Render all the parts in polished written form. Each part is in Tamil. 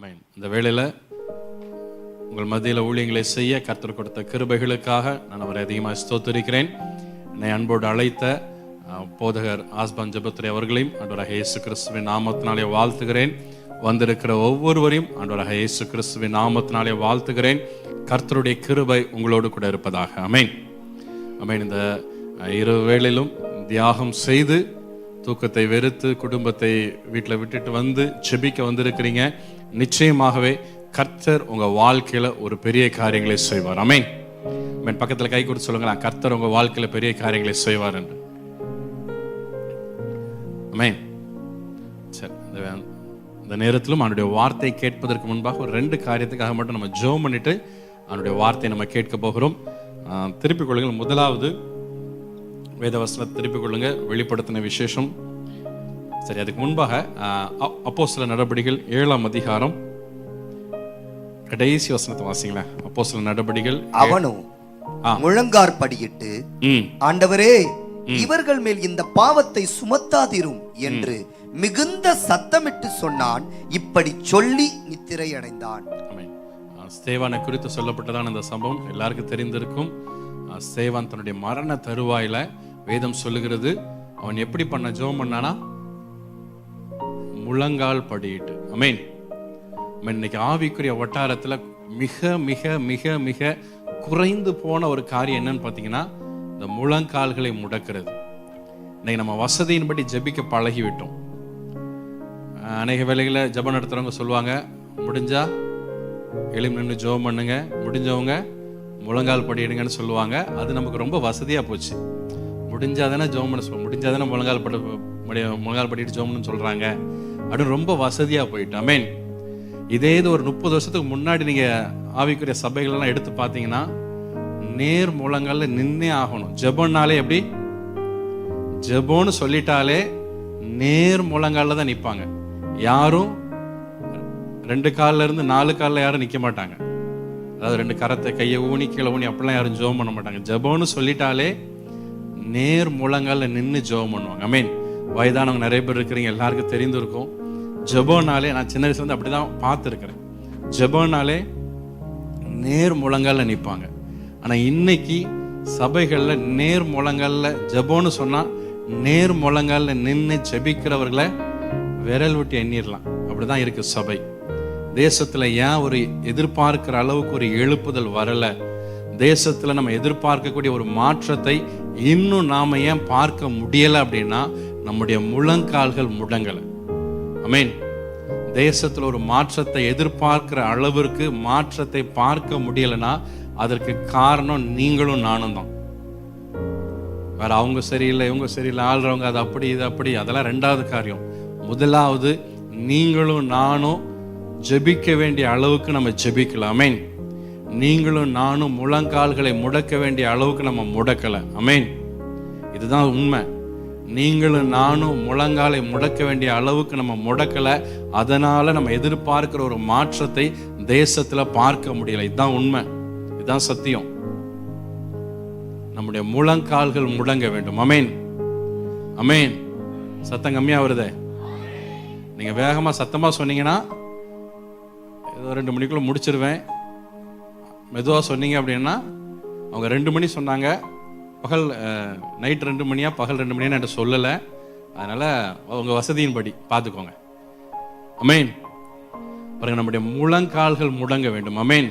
ஆமென். இந்த வேளையில் உங்கள் மத்தியில் ஊழியங்களை செய்ய கர்த்தர் கொடுத்த கிருபைகளுக்காக நான் அவரை அதிகமாக ஸ்தோத்திரிக்கிறேன். என்னை அன்போடு அழைத்த போதகர் ஆஸ்பான் ஜெபத்துரை அவர்களையும் ஆண்டவராக இயேசு கிறிஸ்துவின் நாமத்தினாலே வாழ்த்துகிறேன். வந்திருக்கிற ஒவ்வொருவரையும் ஆண்டவராக இயேசு கிறிஸ்துவின் நாமத்தினாலே வாழ்த்துகிறேன். கர்த்தருடைய கிருபை உங்களோடு கூட இருப்பதாக. ஆமென். ஆமென். இந்த இரு வேளையிலும் தியாகம் செய்து தூக்கத்தை வெறுத்து குடும்பத்தை வீட்டில் விட்டுட்டு வந்து செபிக்க வந்திருக்கிறீங்க. நிச்சயமாகவே கர்த்தர் உங்க வாழ்க்கையில ஒரு பெரிய காரியங்களை செய்வார். ஆமென். ஆமென். பக்கத்துல கை கொடுத்து சொல்லுங்க, கர்த்தர் உங்க வாழ்க்கையில பெரிய காரியங்களை செய்வார் என்று. ஆமென். சரி, இந்த நேரத்திலும் அவனுடைய வார்த்தை கேட்பதற்கு முன்பாக ஒரு 2 காரியத்துக்காக மட்டும் நம்ம ஜெபம் பண்ணிட்டு அவனுடைய வார்த்தையை நம்ம கேட்க போகிறோம். திருப்பிக் கொள்ளுங்கள். முதலாவது வேதவசனத்தை திருப்பிக் கொள்ளுங்க. வெளிப்படுத்தின விசேஷம். சரி, அதுக்கு முன்பாக அப்போஸ்தலர் நடபடிகள் 7ஆம் அதிகாரம் கடைசி வசனத்தை வாசிங்களேன். அப்போஸ்தலர் நடபடிகள். அவனும் முழங்கார் படியிட்டு, ஆண்டவரே, இவர்கள் மேல் இந்த பாவத்தை சுமத்தாதிரும் என்று மிகுந்த சத்தமிட்டு சொன்னான். இப்படி சொல்லி நித்திரை அடைந்தான். ஸ்தேவானை குறித்து சொல்லப்பட்டதான இந்த சம்பவம் எல்லாருக்கும் தெரிந்திருக்கும். ஸ்தேவான் தன்னுடைய மரண தருவாயில வேதம் சொல்லுகிறது, அவன் எப்படி பண்ண ஜெபம் பண்ணானா, முழங்கால் படியிட்டு. ஆமென். இன்னைக்கு ஆவிக்குரிய வட்டாரத்துல மிக மிக மிக மிக குறைந்து போன ஒரு காரியம் என்னன்னு பார்த்தீங்கன்னா, இந்த முழங்கால்களை முடக்கிறது. இன்னைக்கு நம்ம வசதியின்படி ஜெபிக்க பழகிவிட்டோம். அநேக வேளைகளில் ஜெபம் நடத்துறவங்க சொல்லுவாங்க, முடிஞ்சா எழும்பி நின்று ஜெபம் பண்ணுங்க, முடிஞ்சவங்க முழங்கால் படியிடுங்கன்னு சொல்லுவாங்க. அது நமக்கு ரொம்ப வசதியா போச்சு. முடிஞ்சாதானே ஜெபம் பண்ண சொல்லுவோம், முடிஞ்சாதானே முழங்கால் படிட்டு ஜெபம் பண்ணு சொல்றாங்க அப்படின்னு ரொம்ப வசதியா போயிட்டு. ஆமென். இதே இது ஒரு 30 வருஷத்துக்கு முன்னாடி நீங்க ஆவிக்குரிய சபைகள் எல்லாம் எடுத்து பார்த்தீங்கன்னா, நேர் முழங்கால நின்னே ஆகணும். ஜெபம்னாலே எப்படி, ஜெபம்னு சொல்லிட்டாலே நேர் முழங்கால தான் நிற்பாங்க. யாரும் 2 கால்ல இருந்து 4 கால்ல யாரும் நிற்க மாட்டாங்க. அதாவது 2 கரத்தை கையை ஊனி கீழே ஊனி அப்படிலாம் யாரும் ஜெபம் பண்ண மாட்டாங்க. ஜெபம்னு சொல்லிட்டாலே நேர் முழங்கால நின்று ஜெபம் பண்ணுவாங்க. ஆமென். வயதானவங்க நிறைய பேர் இருக்கிறீங்க, எல்லாருக்கும் தெரிந்திருக்கும். ஜெபம்னாலே, நான் சின்ன வயசுல இருந்து அப்படிதான் பார்த்துருக்கிறேன், ஜெபம்னாலே நேர் முழங்கால நிற்பாங்க. ஆனா இன்னைக்கு சபைகள்ல நேர் முழங்கால ஜெபம்னு சொன்னா நேர் முழங்கால நின்று ஜெபிக்கிறவர்களை விரல் விட்டு எண்ணிடலாம். அப்படிதான் இருக்கு சபை. தேசத்துல ஏன் ஒரு எதிர்பார்க்கிற அளவுக்கு ஒரு எழுப்புதல் வரல? தேசத்துல நம்ம எதிர்பார்க்கக்கூடிய ஒரு மாற்றத்தை இன்னும் நாம ஏன் பார்க்க முடியல அப்படின்னா, நம்முடைய முழங்கால்கள் முடங்கல. ஆமென். தேசத்துல ஒரு மாற்றத்தை எதிர்பார்க்கிற அளவிற்கு மாற்றத்தை பார்க்க முடியலன்னா அதற்கு காரணம் நீங்களும் நானும் தான். வேற அவங்க சரியில்லை இவங்க சரியில்லை ஆள்றவங்க அது அப்படி இது அப்படி, அதெல்லாம் 2வது காரியம். முதலாவது, நீங்களும் நானும் ஜெபிக்க வேண்டிய அளவுக்கு நம்ம ஜெபிக்கல. ஆமென். நீங்களும் நானும் முழங்கால்களை முடக்க வேண்டிய அளவுக்கு நம்ம முடக்கல. ஆமென். இதுதான் உண்மை. நீங்களும் நானும் முழங்காலை முடக்க வேண்டிய அளவுக்கு நம்ம முடக்கல. அதனால நம்ம எதிர்பார்க்கிற ஒரு மாற்றத்தை தேசத்துல பார்க்க முடியல. இதுதான் உண்மை, இதுதான் சத்தியம். நம்முடைய முழங்கால்கள் முடங்க வேண்டும். ஆமென். ஆமென். சத்தம் கம்மியா வருதே. நீங்க வேகமா சத்தமா சொன்னீங்கன்னா ஏதோ 2 மணிக்குள்ள முடிச்சிருவேன். மெதுவா சொன்னீங்க அப்படின்னா, அவங்க 2 மணி சொன்னாங்க, பகல் நைட் 2 மணியா பகல் 2 மணியா என்கிட்ட சொல்லலை. அதனால அவங்க வசதியின்படி பார்த்துக்கோங்க. ஆமென். பாருங்க, நம்முடைய முழங்கால்கள் முடங்க வேண்டும். ஆமென்.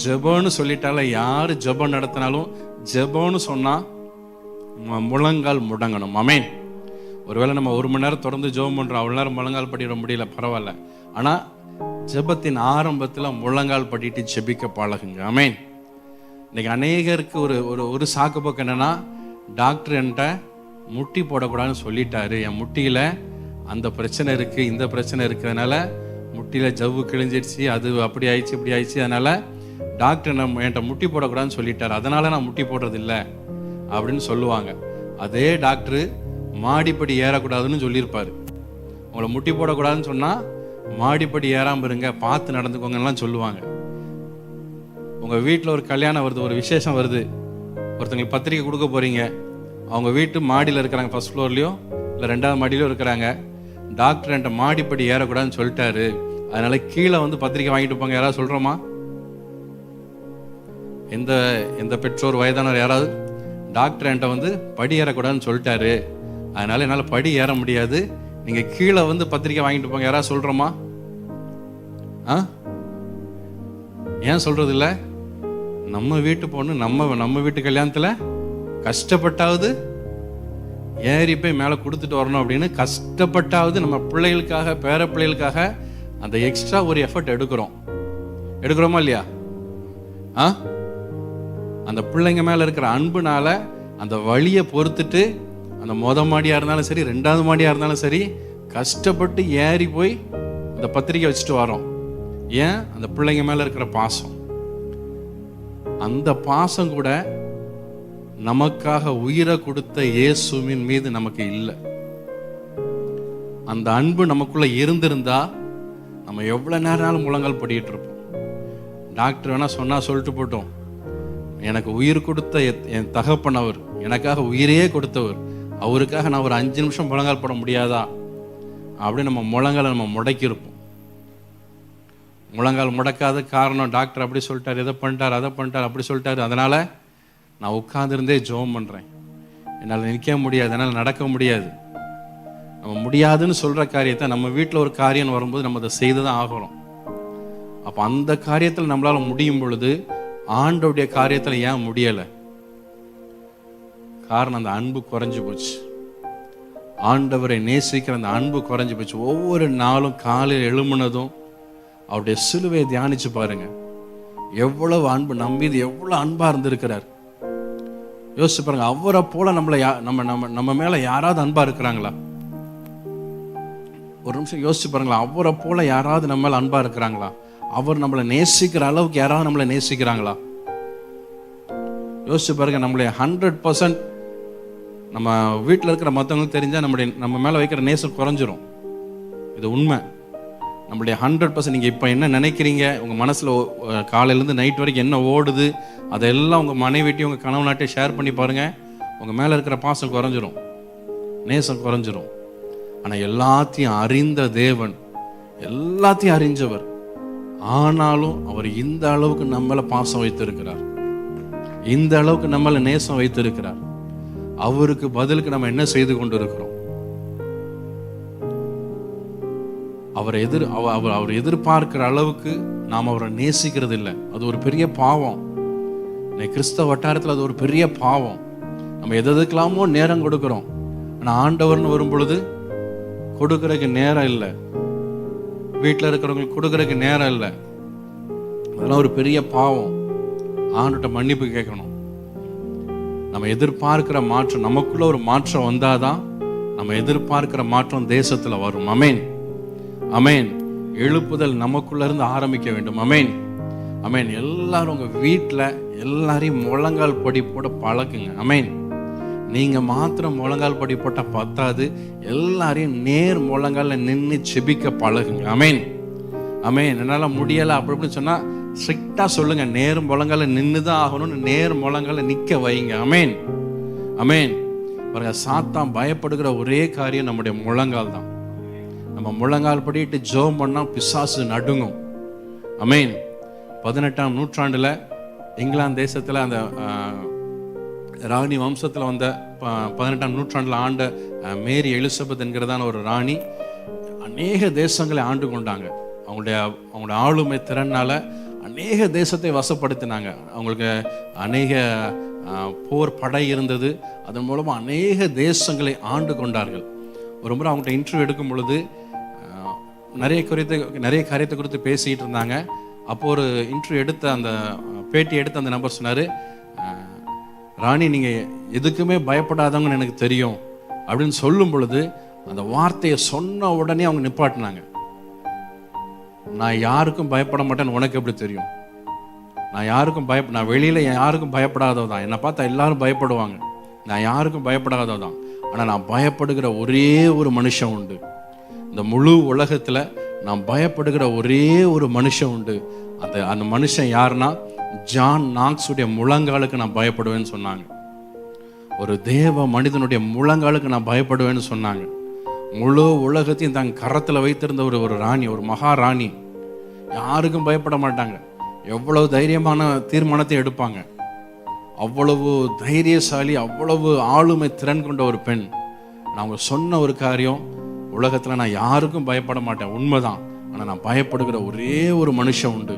ஜெபம்னு சொல்லிட்டால யாரு ஜெபம் நடத்தினாலும் ஜெபம்னு சொன்னா முழங்கால் முடங்கணும். ஆமென். ஒருவேளை நம்ம 1 மணி நேரம் தொடர்ந்து ஜெபம் பண்றோம், அவ்வளவு நேரம் முழங்கால் படிட முடியல, பரவாயில்ல. ஆனா ஜெபத்தின் ஆரம்பத்துல முழங்கால் படிட்டு ஜெபிக்க பழகுங்க. ஆமென். இன்னைக்கு அநேகருக்கு ஒரு சாக்கு போக்கு என்னன்னா, டாக்டர் என்கிட்ட முட்டி போடக்கூடாதுன்னு சொல்லிட்டாரு, என் முட்டியில அந்த பிரச்சனை இருக்கு இந்த பிரச்சனை இருக்கிறதுனால முட்டியில ஜவ்வு கிழிஞ்சிடுச்சு, அது அப்படி ஆயிடுச்சு இப்படி ஆயிடுச்சு, அதனால டாக்டர் என்கிட்ட முட்டி போடக்கூடாதுன்னு சொல்லிட்டாரு, அதனால நான் முட்டி போடுறது இல்லை அப்படின்னு சொல்லுவாங்க. அதே டாக்டர் மாடிப்படி ஏறக்கூடாதுன்னு சொல்லியிருப்பாரு. உங்களை முட்டி போடக்கூடாதுன்னு சொன்னா மாடிப்படி ஏறாம இருங்க, பார்த்து நடந்துக்கோங்கலாம் சொல்லுவாங்க. உங்க வீட்டில் ஒரு கல்யாணம் வருது, ஒரு விசேஷம் வருது, ஒருத்தங்களுக்கு பத்திரிக்கை கொடுக்க போறீங்க, அவங்க வீட்டு மாடியில் இருக்கிறாங்க, ஃபர்ஸ்ட் ஃப்ளோர்லயோ இல்லை 2வது மாடியிலோ இருக்கிறாங்க. டாக்டர் என்கிட்ட மாடிப்படி ஏறக்கூடாதுன்னு சொல்லிட்டாரு, அதனால கீழே வந்து பத்திரிக்கை வாங்கிட்டு போங்க. யாராவது சொல்றோமா? எந்த பெற்றோர் வயதானவர் யாராவது டாக்டர் என்கிட்ட வந்து படி ஏறக்கூடாதுன்னு சொல்லிட்டாரு, அதனால என்னால் படி ஏற முடியாது, நீங்க கீழே வந்து பத்திரிக்கை வாங்கிட்டு போங்க. யாராவது சொல்றோமா? ஏன் சொல்றது இல்லை? நம்ம வீட்டு பொண்ணு நம்ம வீட்டு கல்யாணத்துல கஷ்டப்பட்டாவது ஏறி போய் மேலே கொடுத்துட்டு வரணும் அப்படின்னு கஷ்டப்பட்டாவது நம்ம பிள்ளைகளுக்காக, பேர பிள்ளைகளுக்காக அந்த எக்ஸ்ட்ரா ஒரு எஃபர்ட் எடுக்கிறோமா இல்லையா? அந்த பிள்ளைங்க மேல இருக்கிற அன்புனால அந்த வழியை பொறுத்துட்டு அந்த மாடியா இருந்தாலும் சரி, 2வது மாடியா இருந்தாலும் சரி, கஷ்டப்பட்டு ஏறி போய் அந்த பத்திரிக்கை வச்சுட்டு வரோம். ஏன்? அந்த பிள்ளைங்க மேல இருக்கிற பாசம். அந்த பாசம் கூட நமக்காக உயிரை கொடுத்த இயேசுவின் மீது நமக்கு இல்லை. அந்த அன்பு நமக்குள்ள இருந்திருந்தா நம்ம எவ்வளவு நேரம் முழங்கால் படிக்கிட்டு இருப்போம். டாக்டர் வேணா சொன்னா சொல்லிட்டு போட்டோம், எனக்கு உயிர் கொடுத்த என் தகப்பன் அவர், எனக்காக உயிரையே கொடுத்தவர், அவருக்காக நான் ஒரு 5 நிமிஷம் முழங்கால் போட முடியாதா அப்படின்னு நம்ம முழங்காலை நம்ம முடக்கியிருப்போம். முழங்கால் முடக்காத காரணம் டாக்டர் அப்படி சொல்லிட்டார், இதை பண்ணிட்டார், அதை பண்ணிட்டார், அப்படி சொல்லிட்டாரு, அதனால நான் உட்கார்ந்துருந்தே ஜெபம் பண்றேன், என்னால் நிற்க முடியாது, என்னால் நடக்க முடியாது. நம்ம முடியாதுன்னு சொல்ற காரியத்தை நம்ம வீட்டில் ஒரு காரியம் வரும்போது நம்ம அதை செய்து தான் ஆகிறோம். அப்போ அந்த காரியத்தில் நம்மளால முடியும் பொழுது ஆண்டவருடைய காரியத்தில் ஏன் முடியலை? காரணம் அந்த அன்பு குறைஞ்சு போச்சு. ஆண்டவரை நேசிக்கிற அந்த அன்பு குறைஞ்சு போச்சு. ஒவ்வொரு நாளும் காலையில் எழும்புனதும் அவருடைய சிலுவையை தியானிச்சு பாருங்க, எவ்வளவு அன்பு, நம்ம மீது எவ்வளவு அன்பா இருந்திருக்கிறார். யோசிச்சு பாருங்க, அவரை போல நம்ம மேல யாராவது அன்பா இருக்கிறாங்களா? ஒரு நிமிஷம் யோசிச்சு பாருங்களா, அவரை போல யாராவது நம்ம மேல அன்பா இருக்கிறாங்களா? அவர் நம்மளை நேசிக்கிற அளவுக்கு யாராவது நம்மளை நேசிக்கிறாங்களா? யோசிச்சு பாருங்க. நம்மளை 100% நம்ம வீட்டில் இருக்கிற மற்றவங்களுக்கு தெரிஞ்சா நம்ம மேல வைக்கிற நேசம் குறைஞ்சிரும். இது உண்மை. நம்மளுடைய 100% நீங்க இப்ப என்ன நினைக்கிறீங்க, உங்க மனசுல காலையிலேருந்து நைட் வரைக்கும் என்ன ஓடுது, அதெல்லாம் உங்க மனைவிட்டையும் உங்க கணவனாட்டையும் ஷேர் பண்ணி பாருங்க. உங்க மேல இருக்கிற பாசம் குறைஞ்சிரும், நேசம் குறைஞ்சிரும். ஆனா எல்லாத்தையும் அறிந்த தேவன், எல்லாத்தையும் அறிஞ்சவர், ஆனாலும் அவர் இந்த அளவுக்கு நம்மள பாசம் வைத்திருக்கிறார், இந்த அளவுக்கு நம்மள நேசம் வைத்திருக்கிறார். அவருக்கு பதிலுக்கு நம்ம என்ன செய்து கொண்டு இருக்கிறோம்? அவர் எதிர்பார்க்கிற அளவுக்கு நாம் அவரை நேசிக்கிறது இல்லை. அது ஒரு பெரிய பாவம். கிறிஸ்தவ வட்டாரத்தில் அது ஒரு பெரிய பாவம். நம்ம எதுக்கெல்லாமோ நேரம் கொடுக்கிறோம், ஆனால் ஆண்டவர்னு வரும் பொழுது கொடுக்கறதுக்கு நேரம் இல்லை, வீட்டில் இருக்கிறவங்களுக்கு கொடுக்கறதுக்கு நேரம் இல்லை. அதெல்லாம் ஒரு பெரிய பாவம். ஆண்டுகிட்ட மன்னிப்பு கேட்கணும். நம்ம எதிர்பார்க்கிற மாற்றம், நமக்குள்ள ஒரு மாற்றம் வந்தாதான் நம்ம எதிர்பார்க்கிற மாற்றம் தேசத்துல வரும். அமேன், அமேன். எழுப்புதல் நமக்குள்ள இருந்து ஆரம்பிக்க வேண்டும். அமேன், அமேன். எல்லாரும் உங்க வீட்டில் எல்லாரையும் முழங்கால் படி போட பழக்குங்க. அமேன். நீங்க மாத்திரம் முழங்கால் படி போட்ட பத்தாது, எல்லாரையும் நேர் முழங்கால நின்று செபிக்க பழகுங்க. அமேன், அமேன். என்னால முடியலை அப்படின்னு சொன்னா ஸ்ட்ரிக்டா சொல்லுங்க, நேர் முழங்கால நின்று தான் ஆகணும்னு நேர் முழங்கால நிக்க வைங்க. அமேன், அமேன். பாருங்க, சாத்தான் பயப்படுகிற ஒரே காரியம் நம்முடைய முழங்கால் தான். நம்ம முழங்கால் படிட்டு ஜெபம் பண்ணா பிசாசு நடுங்கும். அமேன். 18ஆம் நூற்றாண்டுல இங்கிலாந்து தேசத்துல அந்த ராணி வம்சத்துல வந்த 18ஆம் நூற்றாண்டுல ஆண்ட மேரி எலிசபெத் என்கிறதான ஒரு ராணி அநேக தேசங்களை ஆண்டு கொண்டாங்க. அவங்களுடைய ஆளுமை திறனால அநேக தேசத்தை வசப்படுத்தினாங்க. அவங்களுக்கு அநேக போர் படை இருந்தது, அதன் மூலமா அநேக தேசங்களை ஆண்டு கொண்டார்கள். ஒரு முறை அவங்கள்ட்ட இன்டர்வியூ எடுக்கும் பொழுது நிறைய காரியத்தை குறித்து பேசிக்கிட்டு இருந்தாங்க. அப்போ ஒரு இன்டர்வியூ எடுத்த அந்த பேட்டி எடுத்த அந்த நபர் சொன்னாரு, ராணி நீங்க எதுக்குமே பயப்படாதவங்கன்னு எனக்கு தெரியும் அப்படின்னு சொல்லும் பொழுது அந்த வார்த்தையை சொன்ன உடனே அவங்க நிப்பாட்டினாங்க. நான் யாருக்கும் பயப்பட மாட்டேன்னு உனக்கு எப்படி தெரியும்? நான் வெளியில யாருக்கும் பயப்படாததான், என்னை பார்த்தா எல்லாரும் பயப்படுவாங்க, நான் யாருக்கும் பயப்படாததான். ஆனா நான் பயப்படுகிற ஒரே ஒரு மனுஷன் உண்டு, இந்த முழு உலகத்துல நான் பயப்படுகிற ஒரே ஒரு மனுஷன் உண்டு. அந்த மனுஷன் யாருன்னா ஜான் நாக்ஸுடைய முழங்காலுக்கு நான் பயப்படுவேன்னு சொன்னாங்க. ஒரு தேவ மனிதனுடைய முழங்காலுக்கு நான் பயப்படுவேன்னு சொன்னாங்க. முழு உலகத்தையும் தன் கரத்துல வைத்திருந்த ஒரு ராணி, ஒரு மகாராணி. யாருக்கும் பயப்பட மாட்டாங்க. எவ்வளவு தைரியமான தீர்மானத்தை எடுப்பாங்க. அவ்வளவு தைரியசாலி, அவ்வளவு ஆளுமை திறன் கொண்ட ஒரு பெண். நான் அவங்க சொன்ன ஒரு காரியம், உலகத்தில் நான் யாருக்கும் பயப்பட மாட்டேன், உண்மைதான். ஆனால் நான் பயப்படுகிற ஒரே ஒரு மனுஷன் உண்டு,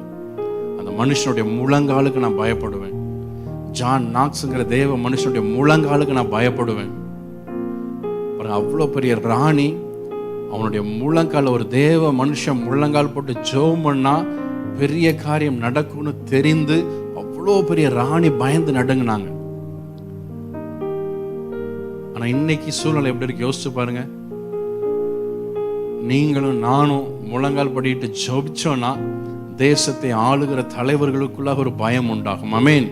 அந்த மனுஷனுடைய முழங்காலுக்கு நான் பயப்படுவேன். ஜான் நாக்ஸுங்கிற தேவ மனுஷனுடைய முழங்காலுக்கு நான் பயப்படுவேன். அவ்வளோ பெரிய ராணி, அவனுடைய முழங்கால், ஒரு தேவ மனுஷன் முழங்கால் போட்டு ஜெபம் பண்ணா பெரிய காரியம் நடக்கும்னு தெரிந்து அவ்வளோ பெரிய ராணி பயந்து நடுங்கினாங்க. ஆனா இன்னைக்கு சூழ்நிலை எப்படி இருக்கு யோசிச்சு பாருங்க. நீங்களும் நானும் முழங்கால் படிட்டு ஜெபிச்சோன்னா தேசத்தை ஆளுகிற தலைவர்களுக்குள்ளாக ஒரு பயம் உண்டாகும். அமேன்,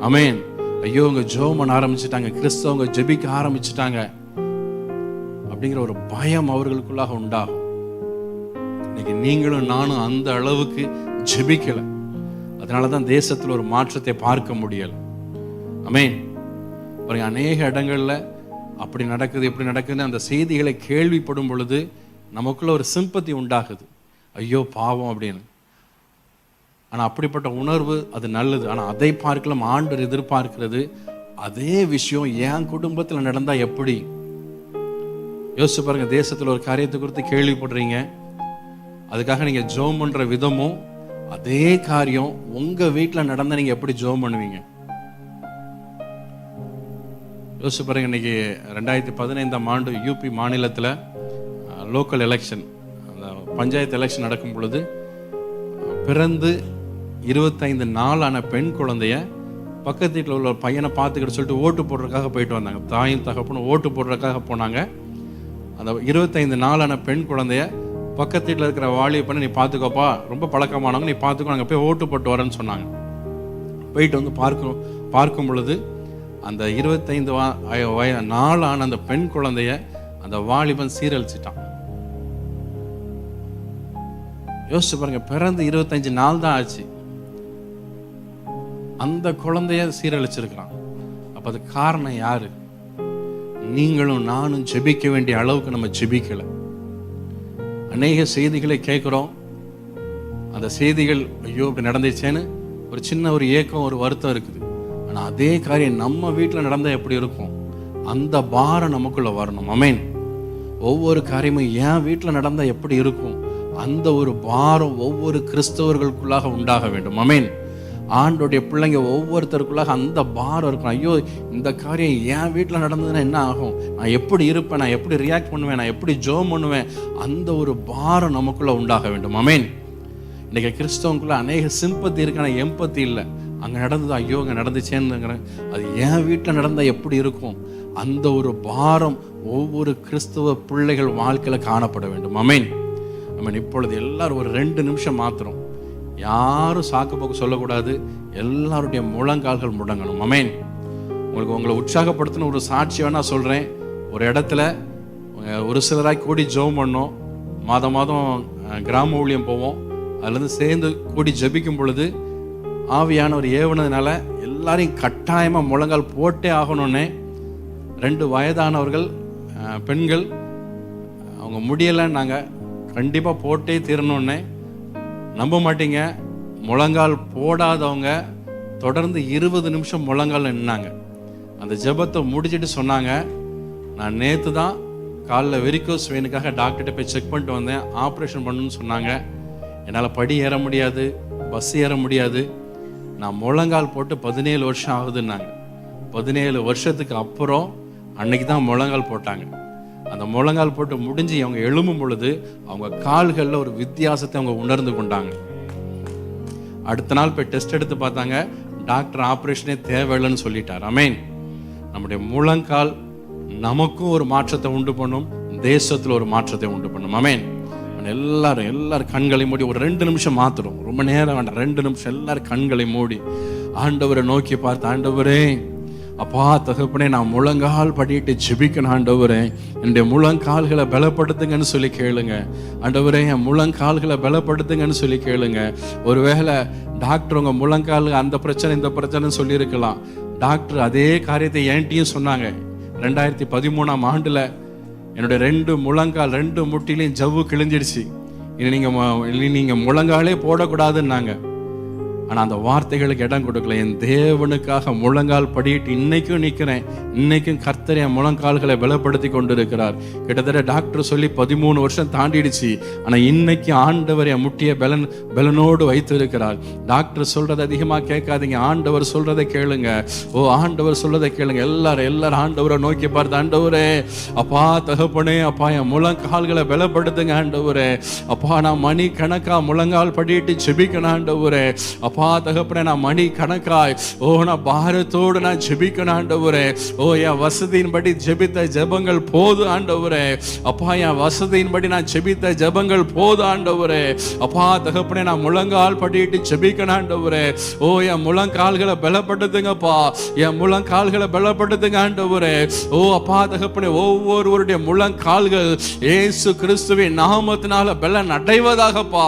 அமேன். ஐயோ, இவங்க ஜெபம் பண்ண ஆரம்பிச்சுட்டாங்க, கிறிஸ்தவங்க ஜெபிக்க ஆரம்பிச்சுட்டாங்க அப்படிங்கிற ஒரு பயம் அவர்களுக்குள்ளாக உண்டாகும். இன்னைக்கு நீங்களும் நானும் அந்த அளவுக்கு ஜெபிக்கல, அதனாலதான் தேசத்துல ஒரு மாற்றத்தை பார்க்க முடியல. ஆமென். பாருங்க, அநேக இடங்கள்ல அப்படி நடக்குது இப்படி நடக்குதுன்னு அந்த செய்திகளை கேள்விப்படும் பொழுது நமக்குள்ள ஒரு சிம்பத்தி உண்டாகுது, ஐயோ பாவம் அப்படின்னு. ஆனா அப்படிப்பட்ட உணர்வு அது நல்லது. ஆனா அதை பார்க்கலாம் ஆண்டவர் எதிர்பார்க்கிறது அதே விஷயம் என் குடும்பத்துல நடந்தா எப்படி. யோசிச்சு பாருங்க, தேசத்துல ஒரு காரியத்தை குறித்து கேள்விப்படுறீங்க, அதுக்காக நீங்க ஜெபம் பண்ற விதமும் அதே காரியம் உங்க வீட்டுல நடந்தா நீங்க எப்படி ஜெபம் பண்ணுவீங்க? யோசிச்சு பாருங்க. இன்னைக்கு 2015ஆம் ஆண்டு யூபி மாநிலத்துல லோக்கல் எலெக்ஷன், அந்த பஞ்சாயத்து எலெக்ஷன் நடக்கும் பொழுது பிறந்து 25 நாளான பெண் குழந்தைய பக்கத்து வீட்டில் உள்ள பையனை பார்த்துக்கிட்டு சொல்லிட்டு ஓட்டு போடுறதுக்காக போயிட்டு வந்தாங்க. தாயும் தகப்பனும் ஓட்டு போடுறதுக்காக போனாங்க. அந்த 25 நாளான பெண் குழந்தைய பக்கத்து வீட்டில் இருக்கிற வாலிபனை, நீ பார்த்துக்கோப்பா, ரொம்ப பழக்கமானவங்க, நீ பார்த்துக்கோ, நாங்கள் போய் ஓட்டு போட்டு வரேன்னு சொன்னாங்க. போயிட்டு வந்து பார்க்கும் பொழுது அந்த 25 நாளான அந்த பெண் குழந்தைய அந்த வாலிபன் சீரழிச்சிட்டான். யோசிச்சு பாருங்க, பிறந்து 25 நாள் தான் ஆச்சு, அந்த குழந்தைய சீரழிச்சிருக்கிறான். அப்ப அது காரணம் யாரு? நீங்களும் நானும் ஜெபிக்க வேண்டிய அளவுக்கு நம்ம ஜெபிக்கல. அநேக செய்திகளை கேட்கிறோம், அந்த செய்திகள் ஐயோ இப்படி நடந்துச்சேன்னு ஒரு சின்ன ஒரு ஏக்கம், ஒரு வருத்தம் இருக்குது. ஆனா அதே காரியம் நம்ம வீட்டில் நடந்தா எப்படி இருக்கும்? அந்த பாரம் நமக்குள்ள வரணும். அமேன். ஒவ்வொரு காரியமும் என் வீட்டில் நடந்தா எப்படி இருக்கும், அந்த ஒரு பாரம் ஒவ்வொரு கிறிஸ்தவர்களுக்குள்ளாக உண்டாக வேண்டும். அமேன். ஆண்டோடைய பிள்ளைங்க ஒவ்வொருத்தருக்குள்ளாக அந்த பாரம் இருக்கும். ஐயோ, இந்த காரியம் என் வீட்டில் நடந்ததுன்னா என்ன ஆகும், நான் எப்படி இருப்பேன், நான் எப்படி ரியாக்ட் பண்ணுவேன், நான் எப்படி ஜெபம் பண்ணுவேன், அந்த ஒரு பாரம் நமக்குள்ள உண்டாக வேண்டும். அமேன். இன்னைக்கு கிறிஸ்தவங்களுக்குள்ள அநேக சிம்பத்தி இருக்கு, ஆனால் எம்பத்தி இல்லை. அங்கே நடந்தது, ஐயோ அங்கே நடந்துச்சேன்னு, அது என் வீட்டில் நடந்தால் எப்படி இருக்கும், அந்த ஒரு பாரம் ஒவ்வொரு கிறிஸ்தவ பிள்ளைகள் வாழ்க்கையில் காணப்பட வேண்டும். அமேன். அமேன். இப்பொழுது எல்லாரும் ஒரு 2 நிமிஷம் மாத்திரம், யாரும் சாக்கு போக்கு சொல்லக்கூடாது, எல்லாருடைய முழங்கால்கள் முடங்கணும். அமேன். உங்களை உற்சாகப்படுத்தின ஒரு சாட்சி வேணா சொல்றேன். ஒரு இடத்துல ஒரு சிலராய் கூடி ஜெபம் பண்ணோம், மாதம் கிராம ஊழியம் போவோம். அதுலேருந்து சேர்ந்து கூடி ஜெபிக்கும் பொழுது ஆவியானவர் ஏவுனதுனால எல்லாரையும் கட்டாயமா முழங்கால் போட்டே ஆகணும்னே 2 வயதானவர்கள் பெண்கள், அவங்க முடியலைன்னு நாங்கள் கண்டிப்பாக போட்டே தீரணுன்னே, நம்ப மாட்டீங்க, முழங்கால் போடாதவங்க தொடர்ந்து 20 நிமிஷம் முழங்கால் நின்னாங்க. அந்த ஜெபத்தை முடிச்சுட்டு சொன்னாங்க, நான் நேற்று தான் காலைல வெரிகோஸ் வெயினுக்காக டாக்டர்கிட்ட போய் செக் பண்ணிட்டு வந்தேன், ஆப்ரேஷன் பண்ணணும்னு சொன்னாங்க. என்னால் படி ஏற முடியாது, பஸ் ஏற முடியாது, நான் முழங்கால் போட்டு 17 வருஷம் ஆகுதுன்னாங்க. 17 வருஷத்துக்கு அப்புறம் அன்னைக்கு தான் முழங்கால் போட்டாங்க. அந்த முழங்கால் போட்டு முடிஞ்சு அவங்க எழும்பும் பொழுது அவங்க கால்களில் ஒரு வித்தியாசத்தை அவங்க உணர்ந்து கொண்டாங்க. அடுத்த நாள் போய் டெஸ்ட் எடுத்து பார்த்தாங்க, டாக்டர் ஆப்ரேஷனே தேவையில்லைன்னு சொல்லிட்டார். அமேன். நம்முடைய முழங்கால் நமக்கும் ஒரு மாற்றத்தை உண்டு பண்ணும், தேசத்தில் ஒரு மாற்றத்தை உண்டு பண்ணும். அமேன். எல்லாரும் கண்களை மூடி ஒரு 2 நிமிஷம் மாத்திரம், ரொம்ப நேரம் வேண்டாம், 2 நிமிஷம் எல்லாரும் கண்களை மூடி ஆண்டவரை நோக்கி பார்த்து, ஆண்டவரே அப்பா தகப்பனே, நான் முழங்கால் படிட்டு ஜெபிக்கணும் ஆண்டவரே, என்னுடைய முழங்கால்களை பலப்படுத்துங்கன்னு சொல்லி கேளுங்க. ஆண்டவரே, என் முழங்கால்களை பலப்படுத்துங்கன்னு சொல்லி கேளுங்க. ஒருவேளை டாக்டர் உங்க முழங்கால் அந்த பிரச்சனை இந்த பிரச்சனைன்னு சொல்லியிருக்கலாம். டாக்டர் அதே காரியத்தை என்கிட்டையும் சொன்னாங்க. 2013ஆம் ஆண்டுல என்னுடைய 2 முழங்கால் 2 முட்டிலையும் ஜவ்வு கிழிஞ்சிடுச்சு. இனி நீங்க முழங்காலே போடக்கூடாதுன்னாங்க. ஆனா அந்த வார்த்தைகளுக்கு இடம் கொடுக்கல. என் தேவனுக்காக முழங்கால் படிட்டு இன்னைக்கும் நிக்கிறேன். இன்னைக்கும் கர்த்தர் என் முழங்கால்களை பலப்படுத்தி கொண்டிருக்கிறார். கிட்டத்தட்ட டாக்டர் சொல்லி 13 வருஷம் தாண்டிடுச்சு. ஆனா இன்னைக்கு ஆண்டவர் என் முட்டிய பலனோடு வைத்து இருக்கிறார். டாக்டர் சொல்றதை அதிகமா கேட்காதீங்க, ஆண்டவர் சொல்றதை கேளுங்க. ஆண்டவர் சொல்றதை கேளுங்க. எல்லாரும் ஆண்டவரை நோக்கி பார்த்து, ஆண்டவரே அப்பா தகப்பனே, அப்பா என் முழங்கால்களை பலப்படுத்துங்க ஆண்டவரே. அப்பா நான் மணி கணக்கா முழங்கால் படிட்டு செபிக்கணும் ஆண்டவரே. அப்பா தகப்பனே நான் மணி கணக்காய் நான் பாரத்தோடு நான் ஜெபிக்கணும் ஆண்டவரே. என் வசதியின்படி ஜெபித்த ஜெபங்கள் போதும் ஆண்டவரே. அப்பா என் வசதியின்படி நான் ஜெபித்த ஜெபங்கள் போதும் ஆண்டவரே. அப்பா தகப்பனே நான் முழங்கால் படிட்டு ஜெபிக்கணும் ஆண்டவரே. என் முழங்கால்களை பலப்படுத்துங்கப்பா, என் முழங்கால்களை பலப்படுத்துங்க ஆண்டவரே. அப்பா தகப்பனே ஒவ்வொருவருடைய முழங்கால்கள் இயேசு கிறிஸ்துவின் நாமத்தினால பலன் அடைவதாகப்பா.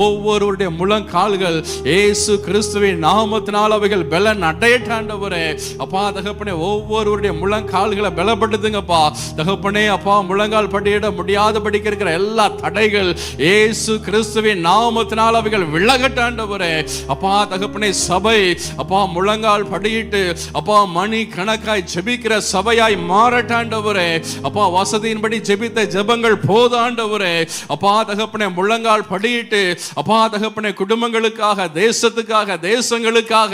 ஒவ்வொருவருடைய முழங்கால்கள் இயேசு கிறிஸ்துவின் நாமத்தினால் அவைகள் பலன் அடையட்டாண்டவரே. அப்பா தகப்பனே ஒவ்வொருவருடைய முழங்கால்களை பலப்படுத்துங்கப்பா தகப்பனே. அப்பா முழங்கால் படியிட முடியாதபடிக்கு இருக்கிற எல்லா தடைகள் இயேசு கிறிஸ்துவின் நாமத்தினால் அவைகள் விலகட்டாண்டவரே. அப்பா தகப்பனே சபை அப்பா முழங்கால் படியிட்டு அப்பா மணி கணக்காய் ஜெபிக்கிற சபையாய் மாறட்டாண்டவரே. அப்பா வசதியின்படி ஜெபித்த ஜெபங்கள் போதாண்டவரே. அப்பா தகப்பனே முழங்கால் படியிட்டு அப்பா தகப்பனே குடும்பங்களுக்காக தேசத்துக்காக தேசங்களுக்காக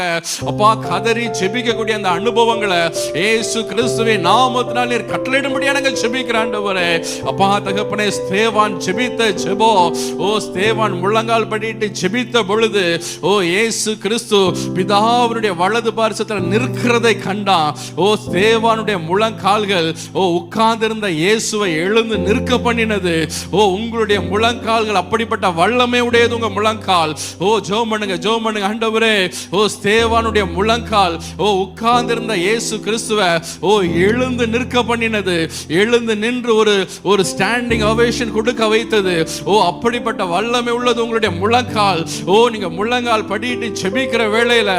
அப்பா கதறி ஜெபிக்கக்கூடிய அந்த அனுபவங்களை இயேசு கிறிஸ்துவின் நாமத்தினால் நீர் கட்டளையிடும்படியா நாங்கள் ஜெபிக்கிறோம் ஆண்டவரே. அப்பா தகப்பனே ஸ்தேவான் ஜெபித்த ஜெபம், ஸ்தேவான் முழங்கால் படிட்டு ஜெபித்த பொழுது இயேசு கிறிஸ்து பிதாவினுடைய வலது பார்சத்தில் நிற்கிறதை கண்டான். ஸ்தேவானுடைய முழங்கால்கள் உட்கார்ந்திருந்த இயேசுவை எழுந்து நிற்க பண்ணினது. உங்களுடைய முழங்கால்கள் அப்படிப்பட்ட வல்லமை உடையது உங்க முழங்கால். ஜெபம் பண்ணுங்க, ஜெபம் பண்ணுங்க ஆண்டவரே. ஸ்தேவானுடைய முழங்கால் உட்கார்ந்திருந்த இயேசு கிறிஸ்துவை எழுந்து நிற்க பண்ணினது. எழுந்து நின்று ஒரு ஸ்டாண்டிங் ஓவேஷன் கொடுக்க வைத்தது. அப்படிப்பட்ட வல்லமை உள்ளது உங்களுடைய முழங்கால். நீங்க முழங்கால் படிட்டு ஜெபிக்கிற வேளையில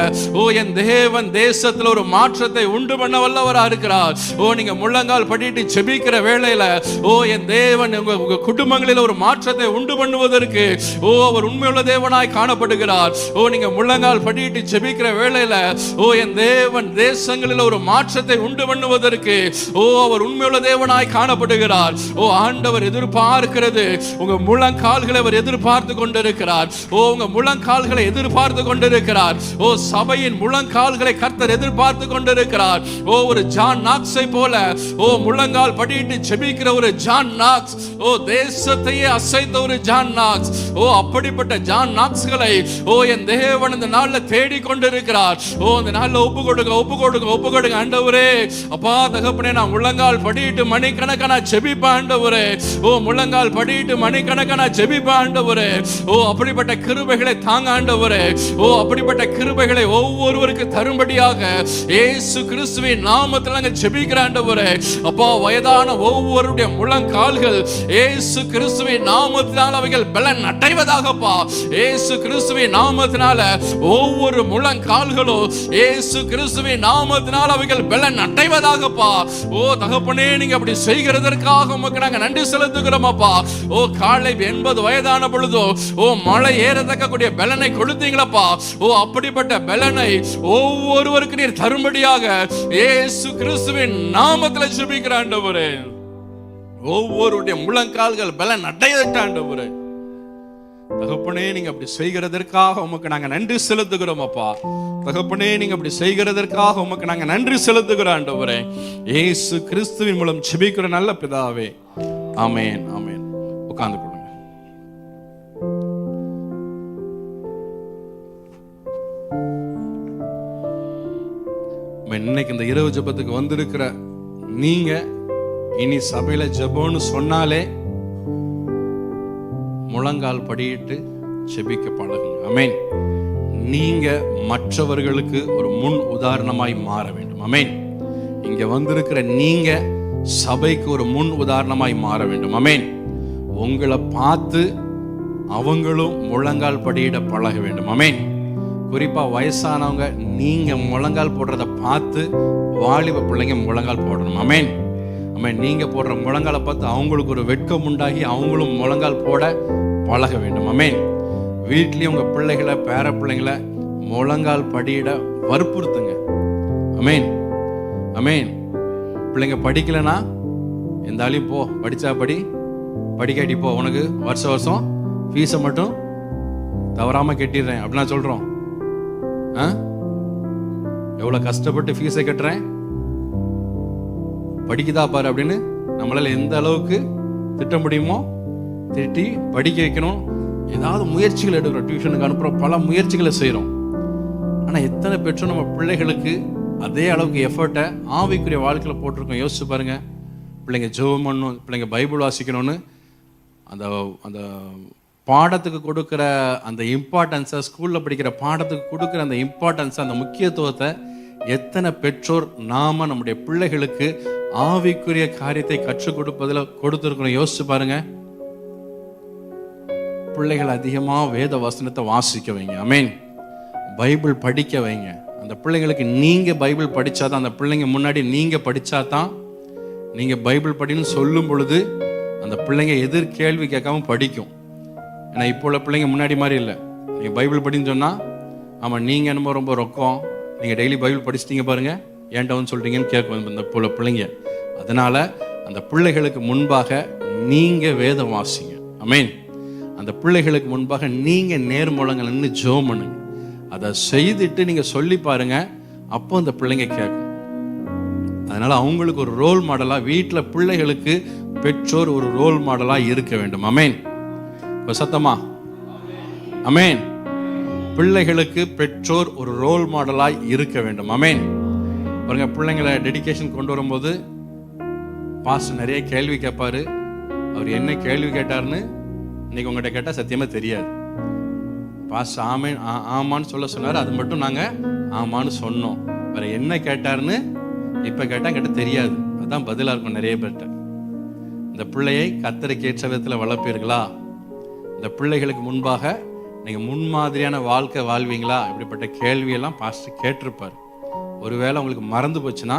என் தேவன் தேசத்துல ஒரு மாற்றத்தை உண்டு பண்ண வல்லவரா இருக்கிறார். நீங்க முழங்கால் படிட்டு ஜெபிக்கிற வேளையில என் தேவன் உங்க குடும்பங்களில் ஒரு மாற்றத்தை உண்டு பண்ணுவதற்கு அவர் உண்மையுள்ள தேவனாய் காணப்படுகிறார். நீங்க முழங்கால் படிட்டு ஜெபிக்கிற வேளையில என் தேவன் தேசங்களில் ஒரு மாற்றத்தை உண்டு பண்ணுவதற்கு அவர் உண்மையுள்ள தேவனாய் காணப்படுகிறார். ஆண்டவர் எதிர்பார்க்கிறது உங்க முழங்கால்களை அவர் எதிர்பார்த்து கொண்டிருக்கிறார். உங்க முழங்கால்களை எதிர்பார்த்து கொண்டிருக்கிறார். சபையின் முழங்கால்களை கர்த்தர் எதிர்பார்த்து கொண்டிருக்கிறார். ஒரு ஜான் நாக்ஸை போல முழங்கால் படிட்டு ஜெபிக்கிற ஒரு ஜான் நாக்ஸ், தேசத்தையே அசைத்த ஒரு ஜான் நாக்ஸ். அப்படிப்பட்ட ஜான் நாக்ஸ்களை என் தேவன் இந்த நாள்ல தேடி கொண்டிருக்கிறார். இந்த நாள்ல ஒப்பு கொடுங்க ஆண்டவரே. அப்பா தகப்பனே நான் முழங்கால் படிட்டு மணிக்கணக்கான ஜெபிப்பேன் ஆண்டவரே. முழங்கால் படிட்டு மணிக்கணக்கான ஜெபிப்பேன் ஆண்டவரே. அப்படிப்பட்ட கிருபைகளை தாங்க ஆண்டவரே. அப்படிப்பட்ட கிருபைகளை ஒவ்வொருவருக்கு தரும்படியாக இயேசு கிறிஸ்துவின் நாமத்தில் நாங்கள் ஜெபிக்கிறோம் ஆண்டவரே. அப்பா வயதான ஒவ்வொருடைய முழங்கால்கள் இயேசு கிறிஸ்துவின் நாமத்தினால் அவைகள் பலன் அடைவதாகப்பா. இயேசு கிறிஸ்துவின் நாமத்தினால ஒவ்வொரு முழங்கால்களும் இயேசு கிறிஸ்துவின் நாமத்தினால் அவைகள் பலன் அடைவதாகப்பா. தகப்பனே நீங்க அப்படி செய்கிறதற்காக உமக்கு நாங்க நன்றி செலுத்துகிறோம் அப்பா. காலை 80 வயதான பொழுதோ மலை ஏறத்தக்கக்கூடிய பலனை கொடுத்தீங்களப்பா. அப்படிப்பட்ட பலனை ஒவ்வொருவருக்கு நீர் தரும்படியாக இயேசு கிறிஸ்துவின் நாமத்தில் ஜெபிக்கிறேன் ஆண்டவரே. ஒவ்வொருடைய முழங்கால்கள் பலன் அடையட்டாண்டவரே. தகப்பனே நீங்க அப்படி செய்கிறதற்காக உமக்கு நாங்க நன்றி செலுத்துகிறோம் அப்பா. தகப்பனே நீங்க அப்படி செய்கிறதற்காக உமக்கு நாங்க நன்றி செலுத்துகிறோம் ஆண்டவரே. இயேசு கிறிஸ்துவின் மூலம் ஜெபிக்கிற நல்ல பிதாவே, ஆமென் ஆமென். உட்கார்ந்து கொள்ளுங்க. இன்னைக்கு இந்த இரவு ஜெபத்துக்கு வந்திருக்கிற நீங்க இனி சபையில ஜெபம்னு சொன்னாலே முழங்கால் படியிட்டு ஜெபிக்க பழகுங்க. ஆமென். நீங்க மற்றவர்களுக்கு ஒரு முன் உதாரணமாய் மாற வேண்டும். ஆமென். இங்க வந்திருக்கிற நீங்க சபைக்கு ஒரு முன் உதாரணமாய் மாற வேண்டும். ஆமென். உங்களை பார்த்து அவங்களும் முழங்கால் படியிட பழக வேண்டும். ஆமென். குறிப்பா வயசானவங்க நீங்க முழங்கால் போடுறத பார்த்து வாலிப பிள்ளைங்க முழங்கால் போடணும். ஆமென். ஆமென். நீங்க போடுற முழங்காலை பார்த்து அவங்களுக்கு ஒரு வெட்கம் உண்டாகி அவங்களும் முழங்கால் போட பழக வேண்டும். ஆமென். வீட்லயும் உங்க பிள்ளைகளை, பேர பிள்ளைங்களை முழங்கால் படியிட வற்புறுத்துங்க. ஆமென், ஆமென். பிள்ளைங்க படிக்கலைன்னா எந்த ஆளையும் போ, படிச்சா படி, படிக்காட்டி போ, உனக்கு வருஷம் வருஷம் ஃபீஸை மட்டும் தவறாம கட்டிடுறேன் அப்படின்னா சொல்றோம். எவ்வளவு கஷ்டப்பட்டு ஃபீஸை கட்டுறேன், படிக்குதா பாரு அப்படின்னு நம்மளால எந்த அளவுக்கு திட்ட முடியுமோ திட்டி படிக்க வைக்கணும். ஏதாவது முயற்சிகள் எடுக்கிறோம், டியூஷனுக்கு அனுப்புறோம், பல முயற்சிகளை செய்யறோம். ஆனா எத்தனை பெற்றோர் நம்ம பிள்ளைகளுக்கு அதே அளவுக்கு எஃபர்ட்டை ஆவிக்குரிய வாழ்க்கையில போட்டிருக்கோம்? யோசிச்சு பாருங்க. பிள்ளைங்க ஜெபம் பண்ணணும், பிள்ளைங்க பைபிள் வாசிக்கணும்னு அந்த அந்த பாடத்துக்கு கொடுக்குற அந்த இம்பார்ட்டன்ஸை, ஸ்கூல்ல படிக்கிற பாடத்துக்கு கொடுக்குற அந்த இம்பார்ட்டன்ஸை, அந்த முக்கியத்துவத்தை எத்தனை பெற்றோர் நாம நம்முடைய பிள்ளைகளுக்கு ஆவிக்குரிய காரியத்தை கற்றுக் கொடுப்பதில் கொடுத்துருக்கணும்? யோசிச்சு பாருங்க. பிள்ளைகள் அதிகமா வேத வசனத்தை வாசிக்க வைங்க. ஆமென். பைபிள் படிக்க வைங்க. அந்த பிள்ளைங்களுக்கு நீங்க பைபிள் படிச்சாதான், அந்த பிள்ளைங்க முன்னாடி நீங்க படிச்சாதான், நீங்க பைபிள் படின்னு சொல்லும் பொழுது அந்த பிள்ளைங்க எதிர் கேள்வி கேட்காம படிக்கும். ஏன்னா இப்போ உள்ள பிள்ளைங்க முன்னாடி மாதிரி இல்லை. நீங்க பைபிள் படின்னு சொன்னா, ஆமா நீங்க என்னமோ ரொம்ப ரொக்கம், நீங்க டெய்லி பைபிள் படிச்சிட்டீங்க பாருங்க, ஏன்டா வந்து சொல்றீங்கன்னு கேட்கும் இந்த போல பிள்ளைங்க. அதனால அந்த பிள்ளைகளுக்கு முன்பாக நீங்க வேதம் வாசிங்க. ஆமென். அந்த பிள்ளைகளுக்கு முன்பாக நீங்க நேர்முழங்கள் நின்று ஜெபம் பண்ணுங்க. அதை செய்துட்டு நீங்க சொல்லி பாருங்க, அப்போ அந்த பிள்ளைங்க கேட்கும். அதனால அவங்களுக்கு ஒரு ரோல் மாடலா, வீட்டில் பிள்ளைகளுக்கு பெற்றோர் ஒரு ரோல் மாடலா இருக்க வேண்டும். ஆமென். சத்தமா ஆமென். பிள்ளைகளுக்கு பெற்றோர் ஒரு ரோல் மாடலாய் இருக்க வேண்டும். ஆமென். பாருங்க, பிள்ளைங்களை டெடிகேஷன் கொண்டு வரும்போது பாஸ்டர் நிறைய கேள்வி கேட்பாரு. அவர் என்ன கேள்வி கேட்டார்னு இன்னைக்கு உங்கள்கிட்ட கேட்டால் சத்தியமா தெரியாது. பாஸ்டர் ஆமேன் ஆமான்னு சொல்ல சொன்னார், அது மட்டும் நாங்கள் ஆமான்னு சொன்னோம். வேற என்ன கேட்டார்னு இப்போ கேட்டால் தெரியாது. அதுதான் பதிலாக இருக்கும் நிறைய பேர்கிட்ட. இந்த பிள்ளையை கர்த்தருக்கு ஏற்ற விதத்தில் வளர்ப்பீர்களா? இந்த பிள்ளைகளுக்கு முன்பாக நீங்கள் முன்மாதிரியான வாழ்க்கை வாழ்வீங்களா? இப்படிப்பட்ட கேள்வியெல்லாம் பாஸ்டர் கேட்டிருப்பார். ஒருவேளை உங்களுக்கு மறந்து போச்சுன்னா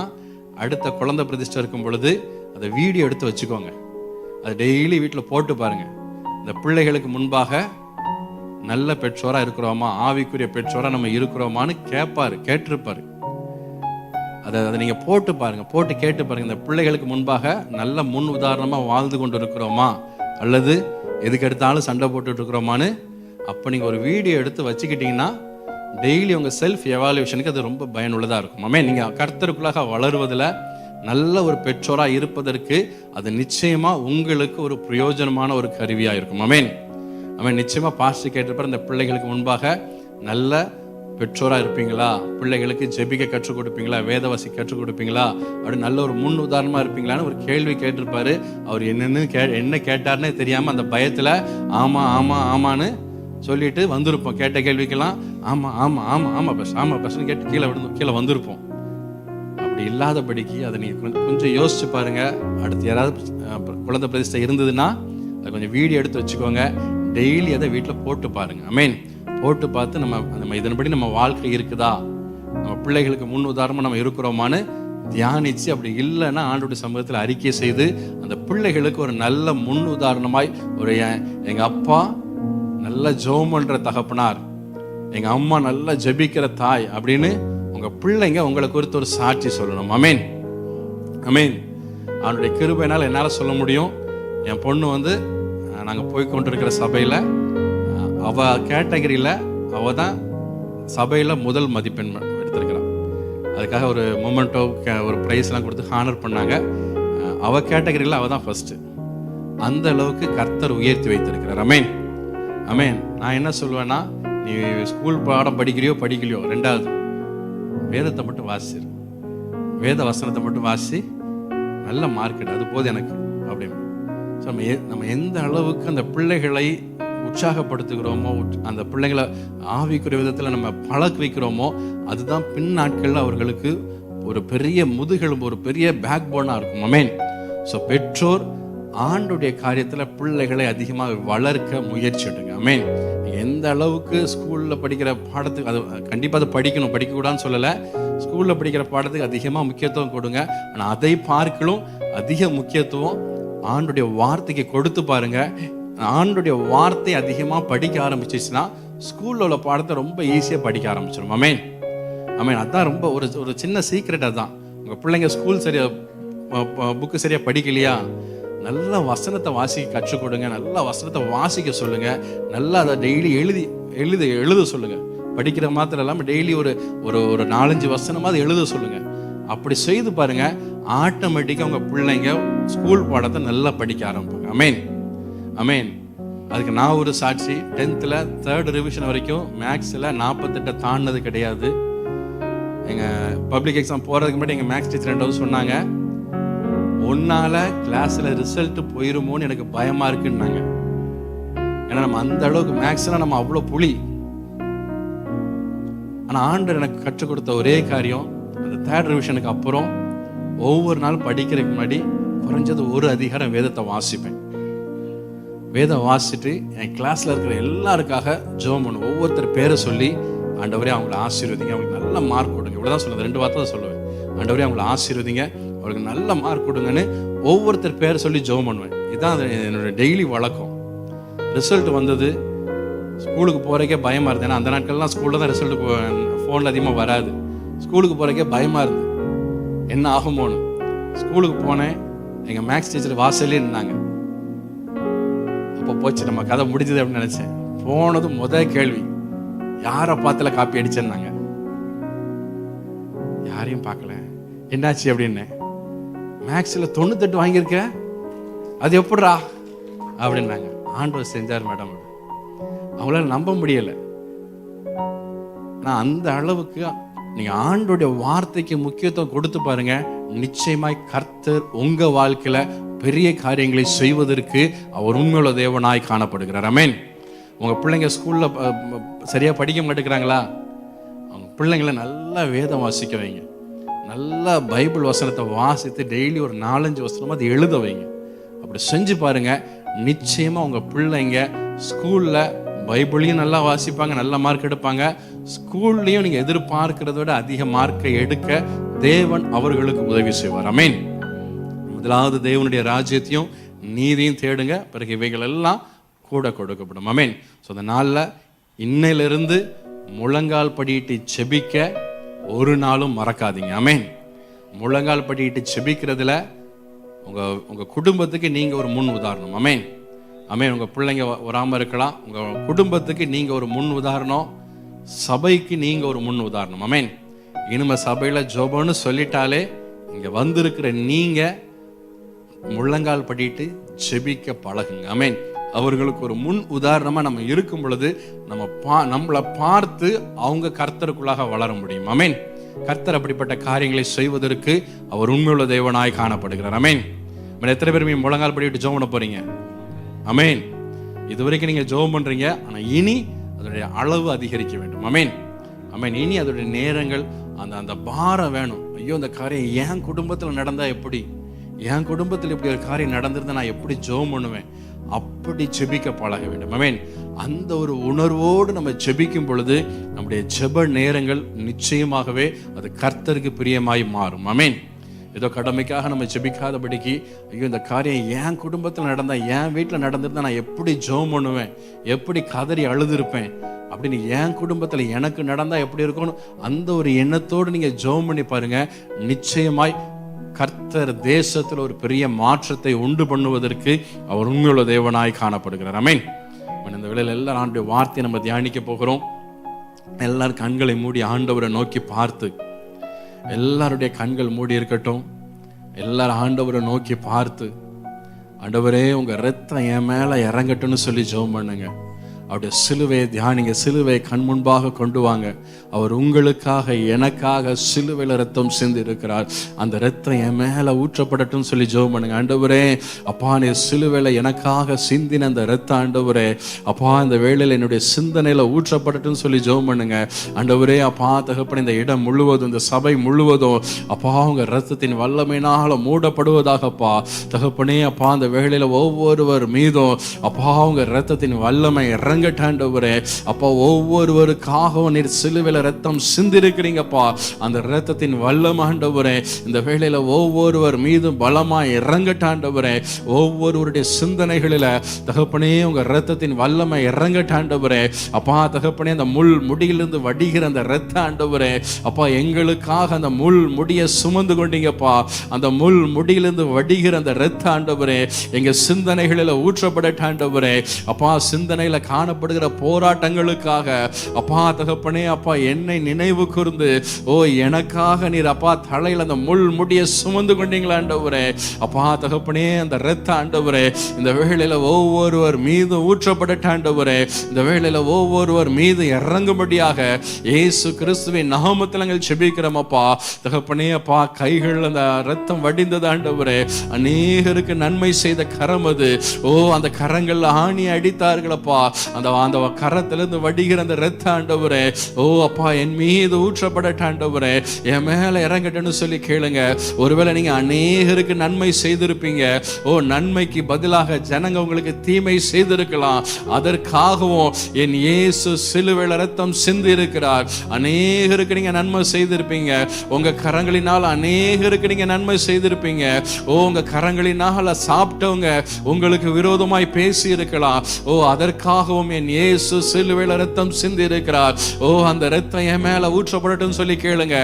அடுத்த குழந்தை பிரதிஷ்டை இருக்கும் பொழுது அதை வீடியோ எடுத்து வச்சுக்கோங்க. அதை டெய்லி வீட்டில் போட்டு பாருங்க. இந்த பிள்ளைகளுக்கு முன்பாக நல்ல பெற்றோரா இருக்கிறோமா, ஆவிக்குரிய பெற்றோரா நம்ம இருக்கிறோமான்னு கேட்டிருப்பாரு. அதை நீங்க போட்டு பாருங்க, போட்டு கேட்டு பாருங்க. இந்த பிள்ளைகளுக்கு முன்பாக நல்ல முன் உதாரணமா வாழ்ந்து கொண்டு இருக்கிறோமா, அல்லது எதுக்கு எடுத்தாலும் சண்டை போட்டுட்டு இருக்கிறோமான்னு அப்போ நீங்க ஒரு வீடியோ எடுத்து வச்சுக்கிட்டீங்கன்னா டெய்லி உங்க செல்ஃப் எவாலுவேஷனுக்கு அது ரொம்ப பயனுள்ளதா இருக்கும். ஆமே, நீங்க கர்த்தருக்குள்ளாக வளருவதில் நல்ல ஒரு பெற்றோரா இருப்பதற்கு அது நிச்சயமா உங்களுக்கு ஒரு பிரயோஜனமான ஒரு கருவியா இருக்கும். ஆமென். ஆமென். நிச்சயமா பாஸ்டர் கேட்டிருப்பார், இந்த பிள்ளைகளுக்கு முன்பாக நல்ல பெற்றோரா இருப்பீங்களா, பிள்ளைகளுக்கு ஜெபிக்க கற்றுக் கொடுப்பீங்களா, வேதவாசி கற்றுக் கொடுப்பீங்களா, அப்படி நல்ல ஒரு முன் உதாரணமா இருப்பீங்களான்னு ஒரு கேள்வி கேட்டிருப்பாரு. அவர் என்ன கேட்டார்னே தெரியாம அந்த பயத்துல ஆமா ஆமா ஆமான்னு சொல்லிட்டு வந்திருப்போம். கேட்ட கேள்விக்கெல்லாம் ஆமா ஆமா ஆமா ஆமா பஸ் ஆமா பஸ்ன்னு கேட்டு கீழே வந்திருப்போம். அப்படி இல்லாதபடிக்கு அதை நீங்க கொஞ்சம் யோசிச்சு பாருங்க. அடுத்து யாராவது குழந்தை பிரதிஷ்டை இருந்ததுன்னா அதை கொஞ்சம் வீடியோ எடுத்து வச்சுக்கோங்க. டெய்லி அதை வீட்டில் போட்டு பாருங்க. ஆமென். போட்டு பார்த்து நம்ம இதன்படி நம்ம வாழ்க்கை இருக்குதா, நம்ம பிள்ளைகளுக்கு முன் உதாரணமா நம்ம இருக்கிறோமான்னு தியானிச்சு, அப்படி இல்லைன்னா ஆண்டவருடைய சமூகத்தில் அறிக்கை செய்து அந்த பிள்ளைகளுக்கு ஒரு நல்ல முன் உதாரணமாய், ஒரு எங்க அப்பா நல்ல ஜெபம் பண்ற தகப்பனார், எங்க அம்மா நல்லா ஜெபிக்கிற தாய் அப்படின்னு உங்க பிள்ளைங்க உங்களை குறித்து ஒரு சாட்சி சொல்லணும். ஆமென். ஆமென். அவனுடைய கிருபையினால் என்னால் சொல்ல முடியும். என் பொண்ணு நாங்கள் போய் கொண்டிருக்கிற சபையில் அவ கேட்டகரியில் அவ தான் சபையில் முதல் மதிப்பெண் எடுத்திருக்கிறான். அதுக்காக ஒரு மொமெண்டோ ஒரு ப்ரைஸ்லாம் கொடுத்து ஹானர் பண்ணாங்க. அவ கேட்டகரியில் அவ தான் ஃபர்ஸ்ட். அந்த அளவுக்கு கர்த்தர் உயர்த்தி வைத்திருக்கிறார். ஆமென். ஆமென். நான் என்ன சொல்லுவேன்னா, நீ ஸ்கூல் பாடம் படிக்கலையோ ரெண்டாவது வேதத்தை மட்டும் வாசிச்சிரு, வேத வசனத்தை மட்டும் வாசி, நல்ல மார்க்கெட், அது போது எனக்கு அப்படின்னு. ஸோ நம்ம எந்த அளவுக்கு அந்த பிள்ளைகளை உற்சாகப்படுத்துகிறோமோ, அந்த பிள்ளைங்களை ஆவிக்குரிய விதத்தில் நம்ம பழக்க வைக்கிறோமோ, அதுதான் பின் நாட்களில் அவர்களுக்கு ஒரு பெரிய முதுகெலும்பு, ஒரு பெரிய பேக் போனாக இருக்கும். ஆமென். ஸோ பெற்றோர் ஆண்டுடைய காரியத்தில் பிள்ளைகளை அதிகமாக வளர்க்க முயற்சி எடுங்க. ஆமென். எந்த அளவுக்கு ஸ்கூலில் படிக்கிற பாடத்துக்கு, அது கண்டிப்பாக அதை படிக்கக்கூடாதுன்னு சொல்லலை. ஸ்கூலில் படிக்கிற பாடத்துக்கு அதிகமாக முக்கியத்துவம் கொடுங்க. ஆனால் அதை பார்க்கலும் அதிக முக்கியத்துவம் ஆண்டுடைய வார்த்தைக்கு கொடுத்து பாருங்க. ஆண்டுடைய வார்த்தை அதிகமாக படிக்க ஆரம்பிச்சிச்சுன்னா ஸ்கூலில் உள்ள பாடத்தை ரொம்ப ஈஸியாக படிக்க ஆரம்பிச்சிடும். ஆமென், ஆமென். அதான் ரொம்ப ஒரு சின்ன சீக்ரெட். அதுதான், உங்கள் பிள்ளைங்க ஸ்கூல் புக்கு சரியாக படிக்கலையா, நல்லா வசனத்தை வாசிக்க கற்றுக் கொடுங்க, நல்லா வசனத்தை வாசிக்க சொல்லுங்க, நல்லா அதை டெய்லி எழுத சொல்லுங்க. படிக்கிற மாத்திரம் இல்லாமல் டெய்லி ஒரு 4-5 வசனமாவது எழுத சொல்லுங்க. அப்படி செய்து பாருங்க, ஆட்டோமேட்டிக்காக உங்கள் பிள்ளைங்க ஸ்கூல் பாடத்தை நல்லா படிக்க ஆரம்பிப்பாங்க. ஆமென், ஆமென். அதுக்கு நான் ஒரு சாட்சி. 10th 3rd ரிவிஷன் வரைக்கும் மேக்ஸில் 48 தாண்டினது கிடையாது. எங்கள் பப்ளிக் எக்ஸாம் போகிறதுக்கு முன்னாடி எங்கள் மேக்ஸ் டீச்சர் 2 சொன்னாங்க, ஒன்னால கிளாஸில் ரிசல்ட் போயிருமோன்னு எனக்கு பயமாக இருக்குன்னாங்க. ஏன்னா நம்ம அந்த அளவுக்கு மேக்ஸ்லாம் நம்ம அவ்வளோ புளி. ஆனால் ஆண்டவர் எனக்கு கற்றுக் கொடுத்த ஒரே காரியம், அந்த 3rd ரிவிஷனுக்கு அப்புறம் ஒவ்வொரு நாள் படிக்கிறதுக்கு முன்னாடி குறைஞ்சது ஒரு அதிகாரம் வேதத்தை வாசிப்பேன். வேதம் வாசிட்டு என் கிளாஸில் இருக்கிற எல்லாருக்காக ஜெபம் பண்ணுவேன். ஒவ்வொருத்தர் பேரை சொல்லி, ஆண்டவரே அவங்கள ஆசீர்வதிங்க, அவங்களுக்கு நல்ல மார்க் கொடுங்க. இவ்வளோதான் சொல்லுவேன், 2 வார்த்தை தான் சொல்லுவேன். ஆண்டவரே அவங்கள ஆசீர்வதிங்க, அவங்களுக்கு நல்ல மார்க் கொடுங்கன்னு ஒவ்வொருத்தர் பேரை சொல்லி ஜெபம் பண்ணுவேன். இதுதான் என்னோட டெய்லி வழக்கம். ரிசல்ட் வந்தது, ஸ்கூலுக்கு போகிறக்கே பயமாக இருந்தது. ஏன்னா அந்த நாட்கள்லாம் ஸ்கூலில் தான் ரிசல்ட் ஃபோனில் அதிகமாக வராது. ஸ்கூலுக்கு போகிறக்கே பயமாக இருந்தது, என்ன ஆகுமோன்னு. ஸ்கூலுக்கு போனேன், எங்கள் மேக்ஸ் டீச்சர் வாசல்லே இருந்தாங்க. அப்போ போச்சு, நம்ம கதை முடிஞ்சது அப்படின்னு நினச்சேன். போனது முதல் கேள்வி, யாரை பார்த்துல காப்பி அடிச்சேன்னாங்க. யாரையும் பார்க்கல. என்னாச்சு அப்படின்னு, மேக்ஸில் 98 வாங்கியிருக்க, அது எப்படிரா அப்படின்னாங்க. ஆண்டவர் செஞ்சார் மேடம். அவங்களால நம்ப முடியலை. ஆனால் அந்த அளவுக்கு நீங்கள் ஆண்டோடைய வார்த்தைக்கு முக்கியத்துவம் கொடுத்து பாருங்க, நிச்சயமாய் கர்த்தர் உங்கள் வாழ்க்கையில் பெரிய காரியங்களை செய்வதற்கு அவர் உண்மையுள்ள தேவனாய் காணப்படுகிறார். ஆமென். உங்கள் பிள்ளைங்க ஸ்கூலில் சரியாக படிக்க மாட்டேங்கிறாங்களா, அவங்க பிள்ளைங்களை நல்லா வேதம் வாசிக்க வைங்க. நல்லா பைபிள் வசனத்தை வாசித்து டெய்லி ஒரு 4-5 வசனமாக அதை எழுத வைங்க. அப்படி செஞ்சு பாருங்க, நிச்சயமாக உங்கள் பிள்ளைங்க ஸ்கூலில் பைபிளையும் நல்லா வாசிப்பாங்க, நல்ல மார்க் எடுப்பாங்க. ஸ்கூல்லையும் நீங்கள் எதிர்பார்க்கிறத விட அதிக மார்க்கை எடுக்க தேவன் அவர்களுக்கு உதவி செய்வார். ஆமென். முதலாவது தேவனுடைய ராஜ்யத்தையும் நீதியும் தேடுங்க, பிறகு இவைகள் எல்லாம் கூட கொடுக்கப்படும். ஆமென். ஸோ அந்த நாளில் இன்னையிலிருந்து முழங்கால் படியிட்டு செபிக்க ஒரு நாளும் மறக்காதீங்க. ஆமென். முழங்கால் படியிட்டு செபிக்கிறதுல உங்கள் குடும்பத்துக்கு நீங்கள் ஒரு முன் உதாரணம். ஆமென், ஆமென். உங்கள் பிள்ளைங்க வராமல் இருக்கலாம், உங்கள் குடும்பத்துக்கு நீங்கள் ஒரு முன் உதாரணம், சபைக்கு நீங்கள் ஒரு முன் உதாரணம். ஆமென். இனிமே சபையில் ஜோபன்னு சொல்லிட்டாலே இங்கே வந்திருக்கிற நீங்கள் முழங்கால் படிட்டு செபிக்க பழகுங்க. ஆமென். அவர்களுக்கு ஒரு முன் உதாரணமாக நம்ம இருக்கும் பொழுது நம்மளை பார்த்து அவங்க கர்த்தருக்குள்ளாக வளர முடியும். ஆமென். கர்த்தர் அப்படிப்பட்ட காரியங்களை செய்வதற்கு அவர் உண்மையுள்ள தேவனாய் காணப்படுகிறார். ஆமென். எத்தனை பேர் முழங்கால் படிட்டு ஜெபம் பண்ண போறீங்க? ஆமென். இதுவரைக்கும் நீங்க ஜெபம் பண்றீங்க, ஆனா இனி அதோடைய அளவு அதிகரிக்க வேண்டும். ஆமென், ஆமென். இனி அதோடைய நேரங்கள் அந்த பாரம் வேணும். ஐயோ, இந்த காரியம் என் குடும்பத்தில் நடந்தா எப்படி, என் குடும்பத்தில் இப்படி ஒரு காரியம் நடந்திருந்தா நான் எப்படி ஜெபம் பண்ணுவேன், அப்படி ஜெபிக்க பழக வேண்டும். ஆமென். அந்த ஒரு உணர்வோடு நம்ம ஜெபிக்கும் பொழுது நம்முடைய ஜெப நேரங்கள் நிச்சயமாகவே அது கர்த்தருக்கு பிரியமாய் மாறும். ஆமென். ஏதோ கடமைக்காக நம்ம ஜெபிக்காதபடிக்கு, ஐயோ இந்த காரியம் என் குடும்பத்தில் நடந்தா, என் வீட்டில் நடந்திருந்தா நான் எப்படி ஜெபம் பண்ணுவேன், எப்படி கதறி அழுதுருப்பேன், அப்படின்னு என் குடும்பத்தில் எனக்கு நடந்தா எப்படி இருக்கணும், அந்த ஒரு எண்ணத்தோடு நீங்க ஜெபம் பண்ணி பாருங்க. நிச்சயமாய் கர்த்தர் தேசத்தில் ஒரு பெரிய மாற்றத்தை உண்டு பண்ணுவதற்கு அவர் உண்மையுள்ள தேவனாய் காணப்படுகிறார். ஆமென். இந்த வேளையில் எல்லாரும் ஆண்டுடைய வார்த்தையை நம்ம தியானிக்க போகிறோம். எல்லாரும் கண்களை மூடி ஆண்டவரை நோக்கி பார்த்து, எல்லாருடைய கண்கள் மூடி இருக்கட்டும். எல்லாரும் ஆண்டவரை நோக்கி பார்த்து, ஆண்டவரே உங்க இரத்தம் என் மேல இறங்கட்டும்னு சொல்லி ஜெபம் பண்ணுங்க. அவருடைய சிலுவையை தியானிங்க. சிலுவையை கண் முன்பாக கொண்டு வாங்க. அவர் உங்களுக்காக எனக்காக சிலுவையில் ரத்தம் சிந்தி இருக்கிறார். அந்த ரத்தம் என் மேல ஊற்றப்படட்டும் சொல்லி ஜெபம் பண்ணுங்க. ஆண்டவரே அப்பா, நீ சிலுவையில் எனக்காக சிந்தின அந்த ரத்தம் ஆண்டவரே அப்பா இந்த வேளையில் என்னுடைய சிந்தனையில ஊற்றப்படட்டும் சொல்லி ஜெபம் பண்ணுங்க. ஆண்டவரே அப்பா தகப்பனே, இந்த இடம் முழுவதும், இந்த சபை முழுவதும் அப்பா உங்க ரத்தத்தின் வல்லமையினால மூடப்படுவதாகப்பா தகப்பனே. அப்பா இந்த வேளையில ஒவ்வொருவர் மீதும் அப்பா உங்க ரத்தத்தின் வல்லமை இறங்க இறங்கட்டாண்டவரே. அப்பா ஒவ்வொருவருக்காகவும் நீர் சிலுவையில ரத்தம் சிந்திருக்கிறீங்கப்பா. அந்த ரத்தத்தின் வல்லம் ஆண்டவரே இந்த வேளையில ஒவ்வொருவர் மீதும் பலமாய் இறங்கட்டாண்டவரே. ஒவ்வொருவருடைய சிந்தனைகளில தகப்பனே உங்க ரத்தத்தின் வல்லமை இறங்கட்டாண்டவரே. அப்பா தகப்பனே அந்த முள் முடியிலிருந்து வடிகிற அந்த ரத்த ஆண்டவரே அப்பா எங்களுக்காக அந்த முள் முடிய சுமந்து கொண்டீங்கப்பா. அந்த முள் முடியிலிருந்து வடிகிற அந்த ரத்த ஆண்டவரே எங்க சிந்தனைகளில் ஊற்றப்படட்டாண்டவரே. அப்பா சிந்தனையில காணப்படுகிற போராட்டங்களுக்காக அப்பா தகப்பனே அப்பா என்னை நினைவு கூர்ந்து எனக்காக நீர் அப்பா தலையில் அந்த முள் முடிய சுமந்து கொண்டீங்களாண்டவரே. அப்பா தகப்பனே அந்த ரத்த ஆண்டவரே இந்த வேளையில ஒவ்வொருவர் மீது ஊற்றப்படட்டாண்டவரே. இந்த வேளையில ஒவ்வொருவர் மீது இறங்கும்படியாக இயேசு கிறிஸ்துவின் நாமத்தில் நாங்கள் ஜெபிக்கிறோம் அப்பா. தகப்பனே அப்பா கைகள் அந்த ரத்தம் வடிந்தது ஆண்டவரே. அநேகருக்கு நன்மை செய்த கரம் அது. அந்த கரங்கள்ல ஆணி அடித்தார்களப்பா. அந்த கரத்திலிருந்து வடிகிற அந்த ரத்த ஆண்டவரே அப்பா என் மீது ஊற்றப்படட்டாண்டவரே. என் மேல இறங்கட்டுன்னு சொல்லி கேளுங்க. ஒருவேளை நீங்க அநேகருக்கு நன்மை செய்திருப்பீங்க. நன்மைக்கு பதிலாக ஜனங்க உங்களுக்கு தீமை செய்திருக்கலாம். அதற்காகவும் என் இயேசு சிலுவையில ரத்தம் சிந்தி இருக்கிறார். அநேகருக்கு நீங்க நன்மை செய்திருப்பீங்க. உங்க கரங்களினால் அநேகருக்கு நீங்க நன்மை செய்திருப்பீங்க. உங்க கரங்களினால் சாப்பிட்டவங்க உங்களுக்கு விரோதமாய் பேசி இருக்கலாம். அதற்காகவும் என் இயேசு சிலுவையில ரத்தம் சிந்தி இருக்கிறார். அந்த ரத்தம் என் மேல ஊற்றப்படட்டும் சொல்லி கேளுங்க.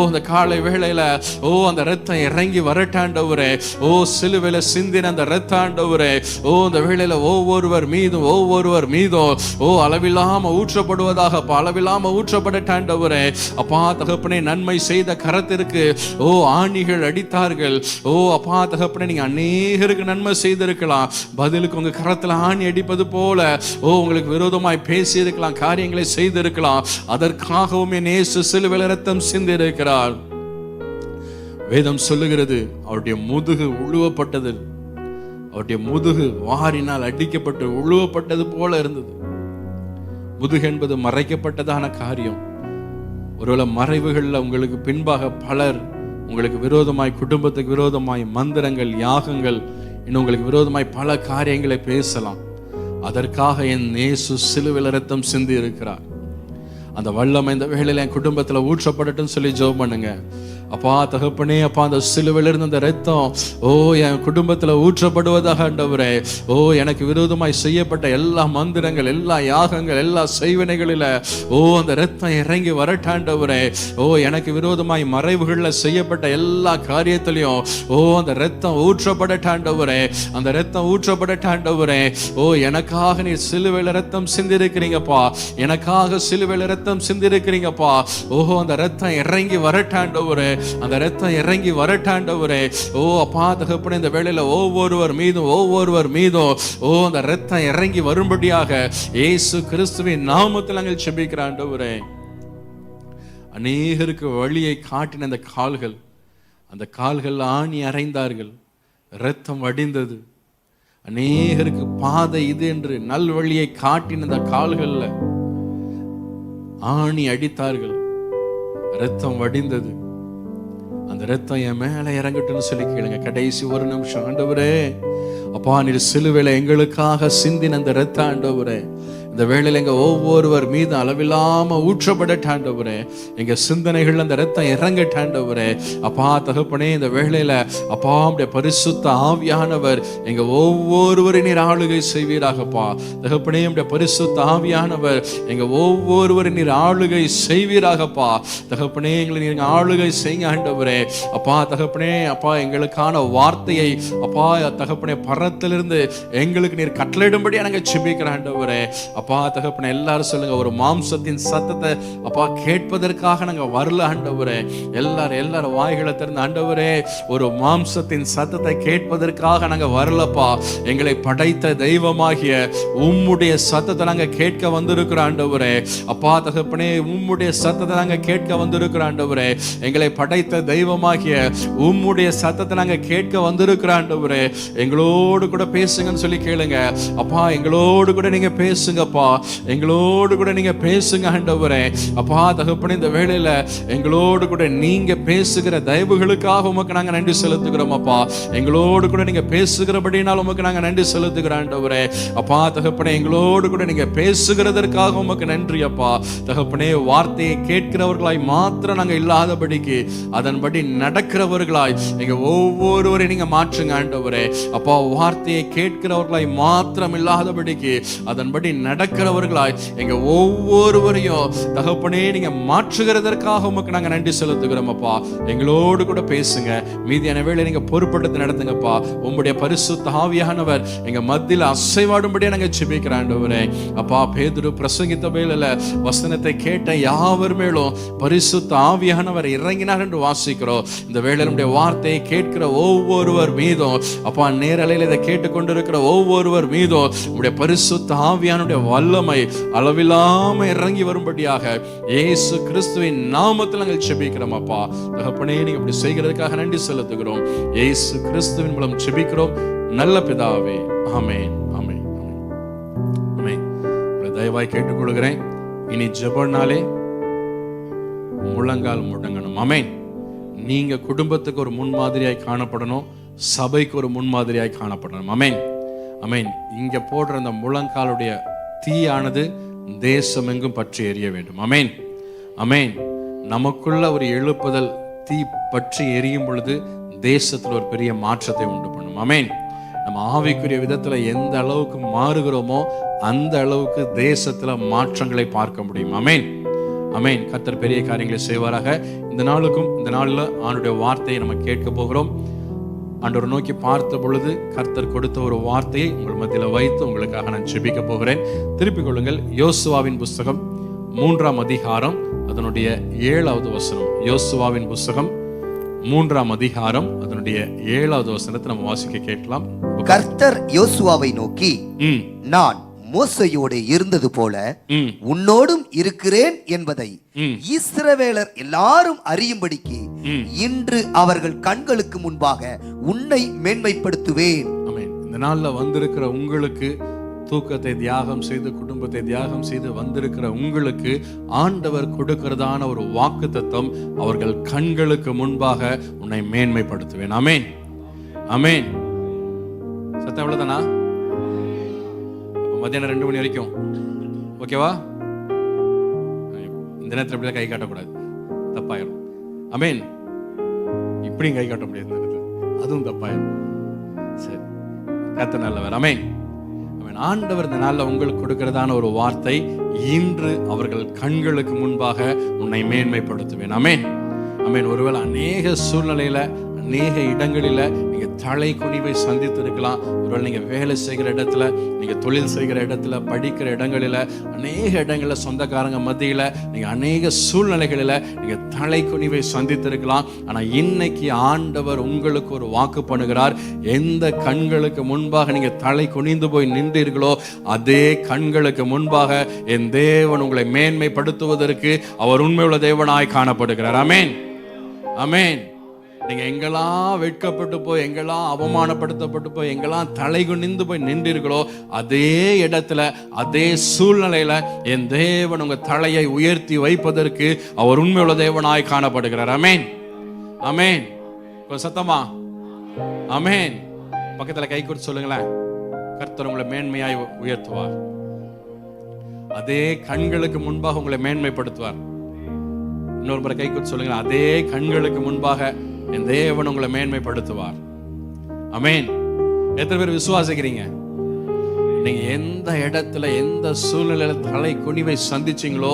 அந்த காலை வேளையில அந்த ரத்தம் இறங்கி வரட்டாண்டவரே. சிலுவையில சிந்தின அந்த ரத்த ஆண்டவரே அந்த வேளையில ஒவ்வொருவர் மீதும் அளவில்லாம ஊற்றப்படுவதாக அளவில்லாம ஊற்றப்படட்டாண்டவரே. அப்பா தகப்பனே நன்மை செய்த கரத்திற்கு ஆணிகள் அடித்தார்கள். அப்பா தகப்பனே நீங்க அநேகருக்கு நன்மை செய்திருக்கலாம். பதிலுக்கு உங்க கரத்துல ஆணி அடிப்பது போல உங்களுக்கு விரோதமாய் பேசி இருக்கலாம், காரியங்களை செய்திருக்கலாம். அதற்காகவும் என் இயேசு சிலுவையில ரத்தம் சிந்தி இருக்கிறார். வேதம் சொல்லுகிறது அவருடைய முதுகு உழுவப்பட்டது. அவருடைய முதுகு வாரினால் அடிக்கப்பட்டு உழுவப்பட்டது போல இருந்தது. முதுகு என்பது மறைக்கப்பட்டதான காரியம். ஒருவேளை மறைவுகள்ல உங்களுக்கு பின்பாக பலர் உங்களுக்கு விரோதமாய், குடும்பத்துக்கு விரோதமாய் மந்திரங்கள், யாகங்கள், இன்னும் உங்களுக்கு விரோதமாய் பல காரியங்களை பேசலாம். அதற்காக என் இயேசு சிலுவையில ரத்தம் சிந்தி இருக்கிறார். அந்த வல்லமை இந்த வேளையில என் குடும்பத்துல ஊற்றப்படட்டும் சொல்லி ஜெபம் பண்ணுங்க. அப்பா தகப்பனே அப்பா அந்த சிலுவையில இருந்து அந்த ரத்தம் என் குடும்பத்துல ஊற்றப்படுவதாக ஆண்டவரே. எனக்கு விரோதமாய் செய்யப்பட்ட எல்லா மந்திரங்கள், எல்லா யாகங்கள், எல்லா செய்வினைகளில அந்த ரத்தம் இறங்கி வரட்டாண்டவரே. எனக்கு விரோதமாய் மறைவுகள்ல செய்யப்பட்ட எல்லா காரியத்திலையும் அந்த ரத்தம் ஊற்றப்படட்டாண்டவரே. அந்த ரத்தம் ஊற்றப்படட்டாண்டவரே. எனக்காக நீ சிலுவையில ரத்தம் சிந்திருக்கிறீங்கப்பா. எனக்காக சிலுவையில ரத்தம் சிந்திருக்கிறீங்கப்பா. அந்த ரத்தம் இறங்கி வரட்டாண்டவரே. அந்த ரத்தம் இறங்கி வரட்டாண்டவரே. அப்பா தகப்பனே இந்த வேளையில ஒவ்வொருவர் மீதும் அந்த ரத்தம் இறங்கி வரும்படியாக இயேசு கிறிஸ்துவின் நாமத்தில் நாங்கள் ஜெபிக்கிற ஆண்டவரே. அநேகருக்கு வழியை காட்டின அந்த கால்கள் ஆணி அறைந்தார்கள், ரத்தம் வடிந்தது. அநேகருக்கு பாதை இது என்று நல் வழியை காட்டின அந்த கால்கள்ல ஆணி அடித்தார்கள், ரத்தம் வடிந்தது. அந்த ரத்தம் என் மேல இறங்கட்டும்னு சொல்லி கேளுங்க. கடைசி ஒரு நிமிஷம். ஆண்டவரே அப்பா நீர் சிலுவையில எங்களுக்காக சிந்தின அந்த ரத்த ஆண்டவரே இந்த வேளையில எங்க ஒவ்வொருவர் மீது அளவில்லாம ஊற்றப்படட்டாண்டவரே. எங்க சிந்தனைகள் அந்த ரத்தம் இறங்கட்டாண்டவரே. அப்பா தகப்பனே இந்த வேளையில அப்பா உம்முடைய பரிசுத்த ஆவியானவர் எங்க ஒவ்வொருவரையும் நீர் ஆளுகை செய்வீராகப்பா. தகப்பனே உம்முடைய பரிசுத்த ஆவியானவர் எங்க ஒவ்வொருவரையும் நீர் ஆளுகை செய்வீராகப்பா. தகப்பனே எங்களை நீங்க ஆளுகை செய்ய ஆண்டவரே. அப்பா தகப்பனே அப்பா எங்களுக்கான வார்த்தையை அப்பா தகப்பனே பரத்திலிருந்து எங்களுக்கு நீர் கட்டளையிடும்படி நாங்க ஜெபிக்கிற ஆண்டவரே. அப்பா தகப்பனே எல்லாரும் சொல்லுங்க, ஒரு மாம்சத்தின் சத்தத்தை அப்பா கேட்பதற்காக நாங்க வரல ஆண்டவரே. எல்லாரும் வாய்களை திறந்து ஆண்டவரே ஒரு மாம்சத்தின் சத்தத்தை கேட்பதற்காக நாங்க வரலப்பா. எங்களை படைத்த தெய்வமாகிய உம்முடைய சத்தத்தை நாங்க கேட்க வந்திருக்கிற ஆண்டவரே. அப்பா தகப்பனே உம்முடைய சத்தத்தை நாங்க கேட்க வந்திருக்கிற ஆண்டவரே. எங்களை படைத்த தெய்வமாகிய உம்முடைய சத்தத்தை நாங்க கேட்க வந்திருக்கிற ஆண்டவரே. எங்களோடு கூட பேசுங்கன்னு சொல்லி கேளுங்க. அப்பா எங்களோடு கூட நீங்க பேசுங்கப்பா. பேசுங்கப்பா, எங்களோடு கூட நீங்க பேசுங்க ஆண்டவரே. அப்பா தகப்பனே, இந்த வேளையில எங்களோடு கூட நீங்க பேசுகிற தயவுகளுக்காக உமக்கு நாங்க நன்றி செலுத்துகிறோம் அப்பா. எங்களோடு கூட நீங்க பேசுகிறபடினால் உமக்கு நாங்க நன்றி செலுத்துகிறோம் ஆண்டவரே. அப்பா தகப்பனே, எங்களோடு கூட நீங்க பேசுகிறதற்காக உமக்கு நன்றி அப்பா. தகப்பனே, வார்த்தையை கேட்கிறவர்களாய் மாத்திரம் நாங்க இல்லாதபடிக்கு அதன்படி நடக்கிறவர்களாய் எங்க ஒவ்வொருவரையும் நீங்க மாற்றுங்க ஆண்டவரே. அப்பா, வார்த்தையை கேட்கிறவர்களாய் மாத்திரம் இல்லாதபடிக்கு அதன்படி நடக்கிறவர்களாய் எங்க ஒவ்வொருவரையும் தகப்பனே நீங்க மாற்றுகிறதற்காக உமக்கு நாங்க நன்றி செலுத்துகிறோம் அப்பா. எங்களோடு கூட பேசுங்க, மீதியான வேளை நீங்க பொறுப்பெடுத்து நடத்துங்கப்பா. உம்முடைய பரிசுத்த ஆவியானவர் எங்க மத்தியில் அசைவாடும்படியா நாங்க ஜெபிக்கிறோம் ஆண்டவரே. அப்பா, பேதுரு பிரசங்கித்த வேளையில வசனத்தை கேட்ட யாவர் மேலும் பரிசுத்த ஆவியானவர் இறங்கினார் என்று வாசிக்கிறோம். இந்த வேளையில நம்முடைய வார்த்தையை கேட்கிற ஒவ்வொருவர் மீதும் அப்பா, நேரலையில் இதை கேட்டுக்கொண்டிருக்கிற ஒவ்வொருவர் மீதும் உம்முடைய பரிசுத்த ஆவியானுடைய வல்லமை அளவில்லாம இறங்கி வரும்படியாக இயேசு கிறிஸ்துவின் நாமத்தில் நாங்கள் ஜெபிக்கிறோம் அப்பா. தகப்பனே, நீங்க இப்படி செய்கிறதுக்காக நன்றி செலுத்துகிறோம். இயேசு கிறிஸ்துவின் மூலம் ஜெபிக்கிறோம் நல்ல பிதாவே. ஆமென், ஆமென், ஆமென், ஆமென். தயவாய் கேட்டுக்கொள்கிறேன், இனி ஜெபனாலே முழங்கால் முடங்கணும். ஆமென். நீங்க குடும்பத்துக்கு ஒரு முன்மாதிரியாய் காணப்படணும், சபைக்கு ஒரு முன்மாதிரியாய் காணப்படணும். ஆமென், ஆமென். இங்க போடுற அந்த முழங்காலுடைய தீயானது தேசம் எங்கும் பற்றி எரிய வேண்டும். ஆமென், ஆமென். நமக்குள்ள ஒரு எழுப்புதல் தீ பற்றி எரியும் பொழுது தேசத்துல ஒரு பெரிய மாற்றத்தை உண்டு பண்ணும். ஆமென். நம்ம ஆவிக்குரிய விதத்துல எந்த அளவுக்கு மாறுகிறோமோ அந்த அளவுக்கு தேசத்துல மாற்றங்களை பார்க்க முடியும். ஆமென், ஆமென். கர்த்தர் பெரிய காரியங்களை செய்வாராக. இந்த நாளுக்கும் இந்த நாளில் ஆண்டுடைய வார்த்தையை நம்ம கேட்க போகிறோம். ஆண்டவரை நோக்கி பார்த்த பொழுது கர்த்தர் கொடுத்த ஒரு வார்த்தையை உங்கள் மத்தியில் வைத்து உங்களுக்காக நான் ஜெபிக்க போகிறேன். திருப்பிக் கொள்ளுங்கள். யோசுவாவின் புஸ்தகம் 3ஆம் அதிகாரம் அதனுடைய 7வது வசனம். யோசுவாவின் புஸ்தகம் 3ஆம் அதிகாரம் அதனுடைய 7வது வசனத்தை நம்ம வாசிக்க கேட்கலாம். கர்த்தர் யோசுவாவை நோக்கி, நான் மோசையோடு இருந்தது போல உன்னோடும் இருக்கிறேன் என்பதை இஸ்ரவேலர் எல்லாரும் அறியும்படிக்கு இன்று அவர்கள் கண்களுக்கு முன்பாக உன்னை மேன்மைப்படுத்துவேன். இந்த நாள்ல வந்திருக்கிற உங்களுக்கு, தூக்கத்தை தியாகம் செய்து குடும்பத்தை தியாகம் செய்து வந்திருக்கிற உங்களுக்கு ஆண்டவர் கொடுக்கிறதான ஒரு வாக்குத்தத்தம், அவர்கள் கண்களுக்கு முன்பாக உன்னை மேன்மைப்படுத்துவேன். ஆமென், ஆமென். சத்தம் எவ்வளவுதானா? மத்தியானம் 2 மணி வரைக்கும் ஓகேவா? இந்த நேரத்தில் இப்படி கை காட்டக்கூடாது, தப்பாயிரும். ஆமென். இப்படியும் கை காட்ட முடியாது இந்த நேரத்தில், அதுவும் தப்பாயிரும். சரி, கர்த்தர் நல்லவர். ஆமென், ஆமென். ஆண்டவர் இந்த நாளில் உங்களுக்கு கொடுக்கிறதான ஒரு வார்த்தை, இன்று அவர்கள் கண்களுக்கு முன்பாக உன்னை மேன்மைப்படுத்துவேன். ஆமென், ஆமென். ஒருவேளை அநேக சூழ்நிலையில அநேக இடங்களில் நீங்க தலை குனிவை சந்தித்து இருக்கலாம். ஒருவேளை நீங்க வேலை செய்கிற இடத்துல, நீங்க தொழில் செய்கிற இடத்துல, படிக்கிற இடங்களில், அநேக இடங்களில், சொந்தக்காரங்க மத்தியில் நீங்க அநேக சூழ்நிலைகளில் நீங்க தலை குனிவை சந்தித்து இருக்கலாம். ஆனா இன்னைக்கு ஆண்டவர் உங்களுக்கு ஒரு வாக்கு பண்ணுகிறார். எந்த கண்களுக்கு முன்பாக நீங்க தலை குனிந்து போய் நின்றீர்களோ அதே கண்களுக்கு முன்பாக என் தேவன் உங்களை மேன்மைப்படுத்துவதற்கு அவர் உண்மையுள்ள தேவனாய் காணப்படுகிறார். ஆமென், ஆமென். நீங்க எங்கெல்லாம் வெட்கப்பட்டு போய், எங்கெல்லாம் அவமானப்படுத்தப்பட்டு போய், எங்கெல்லாம் தலை குனிந்து போய் நின்றீர்களோ அதே இடத்துல, அதே சூழ்நிலையில என் தேவன் உங்க தலையை உயர்த்தி வைப்பதற்கு அவர் உண்மையுள்ள தேவனாய் காணப்படுகிறார். ஆமென், ஆமென். சத்தமா ஆமென். பக்கத்துல கை கொடுத்து சொல்லுங்களேன், கர்த்தர் உங்களை மேன்மையாய் உயர்த்துவார். அதே கண்களுக்கு முன்பாக உங்களை மேன்மைப்படுத்துவார். இன்னொரு முறை கை கொடுத்து சொல்லுங்க, அதே கண்களுக்கு முன்பாக என் தேவன் உங்களை மேன்மைப்படுத்துவார். ஆமென். எத்தனை பேர் விசுவாசிக்கிறீங்க? நீங்க எந்த இடத்துல, எந்த சூழ்நிலையில தலை குனிவை சந்திச்சீங்களோ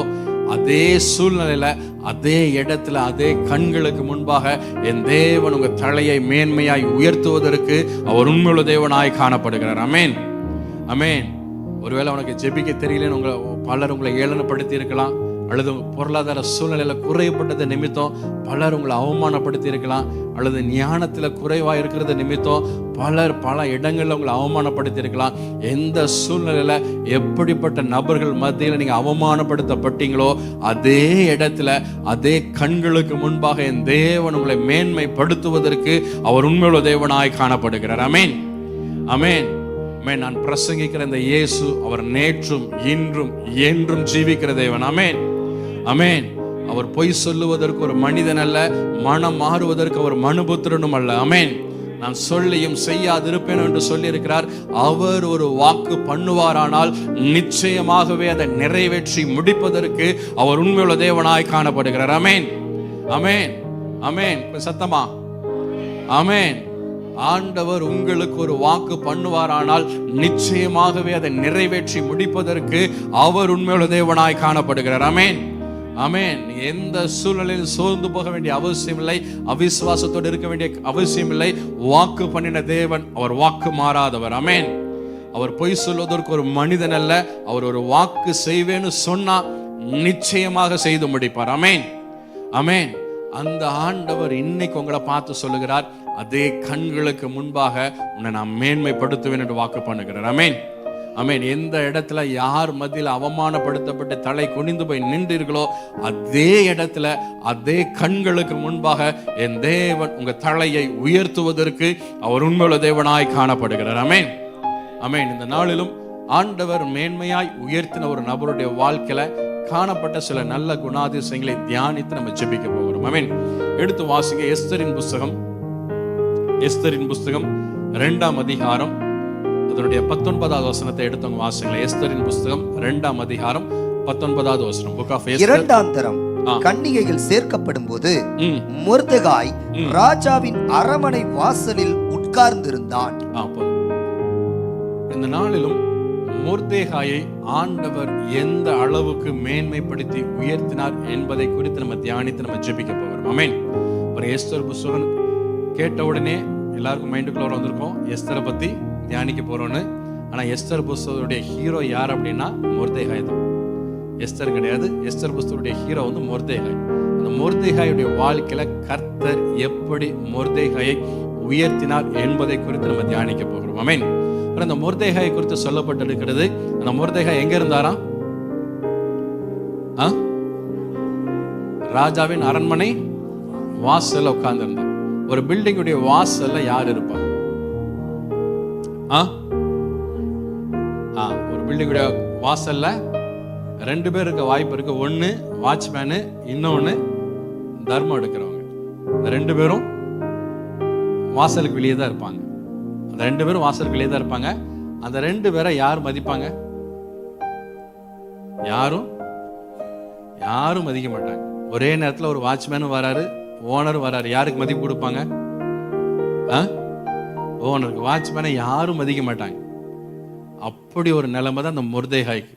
அதே சூழ்நிலையில, அதே இடத்துல, அதே கண்களுக்கு முன்பாக என் தேவன் உங்க தலையை மேன்மையாய் உயர்த்துவதற்கு அவர் உண்மையுள்ள தேவனாய் காணப்படுகிறார். ஆமென், ஆமென். ஒருவேளை உனக்கு ஜெபிக்க தெரியலன்னு பலர் உங்களை ஏளனப்படுத்தி இருக்கலாம், அல்லது பொருளாதார சூழ்நிலையில குறைபட்டது நிமித்தம் பலர் உங்களை அவமானப்படுத்தி இருக்கலாம், அல்லது ஞானத்துல குறைவா இருக்கிறது நிமித்தம் பலர் பல இடங்கள்ல உங்களை அவமானப்படுத்தி இருக்கலாம். எந்த சூழ்நிலையில எப்படிப்பட்ட நபர்கள் மத்தியில் நீங்க அவமானப்படுத்தப்பட்டீங்களோ அதே இடத்துல, அதே கண்களுக்கு முன்பாக என் தேவன் உங்களை மேன்மைப்படுத்துவதற்கு அவர் உண்மையுள்ள தேவனாய் காணப்படுகிறார். ஆமென், ஆமென். ஆமென். நான் பிரசங்கிக்கிற இந்த இயேசு அவர் நேற்றும் இன்றும் என்றும் ஜீவிக்கிற தேவன். ஆமென், ஆமென். அவர் பொய் சொல்லுவதற்கு ஒரு மனிதன் அல்ல, மனம் மாறுவதற்கு அவர் மனுபுத்திரனும் அல்ல. ஆமென். நான் சொல்லியும் செய்யாதிருப்பேன் என்று சொல்லி இருக்கிறார். அவர் ஒரு வாக்கு பண்ணுவாரானால் நிச்சயமாகவே அதை நிறைவேற்றி முடிப்பதற்கு அவர் உண்மையுள்ள தேவனாய் காணப்படுகிறார். ஆமென், ஆமென், ஆமென். சத்தமா ஆமென். ஆண்டவர் உங்களுக்கு ஒரு வாக்கு பண்ணுவாரானால் நிச்சயமாகவே அதை நிறைவேற்றி முடிப்பதற்கு அவர் உண்மையுள்ள தேவனாய் காணப்படுகிறார். ஆமென், ஆமென். எந்த சூழ்நிலையில் சோர்ந்து போக வேண்டிய அவசியம் இல்லை, அவிசுவாசத்தோடு இருக்க வேண்டிய அவசியம் இல்லை. வாக்கு பண்ணின தேவன் அவர் வாக்கு மாறாதவர். ஆமென். அவர் பொய் சொல்வதற்கு ஒரு மனிதன் அல்ல. அவர் ஒரு வாக்கு செய்வேன்னு சொன்னா நிச்சயமாக செய்து முடிப்பார். ஆமென், ஆமென். அந்த ஆண்டவர் இன்னைக்கு உங்களை பார்த்து சொல்லுகிறார், அதே கண்களுக்கு முன்பாக உன்னை நான் மேன்மைப்படுத்துவேன் என்று வாக்கு பண்ணுகிறார். ஆமென், ஆமென். எந்த இடத்துல யார் மத்தியில் அவமானப்படுத்தப்பட்டு தலை குனிந்து போய் நின்றீர்களோ அதே இடத்துல அதே கண்களுக்கு முன்பாக என் தேவன் உங்க தலையை உயர்த்துவதற்கு அவர் உண்மையுள்ள தேவனாய் காணப்படுகிறார். ஆமென், ஆமென். இந்த நாளிலும் ஆண்டவர் மேன்மையாய் உயர்த்தின ஒரு நபருடைய வாழ்க்கையில காணப்பட்ட சில நல்ல குணாதிசயங்களை தியானித்து நம்ம ஜெபிக்க போகிறோம். ஆமென். எடுத்து வாசிங்க எஸ்தரின் புஸ்தகம், எஸ்தரின் புஸ்தகம் 2ஆம் அதிகாரம் அதனுடைய 19வது வசனத்தை எடுத்தவங்க வாசிங்களா. எஸ்தரின் புஸ்தகம் 2ஆம் அதிகாரம் 19வது வசனம். Book of Esther. 2ஆம் தரம் கன்னிகைகள் சேர்க்கப்படும் போது மொர்தெகாய் ராஜாவின் அரமனை வாசலில் உட்கார்ந்திருந்தான். இந்த நாளிலும் மொர்தெகாயை ஆண்டவர் எந்த அளவுக்கு மேன்மைப்படுத்தி உயர்த்தினார் என்பதை குறித்து நம்ம தியானித்து நம்ம ஜெபிக்க போகிறோம். ஆமென். ஒரு எஸ்தர் புஸ்தகம் கேட்ட உடனே எல்லாருக்கும் மைண்டுக்குள்ள வந்திருக்கோம் எஸ்தரை பத்தி தியானிக்க போறோம்னு. ஆனா எஸ்தர் புஸ்தகத்துடைய ஹீரோ யார் அப்படின்னா மொர்தெகாய் தான். எஸ்தர் கிடையாது. எஸ்தர் புஸ்தகத்துடைய ஹீரோ வந்து மொர்தெகாய். அந்த மொர்தெகாயுடைய வாழ்க்கையில கர்த்தர் எப்படி மொர்தெகாயை உயர்த்தினார் என்பதை குறித்து நம்ம தியானிக்க போகிறோம். ஆமென். அந்த மொர்தெகாயை குறித்து சொல்லப்பட்டிருக்கிறது. அந்த மொர்தெகாய் எங்க இருந்தாராம்? ராஜாவின் அரண்மனை வாசல்ல உட்கார்ந்து இருந்தார். ஒரு பில்டிங்குடைய வாசல்ல யார் இருப்பா? ஒரு பில்டிங்குடைய வாசல்ல 2 பேர் இருக்க வாய்ப்பு இருக்கு. ஒன்னு வாட்ச்மேனு, இன்னொன்னு தர்மம் எடுக்கிறவங்க. இந்த 2 பேரும் வாசலுக்கு வெளியே தான் இருப்பாங்க. அந்த 2 பேரும் வாசலுக்கு வெளியே தான் இருப்பாங்க. அந்த 2 பேரை யார் மதிப்பாங்க? யாரும் மதிக்க மாட்டாங்க. ஒரே நேரத்தில் ஒரு வாட்ச்மேனும் வராரு, ஓனரும் வராரு. யாருக்கு மதிப்பு கொடுப்பாங்க? ஓனருக்கு. வாட்ச்மேனை யாரும் மதிக்க மாட்டாங்க. அப்படி ஒரு நிலைமை தான் அந்த மொர்தெகாய்க்கு.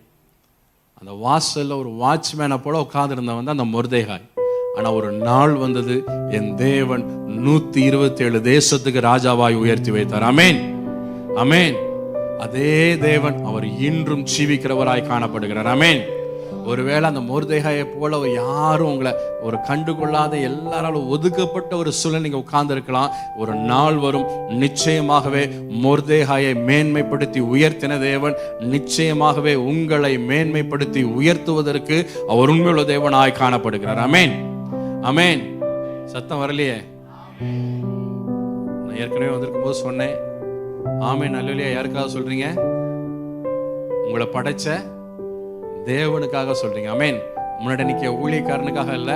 அந்த வாசல்ல ஒரு வாட்ச்மேனை போல உட்கார்ந்து இருந்தவன் தான் அந்த மொர்தெகாய். ஆனா ஒரு நாள் வந்தது, என் தேவன் 127 தேசத்துக்கு ராஜாவாய் உயர்த்தி வைத்தார். ஆமென், ஆமென். அதே தேவன் அவர் இன்றும் ஜீவிக்கிறவராய் காணப்படுகிறார். ஆமென். ஒருவேளை அந்த மொர்தெகாயை போல யாரும் உங்களை ஒரு கண்டுகொள்ளாத எல்லாராலும் ஒதுக்கப்பட்ட ஒரு சூழல் நீங்க உட்கார்ந்து இருக்கலாம். ஒரு நாள் வரும், நிச்சயமாகவே மொர்தெகாயை மேன்மைப்படுத்தி உயர்த்தின தேவன் நிச்சயமாகவே உங்களை மேன்மைப்படுத்தி உயர்த்துவதற்கு அவர் உண்மையுள்ள தேவனாய் காணப்படுகிறார். ஆமென், ஆமென். சத்தம் வரலையே? நான் ஏற்கனவே வந்திருக்கும் போது சொன்னேன், ஆமென் அல்லேலூயா. யாருக்காக சொல்றீங்க? உங்களை படைச்ச தேவனுக்காக சொல்றீங்க. ஆமென். முன்னாடி நிக்க ஊழியக்காரனுக்காக இல்ல,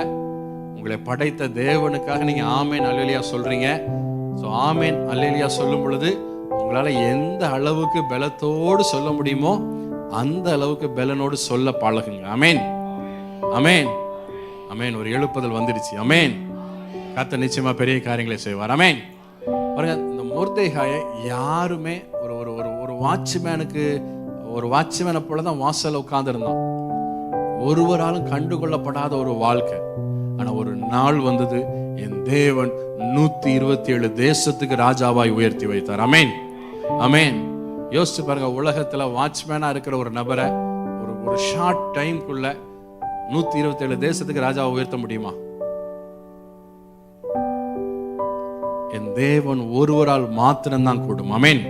உங்களை படைத்த தேவனுக்காக நீங்க ஆமென் அல்லேலூயா சொல்றீங்க. ஸோ ஆமென் அல்லேலூயா சொல்லும் பொழுது உங்களால எந்த அளவுக்கு பலத்தோடு சொல்ல முடியுமோ அந்த அளவுக்கு பலனோடு சொல்ல பழகுங்க. ஆமென், ஆமென், ஆமென். ஒரு எழுப்புதல் வந்துடுச்சு. ஆமென். கர்த்தர் நிச்சயமா பெரிய காரியங்களை செய்வார். ஆமென். பாருங்க, இந்த மொர்தெகாயை யாருமே ஒரு வாட்ச்மேனுக்கு ஒரு வாட்ச்மேனை போல தான் வாசல்ல உட்கார்ந்து இருந்தான். ஒருவராலும் கண்டுகொள்ளப்படாத ஒரு வாழ்க்கை. ஆனா ஒரு நாள் வந்தது, என் தேவன் 127 தேசத்துக்கு ராஜாவாய் உயர்த்தி வைத்தார். ஆமென், ஆமென். யோசிச்சு பாருங்க, உலகத்துல வாட்ச்மேனா இருக்கிற ஒரு நபரை ஒரு ஷார்ட் டைம்குள்ள 127 தேசத்துக்கு ராஜாவை உயர்த்த முடியுமா? என் தேவன் ஒருவரால் மாத்திரம்தான் கூடும். ஆமென்.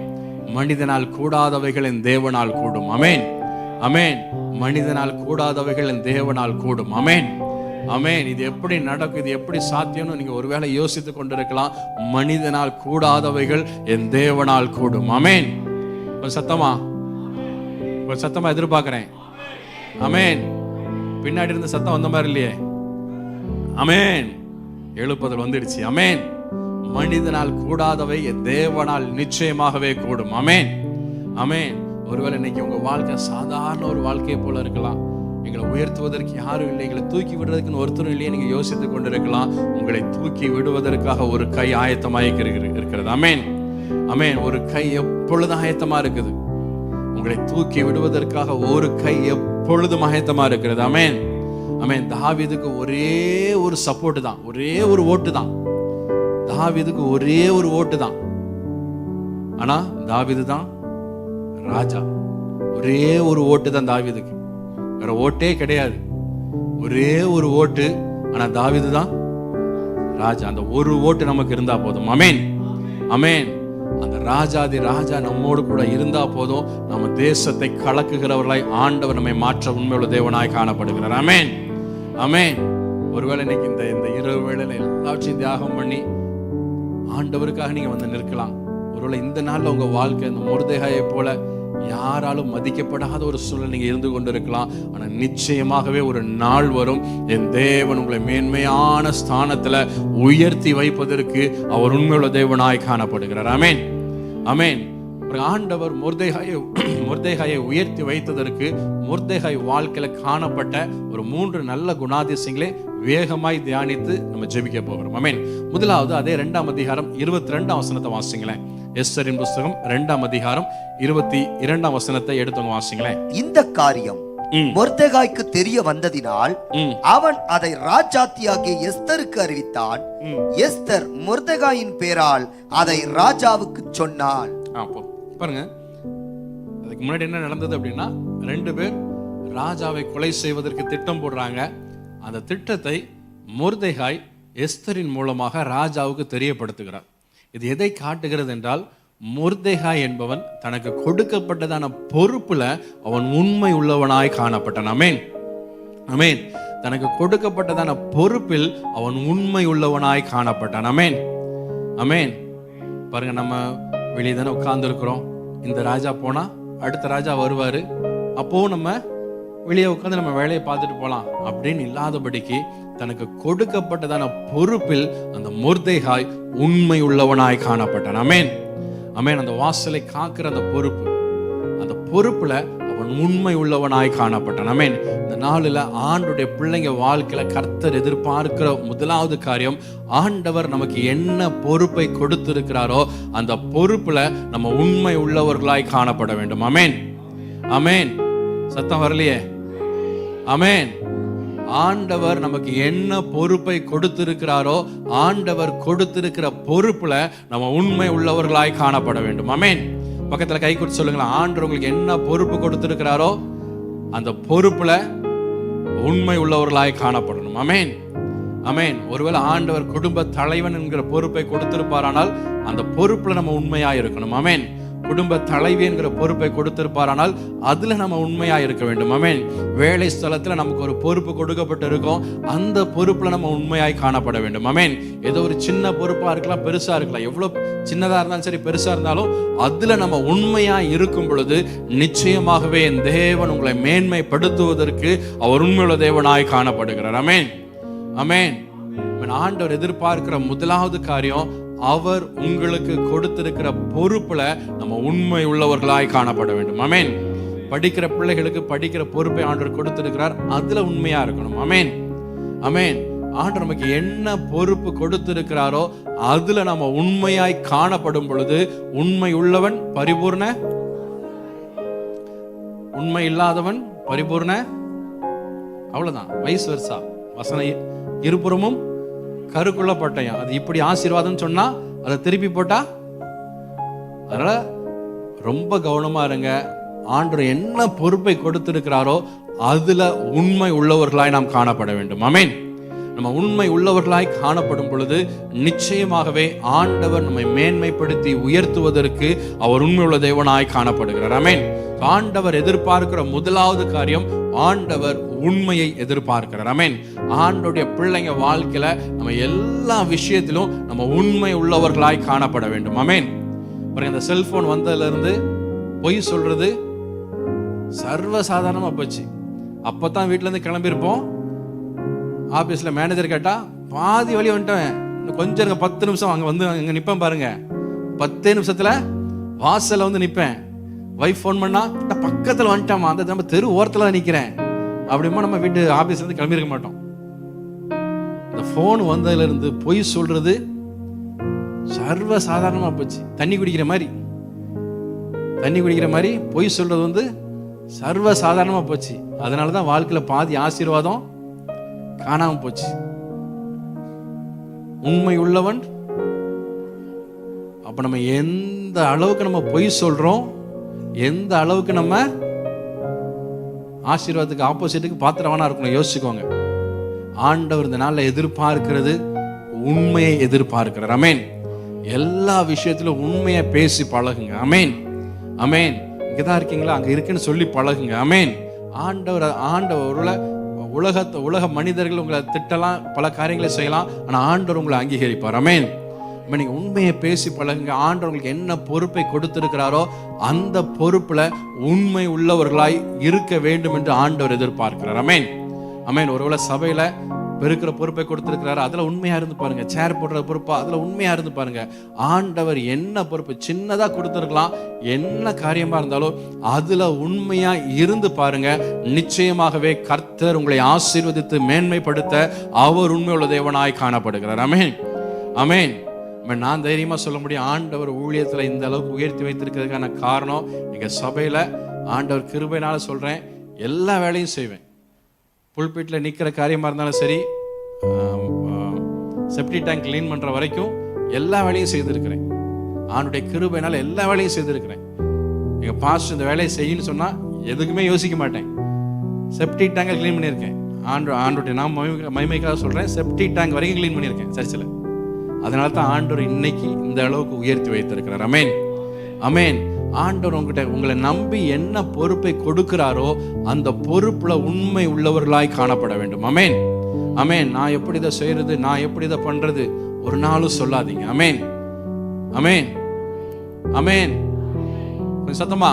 மனிதனால் கூடாதவைகள் என் தேவனால் கூடும். ஆமென், ஆமென். மனிதனால் கூடாதவைகள் என் தேவனால் கூடும். ஆமென், ஆமென். இது எப்படி நடக்கும், இது எப்படி சாத்தியம்னு நீங்க ஒருவேளை யோசித்துக் கொண்டிருக்கலாம். மனிதனால் கூடாதவைகள் என் தேவனால் கூடும். ஆமென், ஒரு சத்தமா, ஒரு சத்தமா எதிர்பார்க்கிறேன். ஆமென். பின்னாடி இருந்த சத்தம் வந்த மாதிரி இல்லையே. ஆமென். எழுப்புதல் வந்துடுச்சு. ஆமென். மனிதனால் கூடாதவை தேவனால் நிச்சயமாகவே கூடும். ஆமென். ஆமென். ஒருவேளை இன்னைக்கு உங்க வாழ்க்கை சாதாரண ஒரு வாழ்க்கையை போல இருக்கலாம். எங்களை உயர்த்துவதற்கு யாரும் இல்லை, எங்களை தூக்கி விடுறதுக்குன்னு ஒருத்தரும் இல்லையே நீங்க யோசித்துக் கொண்டிருக்கலாம். உங்களை தூக்கி விடுவதற்காக ஒரு கை ஆயத்தமாக இருக்கிறது. ஆமென். ஆமென். ஒரு கை எப்பொழுதும் ஆயத்தமா இருக்குது. உங்களை தூக்கி விடுவதற்காக ஒரு கை எப்பொழுதும் ஆயத்தமா இருக்கிறது. ஆமென். ஆமென். தாவீதுக்கு ஒரே ஒரு சப்போர்ட் தான், ஒரே ஒரு ஓட்டு தான். தாவீதுக்கு ஒரே ஒரு ஓட்டு தான். ஆனா தாவீது தான் ராஜா. ஒரே ஒரு ஓட்டு தான் தாவீதுக்கு, வேற ஓட்டே கிடையாது. ஒரே ஒரு ஓட்டு. ஆனா தாவீது தான் ராஜா. அந்த ஒரு ஓட்டு நமக்கு இருந்தா போதும். ஆமென். ஆமென். அந்த ராஜாதி ராஜா நம்மோடு கூட இருந்தா போதும். நம்ம தேசத்தை கலக்குகிறவர்களாய் ஆண்டவர் நம்மை மாற்ற உண்மையுள்ள தேவனாய் காணப்படுகிறார். ஆமென். ஆமென். ஒருவேளை இன்னைக்கு இந்த இரவு வேளையில எல்லாவற்றையும் தியாகம் பண்ணி ஆண்டவருக்காக நீங்க வந்து நிற்கலாம். ஒருவேளை இந்த நாள்ல உங்க வாழ்க்கை இந்த மொர்தெகாயை போல யாராலும் மதிக்கப்படாத ஒரு சூழல் நீங்க இருந்து கொண்டு இருக்கலாம். ஆனா நிச்சயமாகவே ஒரு நாள் வரும், என் தேவன் உங்களை மேன்மையான ஸ்தானத்துல உயர்த்தி வைப்பதற்கு அவர் உண்மையுள்ள தேவனாய் காணப்படுகிறார். ஆமென். ஆமென். ஒரு ஆண்டவர் மொர்தெகாயை உயர்த்தி வைத்ததற்கு மொர்தெகாய் வாழ்க்கையில காணப்பட்ட ஒரு 3 நல்ல குணாதிசயங்களை வேகமாய் தியானித்து நம்ம ஜெபிக்க போகிறோம். ஆமென். முதலாவது அதே 2ஆம் அதிகாரம் 22ஆம் வசனத்தை வாசிங்களேன். எஸ்தரின் புஸ்தகம் 2ஆம் அதிகாரம் 22ஆம் வசனத்தை எடுத்தவங்க வாசிங்களேன். இந்த காரியம் மொர்தெகாய்க்கு தெரிய வந்ததினால் அவன் அதை ராஜாத்தியாகிய எஸ்தருக்கு அறிவித்தான். எஸ்தர் மொர்தெகாயின் பேரால் அதை ராஜாவுக்கு சொன்னாள். பாருங்க, அதுக்கு முன்னாடி என்ன நடந்தது அப்படின்னா, 2 பேர் ராஜாவை கொலை செய்வதற்கு திட்டம் போடுறாங்க. அந்த திட்டத்தை மொர்தெகாய் எஸ்தரின் மூலமாக ராஜாவுக்கு தெரியப்படுத்துகிறார். இது எதை காட்டுகிறது என்றால், மொர்தெகாய் என்பவன் தனக்கு கொடுக்கப்பட்டதான பொறுப்புல அவன் உண்மை உள்ளவனாய் காணப்பட்டான். ஆமென். ஆமென். தனக்கு கொடுக்கப்பட்டதான பொறுப்பில் அவன் உண்மை உள்ளவனாய் காணப்பட்டான். ஆமென். ஆமென். பாருங்க, நம்ம வெளியே தானே உட்கார்ந்து இருக்கிறோம். இந்த ராஜா போனா அடுத்த ராஜா வருவாரு, அப்போ நம்ம வெளியே உட்காந்து நம்ம வேலையை பார்த்துட்டு போலாம் அப்படின்னு இல்லாதபடிக்கு தனக்கு கொடுக்கப்பட்டதான பொறுப்பில் அந்த மொர்தெகாய் உண்மை உள்ளவனாய் காணப்பட்டான். ஆமென். ஆமென். அந்த வாசலை காக்கிற அந்த பொறுப்புல அவன் உண்மை உள்ளவனாய் காணப்பட்டான். ஆமென். இந்த நாளில் ஆண்டுடைய பிள்ளைங்க வாழ்க்கையில கர்த்தர் எதிர்பார்க்கிற முதலாவது காரியம், ஆண்டவர் நமக்கு என்ன பொறுப்பை கொடுத்திருக்கிறாரோ அந்த பொறுப்புல நம்ம உண்மை உள்ளவர்களாய் காணப்பட வேண்டும். ஆமென். ஆமென். சத்தம் வரலையே. ஆமென். ஆண்டவர் நமக்கு என்ன பொறுப்பை கொடுத்திருக்கிறாரோ ஆண்டவர் கொடுத்திருக்கிற பொறுப்புல நம்ம உண்மை உள்ளவர்களாய் காணப்பட வேண்டும். ஆமென். பக்கத்துல கை கொடுத்து சொல்லுங்களா, ஆண்டவர் உங்களுக்கு என்ன பொறுப்பு கொடுத்திருக்கிறாரோ அந்த பொறுப்புல உண்மை உள்ளவர்களாய் காணப்படணும். ஆமென். ஆமென். ஒருவேளை ஆண்டவர் குடும்ப தலைவன் என்கிற பொறுப்பை கொடுத்திருப்பாரானால் அந்த பொறுப்புல நம்ம உண்மையா இருக்கணும். ஆமென். குடும்ப தலைவி என்கிற பொறுப்பை கொடுத்திருப்பாரானால் அதுல நம்ம உண்மையா இருக்க வேண்டும். ஆமென். வேலை ஸ்தலத்துல நமக்கு ஒரு பொறுப்பு கொடுக்கப்பட்டு இருக்கும், அந்த பொறுப்புல நம்ம உண்மையாய் காணப்பட வேண்டும். ஆமென். ஏதோ ஒரு சின்ன பொறுப்பா இருக்கலாம், பெருசா இருக்கலாம், எவ்வளவு சின்னதா இருந்தாலும் சரி பெருசா இருந்தாலும் அதுல நம்ம உண்மையா இருக்கும் பொழுது நிச்சயமாகவே என் தேவன் உங்களை மேன்மைப்படுத்துவதற்கு அவர் உண்மையுள்ள தேவனாய் காணப்படுகிறார். ஆமென். ஆமென். ஆண்டவர் எதிர்பார்க்கிற முதலாவது காரியம், அவர் உங்களுக்கு கொடுத்திருக்கிற பொறுப்புல நம்ம உண்மை உள்ளவர்களாய் காணப்பட வேண்டும். ஆமென். படிக்கிற பிள்ளைகளுக்கு படிக்கிற பொறுப்பை ஆண்டவர் கொடுத்திருக்கிறார், அதுல உண்மையா இருக்கணும். ஆமென். ஆமென். ஆண்டவர் நமக்கு என்ன பொறுப்பு கொடுத்திருக்கிறாரோ அதுல நம்ம உண்மையாய் காணப்படும் பொழுது உண்மை உள்ளவன் பரிபூர்ண, உண்மை இல்லாதவன் பரிபூர்ண. அவ்வளவுதான். வயசு வருஷா வசனம் இருபுறமும் கருக்குள்ள பட்டயம். அது இப்படி ஆசீர்வாதம் சொன்னா அதை திருப்பி போட்டா. அதனால ரொம்ப கவனமா இருங்க. ஆண்டவர் என்ன பொறுப்பை கொடுத்திருக்கிறாரோ அதுல உண்மை உள்ளவர்களாய் நாம் காணப்பட வேண்டும். ஆமென். நம்ம உண்மை உள்ளவர்களாய் காணப்படும் பொழுது நிச்சயமாகவே ஆண்டவர் நம்மை மேன்மைப்படுத்தி உயர்த்துவதற்கு அவர் உண்மை உள்ள தேவனாய் காணப்படுகிறார். ஆமென். ஆண்டவர் எதிர்பார்க்கிற முதலாவது காரியம், ஆண்டவர் உண்மையை எதிர்பார்க்கிறார். ஆமென். ஆண்டவருடைய பிள்ளைங்க வாழ்க்கையில நம்ம எல்லா விஷயத்திலும் நம்ம உண்மை உள்ளவர்களாய் காணப்பட வேண்டும். ஆமென். பாருங்க, இந்த செல்போன் வந்ததுல இருந்து பொய் சொல்றது சர்வ சாதாரணமா போச்சு. அப்பதான் வீட்டுல இருந்து கிளம்பியிருப்போம். ஆபீஸ்ல மேனேஜர் கேட்டா பாதி வழி வந்துட்டேன், கொஞ்சம் இருங்க 10 நிமிஷம் அங்க வந்து அங்க நிப்பேன் பாருங்க. 10 நிமிஷத்துல வாசல்ல வந்து நிப்பேன். வைஃப் ஃபோன் பண்ணா பக்கத்துல வந்துட்டாமா, அந்த நம்ம தெரு ஓரத்துல தான் நிக்கிறேன் அப்படிமா நம்ம வீட்டு ஆபீஸ்ல இருந்து கிளம்பி இருக்க மாட்டோம். இந்த போன் வந்ததுல இருந்து பொய் சொல்றது சர்வ சாதாரணமா போச்சு. தண்ணி குடிக்கிற மாதிரி பொய் சொல்றது வந்து சர்வ சாதாரணமா போச்சு. அதனாலதான் வாழ்க்கையில பாதி ஆசீர்வாதம் காணாம போச்சு. உண்மை உள்ளவன். அப்ப நம்ம எந்த அளவுக்கு நம்ம பொய் சொல்றோம், எந்த அளவுக்கு நம்ம ஆசீர்வாதத்துக்கு ஆப்போசிட்டுக்கு பாத்திரவானா இருக்கணும் யோசிச்சுக்கோங்க. ஆண்டவர் இந்த நாள்ல எதிர்பார்க்கிறது உண்மையை எதிர்பார்க்கிறார். அமேன். எல்லா விஷயத்திலும் உண்மையை பேசி பழகுங்க. அமேன். அமேன். இங்கதான் இருக்கீங்களா, அங்க இருக்குன்னு சொல்லி பழகுங்க. அமேன். ஆண்டவர் உலக மனிதர்கள் உங்களை திட்டலாம், பல காரியங்களை செய்யலாம், ஆனா ஆண்டவர் உங்களை அங்கீகரிப்பார். அமேன். நீங்க உண்மையை பேசி பழகுங்க. ஆண்டவர் உங்களுக்கு என்ன பொறுப்பை கொடுத்திருக்கிறாரோ அந்த பொறுப்புல உண்மை உள்ளவர்களாய் இருக்க வேண்டும் என்று ஆண்டவர் எதிர்பார்க்கிறார். அமேன். அமேன். ஒருவேளை சபையில பெருக்கிற பொறுப்பை கொடுத்திருக்கிறாரு, அதுல உண்மையா இருந்து பாருங்க. சேர் போடுற பொறுப்பா, அதுல உண்மையா இருந்து பாருங்க. ஆண்டவர் என்ன பொறுப்பு சின்னதா கொடுத்திருக்கலாம், என்ன காரியமா இருந்தாலும் அதுல உண்மையா இருந்து பாருங்க. நிச்சயமாகவே கர்த்தர் உங்களை ஆசீர்வதித்து மேன்மைப்படுத்த அவர் உண்மையுள்ள தேவனாய் காணப்படுகிறார். அமேன். அமேன். நான் தைரியமா சொல்ல முடியும், ஆண்டவர் ஊழியத்துல இந்த அளவுக்கு உயர்த்தி வைத்திருக்கிறதுக்கான காரணம் எங்க சபையில ஆண்டவர் கிருபையினால சொல்றேன். எல்லா வேலையும் செய்வேன். புல்பீட்டில் நிற்கிற காரியமாக இருந்தாலும் சரி, செப்டி டேங்க் கிளீன் பண்ணுற வரைக்கும் எல்லா வேலையும் செய்திருக்கிறேன். ஆண்டுடைய கிருபையினால எல்லா வேலையும் செய்திருக்கிறேன். எங்கள் பாஸ்டர் இந்த வேலையை செய்யணும்னு சொன்னால் எதுக்குமே யோசிக்க மாட்டேன். செப்டி டேங்கை க்ளீன் பண்ணியிருக்கேன். ஆண்டுடைய நான் மகிமைக்காக சொல்கிறேன், செப்டி டேங்க் வரைக்கும் க்ளீன் பண்ணியிருக்கேன் சர்ச்சில். அதனால தான் ஆண்டவர் இன்னைக்கு இந்த அளவுக்கு உயர்த்தி வைத்திருக்கிறார். அமேன். அமேன். ஆண்டவர் உங்களை நம்பி என்ன பொறுப்பை கொடுக்கிறாரோ அந்த பொறுப்புல உண்மை உள்ளவர்களாய் காணப்பட வேண்டும். அமேன். அமேன். நான் எப்படி இதை செய்யறது, நான் எப்படி இதை பண்றது ஒரு நாளும் சொல்லாதீங்க. அமேன். அமேன். அமேன். கொஞ்சம் சத்தமா.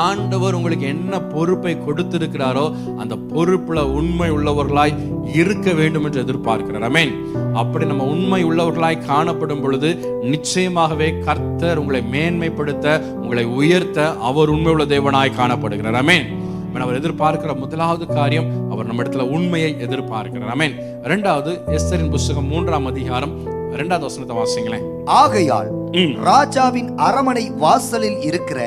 ஆண்டவர் உங்களுக்கு என்ன பொறுப்பை கொடுத்திருக்கிறாரோ அந்த பொறுப்புல உண்மை உள்ளவர்களாய் இருக்க வேண்டும் என்று எதிர்பார்க்கிறார். அமேன். அப்படி நம்ம உண்மை உள்ளவர்களாய் காணப்படும் பொழுது நிச்சயமாகவே கர்த்தர் உங்களை மேன்மைப்படுத்த, உங்களை உயர்த்த அவர் உண்மையுள்ள தேவனாய் காணப்படுகிறார். அமேன். அவர் எதிர்பார்க்கிற முதலாவது காரியம், அவர் நம்ம இடத்துல உண்மையை எதிர்பார்க்கிறார். அமேன். இரண்டாவது, எஸ்தரின் புஸ்தகம் 3ஆம் அதிகாரம் 2வது வசனத்தை வாசிங்களேன். ஆகையால் ராஜாவின் அரமனை வாசலில் இருக்கிற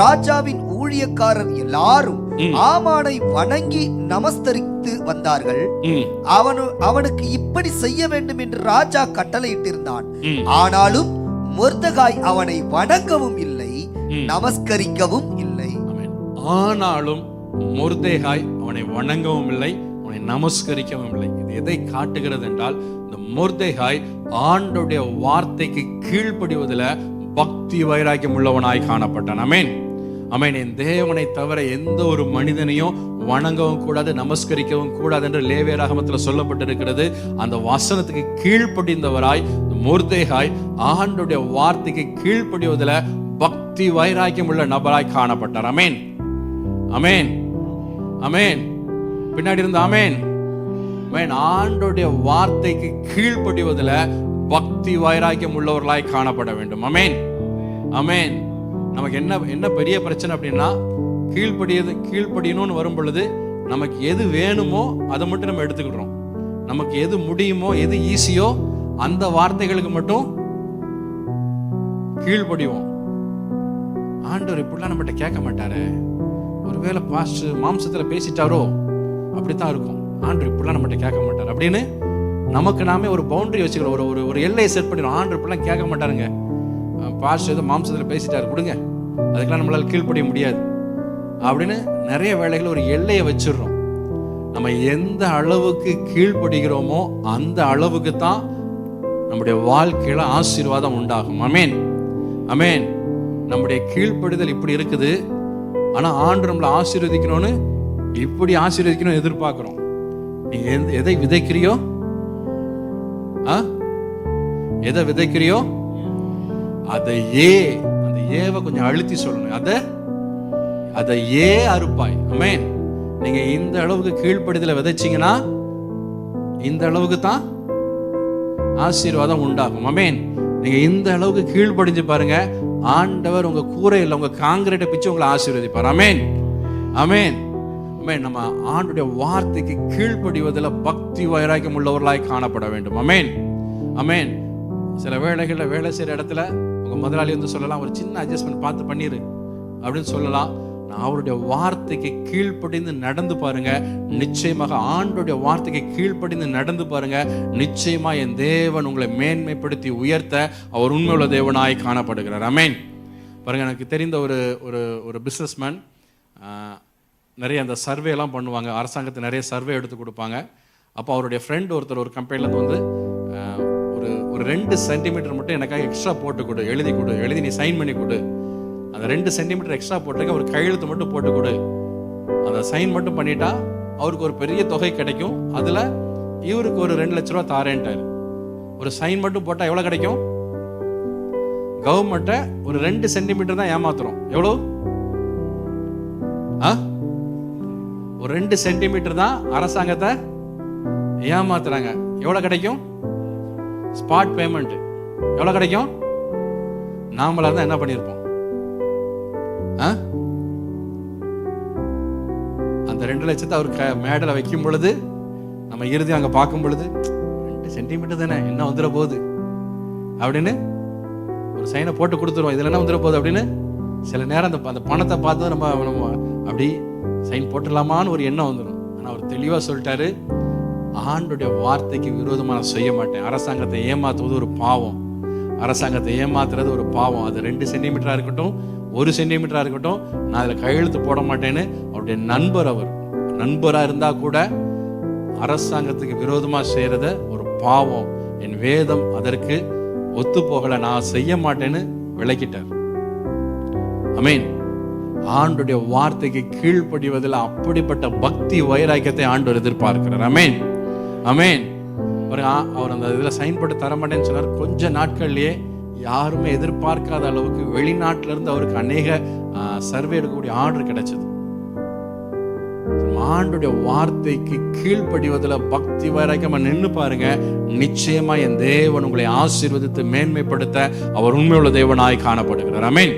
ராஜாவின் ஊழியக்காரர் எல்லாரும் ஆமானை வணங்கி நமஸ்கரித்து வந்தார்கள். அவனுக்கு இப்படி செய்ய வேண்டும் என்று ராஜா கட்டளையிட்டிருந்தான். ஆனாலும் மொர்தெகாய் அவனை வணங்கவும் இல்லை, நமஸ்கரிக்கவும் இல்லை. ஆனாலும் மொர்தெகாய் அவனை வணங்கவும் இல்லை, அவனை நமஸ்கரிக்கவும் இல்லை. இது எதை காட்டுகிறது என்றால், இந்த மொர்தெகாய் ஆண்டவருடைய வார்த்தைக்கு கீழ்ப்படிவதில் பக்தி வைராக்கியம் உள்ளவனாய் காணப்பட்டான். அமேன். அமேன். என் தேவனை தவிர எந்த ஒரு மனிதனையும் வணங்கவும் கூடாது, நமஸ்கரிக்கவும் கூடாது என்று லேவியராகமத்தில் சொல்லப்பட்டிருக்கிறது. அந்த வசனத்துக்கு கீழ்ப்படிந்தவராய் மொர்தெகாய் ஆண்டவருடைய வார்த்தைக்கு கீழ்ப்படிவதில் பக்தி வைராக்கியம் உள்ள நபராய் காணப்பட்டார். அமேன். அமேன். அமேன். பின்னாடி இருந்த அமேன். ஆண்டவருடைய வார்த்தைக்கு கீழ்ப்படிவதில் பக்தி வைராக்கியம் உள்ளவர்களாய் காணப்பட வேண்டும். அமேன். அமேன். நமக்கு என்ன பெரிய பிரச்சனை அப்படின்னா, கீழ்ப்படியணும்னு வரும் பொழுது நமக்கு எது வேணுமோ அதை மட்டும் நம்ம எடுத்துக்கிடுறோம். நமக்கு எது முடியுமோ, எது ஈஸியோ அந்த வார்த்தைகளுக்கு மட்டும் கீழ்ப்படிவோம். ஆண்டவர் இப்படிலாம் நம்மகிட்ட கேட்க மாட்டாரு. ஒருவேளை பாஸ்டர் மாம்சத்துல பேசிட்டாரோ அப்படித்தான் இருக்கும். ஆண்டவர் இப்படிலாம் நம்மகிட்ட கேட்க மாட்டார் அப்படின்னு நமக்கு நாமே ஒரு பவுண்டரி வச்சுக்கிறோம், ஒரு எல்லையை செட் பண்ணிடுவோம். ஆண்டவர் இப்படிலாம் கேட்க மாட்டாருங்க, பாஸ்டர் ஏதோ மாம்சத்துல பேசிட்டாரு கொடுங்க, அதுக்கெல்லாம் நம்மளால கீழ்ப்படிய முடியாது அப்படின்னு நிறைய வேளைகள் ஒரு எல்லையை வச்சிடுறோம். நம்ம எந்த அளவுக்கு கீழ்ப்படுகிறோமோ அந்த அளவுக்கு தான் நம்முடைய வாழ்க்கையில ஆசீர்வாதம் உண்டாகும். அமேன். அமேன். நம்முடைய கீழ்ப்படுதல் இப்படி இருக்குது, ஆனா ஆண்டு நம்மளை ஆசீர்வதிக்கணும்னு இப்படி ஆசீர்வதிக்கணும் எதிர்பார்க்கிறோம். நீ எதை விதைக்கிறியோ, எதை விதைக்கிறியோ அதையே, அந்த ஏவ கொஞ்சம் அழுத்தி சொல்லணும். அதை அறுப்பாய். ஆமென். நீங்க இந்த அளவுக்கு கீழ்ப்படிதல விதைச்சீங்கன்னா இந்த அளவுக்கு தான் ஆசீர்வாதம் உண்டாகும். ஆமென். நீங்க இந்த அளவுக்கு கீழ்ப்படிஞ்சு பாருங்க, ஆண்டவர் உங்க கூரையில் உங்க காங்கிரீட்டை பிச்சு உங்களை ஆசீர்வதிப்பார். ஆமென். ஆமென். ஆமென். நம்ம ஆண்டுடைய வார்த்தைக்கு கீழ்ப்படிவதில் பக்தி வைராக்கியம் உள்ளவர்களாய் காணப்பட வேண்டும். ஆமென். ஆமென். சில வேளைகளில் வேலை செய்யற இடத்துல உங்க முதலாளி வந்து சொல்லலாம், ஒரு சின்ன அட்ஜஸ்ட்மெண்ட் பார்த்து பண்ணிரு அப்படின்னு சொல்லலாம். அவருடைய வார்த்தைக்கு கீழ்ப்படிந்து நடந்து பாருங்க, நிச்சயமாக ஆண்டுடைய வார்த்தைக்கு கீழ்ப்படிந்து நடந்து பாருங்க, நிச்சயமா என் தேவன் உங்களை மேன்மைப்படுத்தி உயர்த்த அவர் உண்மையுள்ள தேவனாய் காணப்படுகிறார். ஆமென். பாருங்க, எனக்கு தெரிந்த ஒரு பிஸ்னஸ்மேன் நிறைய அந்த சர்வே எல்லாம் பண்ணுவாங்க, அரசாங்கத்தை நிறைய சர்வே எடுத்து கொடுப்பாங்க. அப்போ அவருடைய ஃப்ரெண்ட் ஒருத்தர் ஒரு கம்பெனிலேருந்து வந்து ஒரு 2 சென்டிமீட்டர் மட்டும் எனக்காக எக்ஸ்ட்ரா போட்டு கொடு, எழுதி நீ சைன் பண்ணி கொடு, அந்த 2 சென்டிமீட்டர் எக்ஸ்ட்ரா போட்டிருக்க, ஒரு கையெழுத்து மட்டும் போட்டு கொடு, அந்த சைன் மட்டும் பண்ணிட்டா அவருக்கு ஒரு பெரிய தொகை கிடைக்கும், அதுல இவருக்கு ஒரு 2 லட்ச ரூபா தாரேன்ட்டாரு. ஒரு சைன் மட்டும் போட்டா எவ்வளவு கிடைக்கும்? கவர்மெண்ட்டை ஒரு 2 சென்டிமீட்டர் தான் ஏமாத்துறோம். எவ்வளவு? ஒரு 2 சென்டிமீட்டர் தான் அரசாங்கத்தை ஏமாத்துறாங்க. எவ்வளவு கிடைக்கும்? ஸ்பாட் பேமெண்ட் எவ்வளவு கிடைக்கும்? நாமளா தான் என்ன பண்ணிருப்போம்? அந்த 2 லட்சத்தை அவர் மேடல வைக்கும் பொழுது நம்ம இறுதி அங்க பார்க்கும் பொழுது 2 சென்டிமீட்டர் தானே, என்ன வந்துட போகுது அப்படின்னு ஒரு சைனை போட்டு கொடுத்துருவோம். இதுல என்ன வந்துட போகுது அப்படின்னு சில நேரம் அந்த பணத்தை பார்த்து நம்ம அப்படி சைன் போட்டுடலாமான்னு ஒரு எண்ணம் வந்துடும். ஆனா அவர் தெளிவா சொல்லிட்டாரு, ஆண்டுடைய வார்த்தைக்கு விரோதமா நான் செய்ய மாட்டேன். அரசாங்கத்தை ஏமாத்துவது ஒரு பாவம், அரசாங்கத்தை ஏமாத்துறது ஒரு பாவம். அது 2 சென்டிமீட்டரா இருக்கட்டும், 1 சென்டிமீட்டரா இருக்கட்டும், நான் அதில் கையெழுத்து போட மாட்டேன்னு அவருடைய நண்பரா இருந்தா கூட அரசாங்கத்துக்கு விரோதமா செய்யறத ஒரு பாவம், என் வேதம் அதற்கு ஒத்து போகல, நான் செய்ய மாட்டேன்னு விளக்கிட்டார். ஆமென். ஆண்டுடைய வார்த்தைக்கு கீழ்ப்படிவதில் அப்படிப்பட்ட பக்தி வைராக்கியத்தை ஆண்டவர் எதிர்பார்க்கிறார். ஆமென். ஆமென். அவர் அந்த இதுல சைன் போட்டு தர மாட்டேன்னு சொன்னார். கொஞ்ச நாட்கள்லயே யாருமே எதிர்பார்க்காத அளவுக்கு வெளிநாட்டில இருந்து அவருக்கு அநேக சர்வே எடுக்கக்கூடிய ஆர்டர் கிடைச்சது. ஆண்டுடைய வார்த்தைக்கு கீழ்ப்படிவதில் பக்தி வைராக்கியமா நின்று பாருங்க, நிச்சயமா என் தேவன் உங்களை ஆசீர்வதித்து மேன்மைப்படுத்த அவர் உண்மையுள்ள தேவனாய் காணப்படுகிறார். ஆமென்.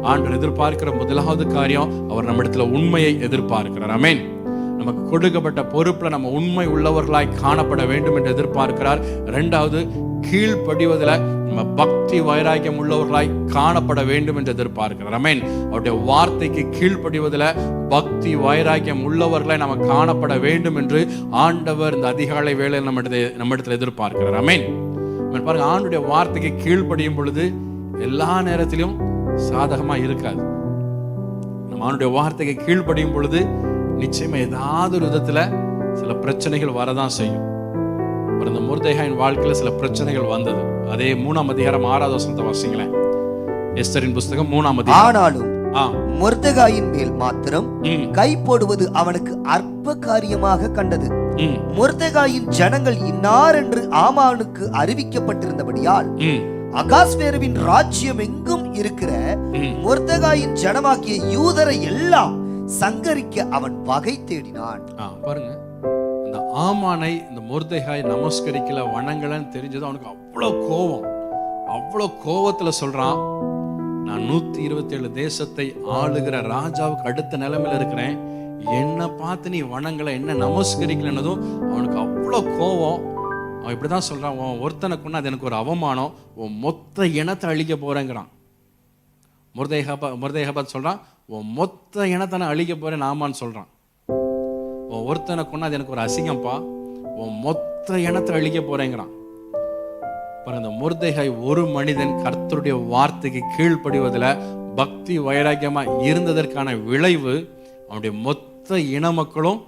ஆண்டவர் எதிர்பார்க்கிற முதலாவது காரியம், அவர் நம்ம இடத்துல உண்மையை எதிர்பார்க்கிறார். ஆமென். நமக்கு கொடுக்கப்பட்ட பொறுப்புல நம்ம உண்மை உள்ளவர்களாய் காணப்பட வேண்டும் என்று எதிர்பார்க்கிறார். 2வது, கீழ்ப்படிவதில் நம்ம பக்தி வைராக்கியம் உள்ளவர்களாய் காணப்பட வேண்டும் என்று எதிர்பார்க்கிறார். ஆமென். அவருடைய வார்த்தைக்கு கீழ்ப்படிவதில் பக்தி வைராக்கியம் உள்ளவர்களாய் நம்ம காணப்பட வேண்டும் என்று ஆண்டவர் இந்த அதிகாலை வேளையில் நம்ம இடத்துல எதிர்பார்க்கிறார். ஆமென். பாருங்க, ஆண்டுடைய வார்த்தைக்கு கீழ்ப்படியும் பொழுது எல்லா நேரத்திலும் சாதகமா இருக்காது. நம்ம ஆண்டுடைய வார்த்தைக்கு கீழ்ப்படியும் பொழுது நிச்சயமா ஏதாவது ஒரு விதத்துல சில பிரச்சனைகள் வரதான் செய்யும். இந்த மொர்தெகாயின் வாழ்க்கையில சில பிரச்சனைகள் வந்தது. அதே 3ஆம் அதிகாரம் 6வது வசனத்தை வாசிங்களேன். எஸ்தரின் புஸ்தகம் 3ஆம் அதிகாரம். ஆனாலும் மொர்தெகாயின் மேல் மாத்திரம் கை போடுவது அவனுக்கு அற்ப காரியமாக கண்டது. மொர்தெகாயின் ஜனங்கள் இன்னார் என்று ஆமானுக்கு அறிவிக்கப்பட்டிருந்தபடியால் அகாஸ்வேருவின் ராஜ்யம் எங்கும் இருக்கிற மொர்தெகாயின் ஜனமாகிய யூதரை எல்லாம் சங்கரிக்க அவன் வகை தேடினான். பாருங்க, இந்த ஆமானை இந்த மொர்தெகாய் நமஸ்கரிக்கல, வணங்கலன்னு தெரிஞ்சது அவனுக்கு அவ்வளவு கோவத்துல சொல்றான், நான் 127 தேசத்தை ஆளுகிற ராஜாவுக்கு அடுத்த நிலைமையில இருக்கிறேன், என்ன பார்த்து நீ வணங்கல, என்ன நமஸ்கரிக்கலன்னதும் அவனுக்கு அவ்வளவு கோவம். அவன் இப்படிதான் சொல்றான், உன் ஒருத்தனுக்குன்னா அது எனக்கு ஒரு அவமானம், உன் மொத்த இனத்தை அழிக்க போறேங்கிறான். மொர்தெகாய் சொல்றான், உன் மொத்த இனத்தை நான் அழிக்க போறேன் ஆமான்னு சொல்றான். உன் ஒருத்தனுக்குன்னா அது எனக்கு ஒரு அசிங்கப்பா, உன் மொத்த இனத்தை அழிக்க போறேங்கிறான். அந்த மொர்தெகாய் ஒரு மனிதன் கர்த்தருடைய வார்த்தைக்கு கீழ்ப்படிவதில் பக்தி வைராக்கியமா இருந்ததற்கான விளைவு அவனுடைய மொத்த இன மக்களும்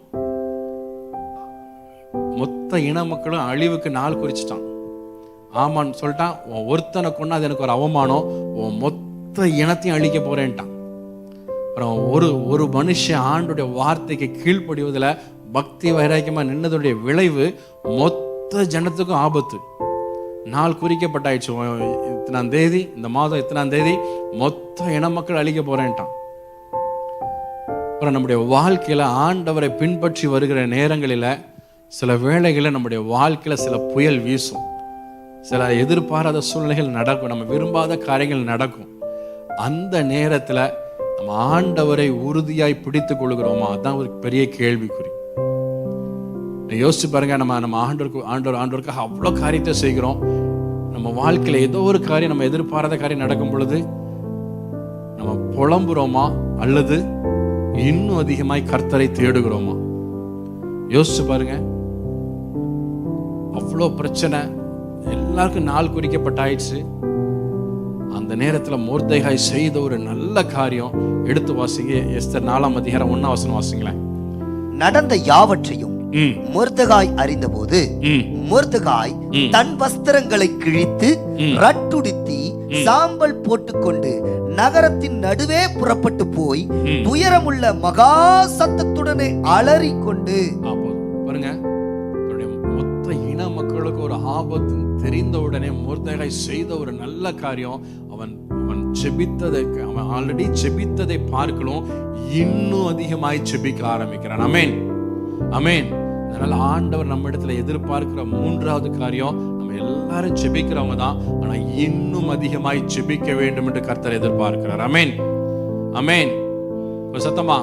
அழிவுக்கு நாள் குறிச்சிட்டான். ஆமான்னு சொல்லிட்டான், உன் ஒருத்தனை கொண்டு அது எனக்கு ஒரு அவமானம், உன் மொத்த இனத்தையும் அழிக்க போறேன்ட்டான். அப்புறம் ஒரு மனுஷன் ஆண்டுடைய வார்த்தைக்கு நாள் குறிக்கப்பட்டாயிடுச்சு, இத்தனாம் தேதி, இந்த மாதம் இத்தனாம் தேதி மொத்த இன மக்கள் அழிக்க போறேன்ட்டான். அப்புறம் நம்முடைய வாழ்க்கையில ஆண்டவரை பின்பற்றி வருகிற நேரங்களில் சில வேளைகளில் நம்முடைய வாழ்க்கையில சில புயல் வீசும், சில எதிர்பாராத சூழ்நிலைகள் நடக்கும், நம்ம விரும்பாத காரியங்கள் நடக்கும். அந்த நேரத்தில் நம்ம ஆண்டவரை உறுதியாய் பிடித்து கொள்கிறோமா? அதுதான் ஒரு பெரிய கேள்விக்குறி. யோசிச்சு பாருங்க, நம்ம ஆண்டவருக்காக அவ்வளோ காரியத்தை செய்கிறோம். நம்ம வாழ்க்கையில் ஏதோ ஒரு காரியம், நம்ம எதிர்பாராத காரியம் நடக்கும் பொழுது நம்ம புலம்புறோமா அல்லது இன்னும் அதிகமாய் கர்த்தரை தேடுகிறோமா? யோசிச்சு பாருங்க. அவ்வளோ பிரச்சனை, எல்லாருக்கும் நாள் குறிக்கப்பட்டாயிடுச்சு. அந்த நேரத்தில் மொர்தெகாய் செய்த ஒரு நல்ல காரியம் எடுத்து வாசிங்க. எஸ்தர் 4ஆம் அதிகாரம் 1ஆம் வசனம் வாசிங்களேன். நடந்த யாவற்றையும் மொர்தெகாய் அறிந்தபோது மொர்தெகாய் தன் வஸ்திரங்களை கிழித்து ரட்டுடுத்தி சாம்பல் போட்டுக்கொண்டு நகரத்தின் நடுவே புறப்பட்டு போய் துயரமுள்ள மகா சத்தத்துடனே அலறிக்கொண்டு. பாருங்க, மொத்த இன மக்களுக்கு ஒரு ஆபத்து தெரிந்த உடனே மொர்தெகாய் செய்த ஒரு நல்ல காரியம், அவன் செபித்ததை, அவன் ஆல்ரெடி செபித்ததை பார்க்கணும், இன்னும் அதிகமாய் செபிக்க ஆரம்பிக்கிறான். அமேன், அமேன். அதனால ஆண்டவர் நம்ம இடத்துல எதிர்பார்க்கிற மூன்றாவது காரியம், நம்ம எல்லாரும் செபிக்கிறவங்க தான், ஆனா இன்னும் அதிகமாய் செபிக்க வேண்டும் என்று கர்த்தர் எதிர்பார்க்கிறார். அமேன், அமேன். ஒரு சத்தமா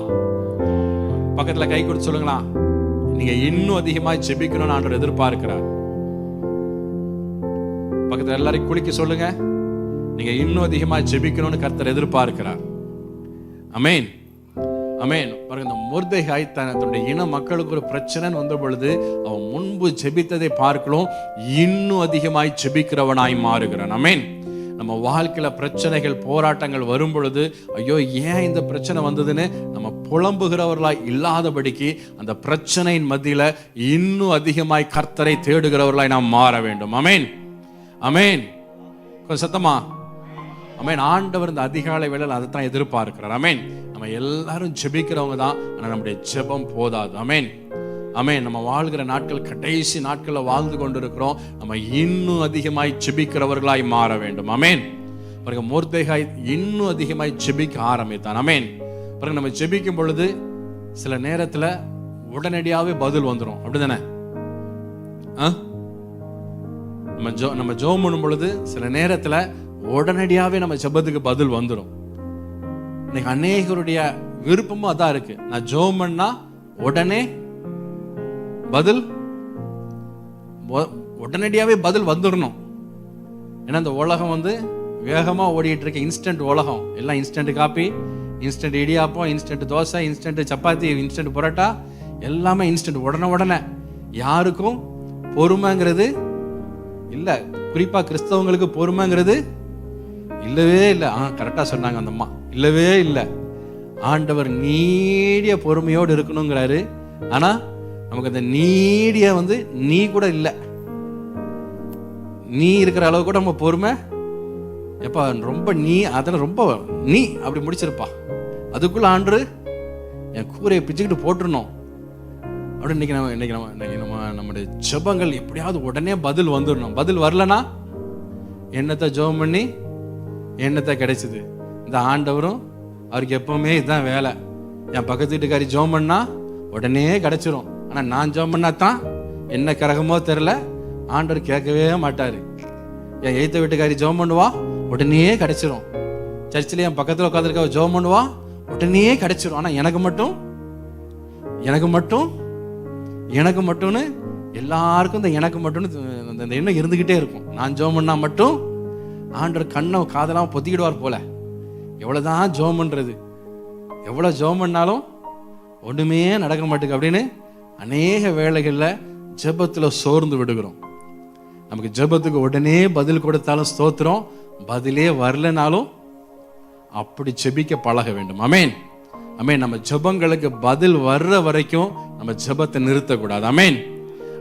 பக்கத்துல கை கொடுத்து சொல்லுங்களா, நீங்க இன்னும் அதிகமாய் செபிக்கணும்னு ஆண்டவர் எதிர்பார்க்கிறார். பக்கத்துல எல்லாரையும் குளிக்க சொல்லுங்க, நீங்க இன்னும் அதிகமாய் செபிக்கணும்னு கர்த்தர் எதிர்பார்க்கிறார். அமேன், அமேன். பாருங்க, இந்த மொர்தெகாய் தன்னுடைய இன மக்களுக்கு ஒரு பிரச்சனைன்னு வந்த பொழுது அவன் முன்பு ஜெபித்ததை பார்க்கலாம், இன்னும் அதிகமாய் ஜெபிக்கிறவனாய் மாறுகிறான். அமேன். நம்ம வாழ்க்கையில பிரச்சனைகள், போராட்டங்கள் வரும் பொழுது ஐயோ ஏன் இந்த பிரச்சனை வந்ததுன்னு நம்ம புலம்புகிறவர்களாய் இல்லாதபடிக்கு அந்த பிரச்சனையின் மத்தியில இன்னும் அதிகமாய் கர்த்தரை தேடுகிறவர்களாய் நாம் மாற வேண்டும். அமேன், அமேன். கொஞ்சம் சத்தமா அமேன். ஆண்டவர் இந்த அதிகாலை வேளையில் அதை தான் எதிர்பார்க்கிறார். அமேன். நம்ம எல்லாரும் ஜெபிக்கிறவங்க தான், ஆனால் நம்முடைய ஜெபம் போதாது. அமேன், அமேன். நம்ம வாழ்கிற நாட்கள் கடைசி நாட்களில் வாழ்ந்து கொண்டிருக்கிறோம். நம்ம இன்னும் அதிகமாய் ஜெபிக்கிறவர்களாய் மாற வேண்டும். அமேன். பாருங்க, மொர்தெகாய் இன்னும் அதிகமாய் ஜெபிக்க ஆரம்பித்தான். அமேன். பாருங்க, நம்ம ஜெபிக்கும் பொழுது சில நேரத்தில் உடனடியாகவே பதில் வந்துடும், அப்படிதானே? நம்ம ஜெபம் பண்ணும் பொழுது சில நேரத்தில் உடனடியாகவே நம்ம ஜெபத்துக்கு பதில் வந்துடும். இன்னைக்கு அநேகருடைய விருப்பமும் அதான் இருக்கு, நான் ஜெபம் பண்ணா உடனே பதில், உடனடியாகவே பதில் வந்துடணும். ஏன்னா இந்த உலகம் வேகமாக ஓடிட்டு இருக்க இன்ஸ்டன்ட் உலகம். எல்லாம் instant coffee, instant idiyappam, instant dosa, instant chapati, instant parotta, எல்லாமே இன்ஸ்டன்ட், உடனே. யாருக்கும் பொறுமைங்கிறது இல்லை. குறிப்பா கிறிஸ்தவங்களுக்கு பொறுமைங்கிறது இல்லவே இல்லை. கரெக்டா சொன்னாங்க அந்த அம்மா, இல்லவே இல்லை. ஆண்டவர் நீடிய பொறுமையோடு இருக்கணுங்கிறாரு. ஆனா நமக்கு அந்த நீடிய நீ கூட இல்லை. நீ இருக்கிற அளவு கூட நம்ம பொறுமை எப்பா ரொம்ப நீ அதெல்லாம் ரொம்ப நீ அப்படி முடிச்சிருப்பா, அதுக்குள்ள ஆண்டு என் கூரையை பிச்சுக்கிட்டு போட்டுருணும் அப்படி. இன்னைக்கு நம்முடைய ஜெபங்கள் எப்படியாவது உடனே பதில் வந்துடணும். பதில் வரலனா என்னத்தை ஜெபம் பண்ணி என்னத்தை கிடைச்சது? இந்த ஆண்டவரும் அவருக்கு எப்பவுமே இதுதான் வேலை. என் பக்கத்து வீட்டுக்காரி ஜெபம் பண்ணா உடனே கிடைச்சிரும். ஆனா நான் ஜெபம் பண்ணா தான் என்ன கரகமோ தெரியல, ஆண்டவர் கேட்கவே மாட்டாரு. என் எய்த்த வீட்டுக்காரி ஜெபம் பண்ணுவா, உடனே கிடைச்சிரும். சர்ச்சில் என் பக்கத்தில் உட்காந்துருக்க ஜெபம் பண்ணுவா, உடனே கிடைச்சிரும். ஆனா எனக்கு மட்டும்னு எல்லாருக்கும் இந்த எனக்கு மட்டும்னு இந்த எண்ணம் இருந்துகிட்டே இருக்கும். நான் ஜெபம் பண்ணா மட்டும் ஆண்டவர் கண்ணை காதெல்லாம் பொத்திக்கிடுவார் போல. எவ்வளவுதான் ஜெபம் பண்றது, எவ்வளவு ஜெபம் பண்ணாலும் ஒண்ணுமே நடக்க மாட்டேங்குது அப்படின்னு அநேக வேளைகளில் ஜெபத்துல சோர்ந்து விடுகிறோம். நமக்கு ஜெபத்துக்கு உடனே பதில் கொடுத்தாலும் ஸ்தோத்திரம், பதிலே வரலனாலும் அப்படி ஜெபிக்க பழக வேண்டும். அமேன், அமேன். நம்ம ஜெபங்களுக்கு பதில் வர்ற வரைக்கும் நம்ம ஜெபத்தை நிறுத்தக்கூடாது. அமேன்,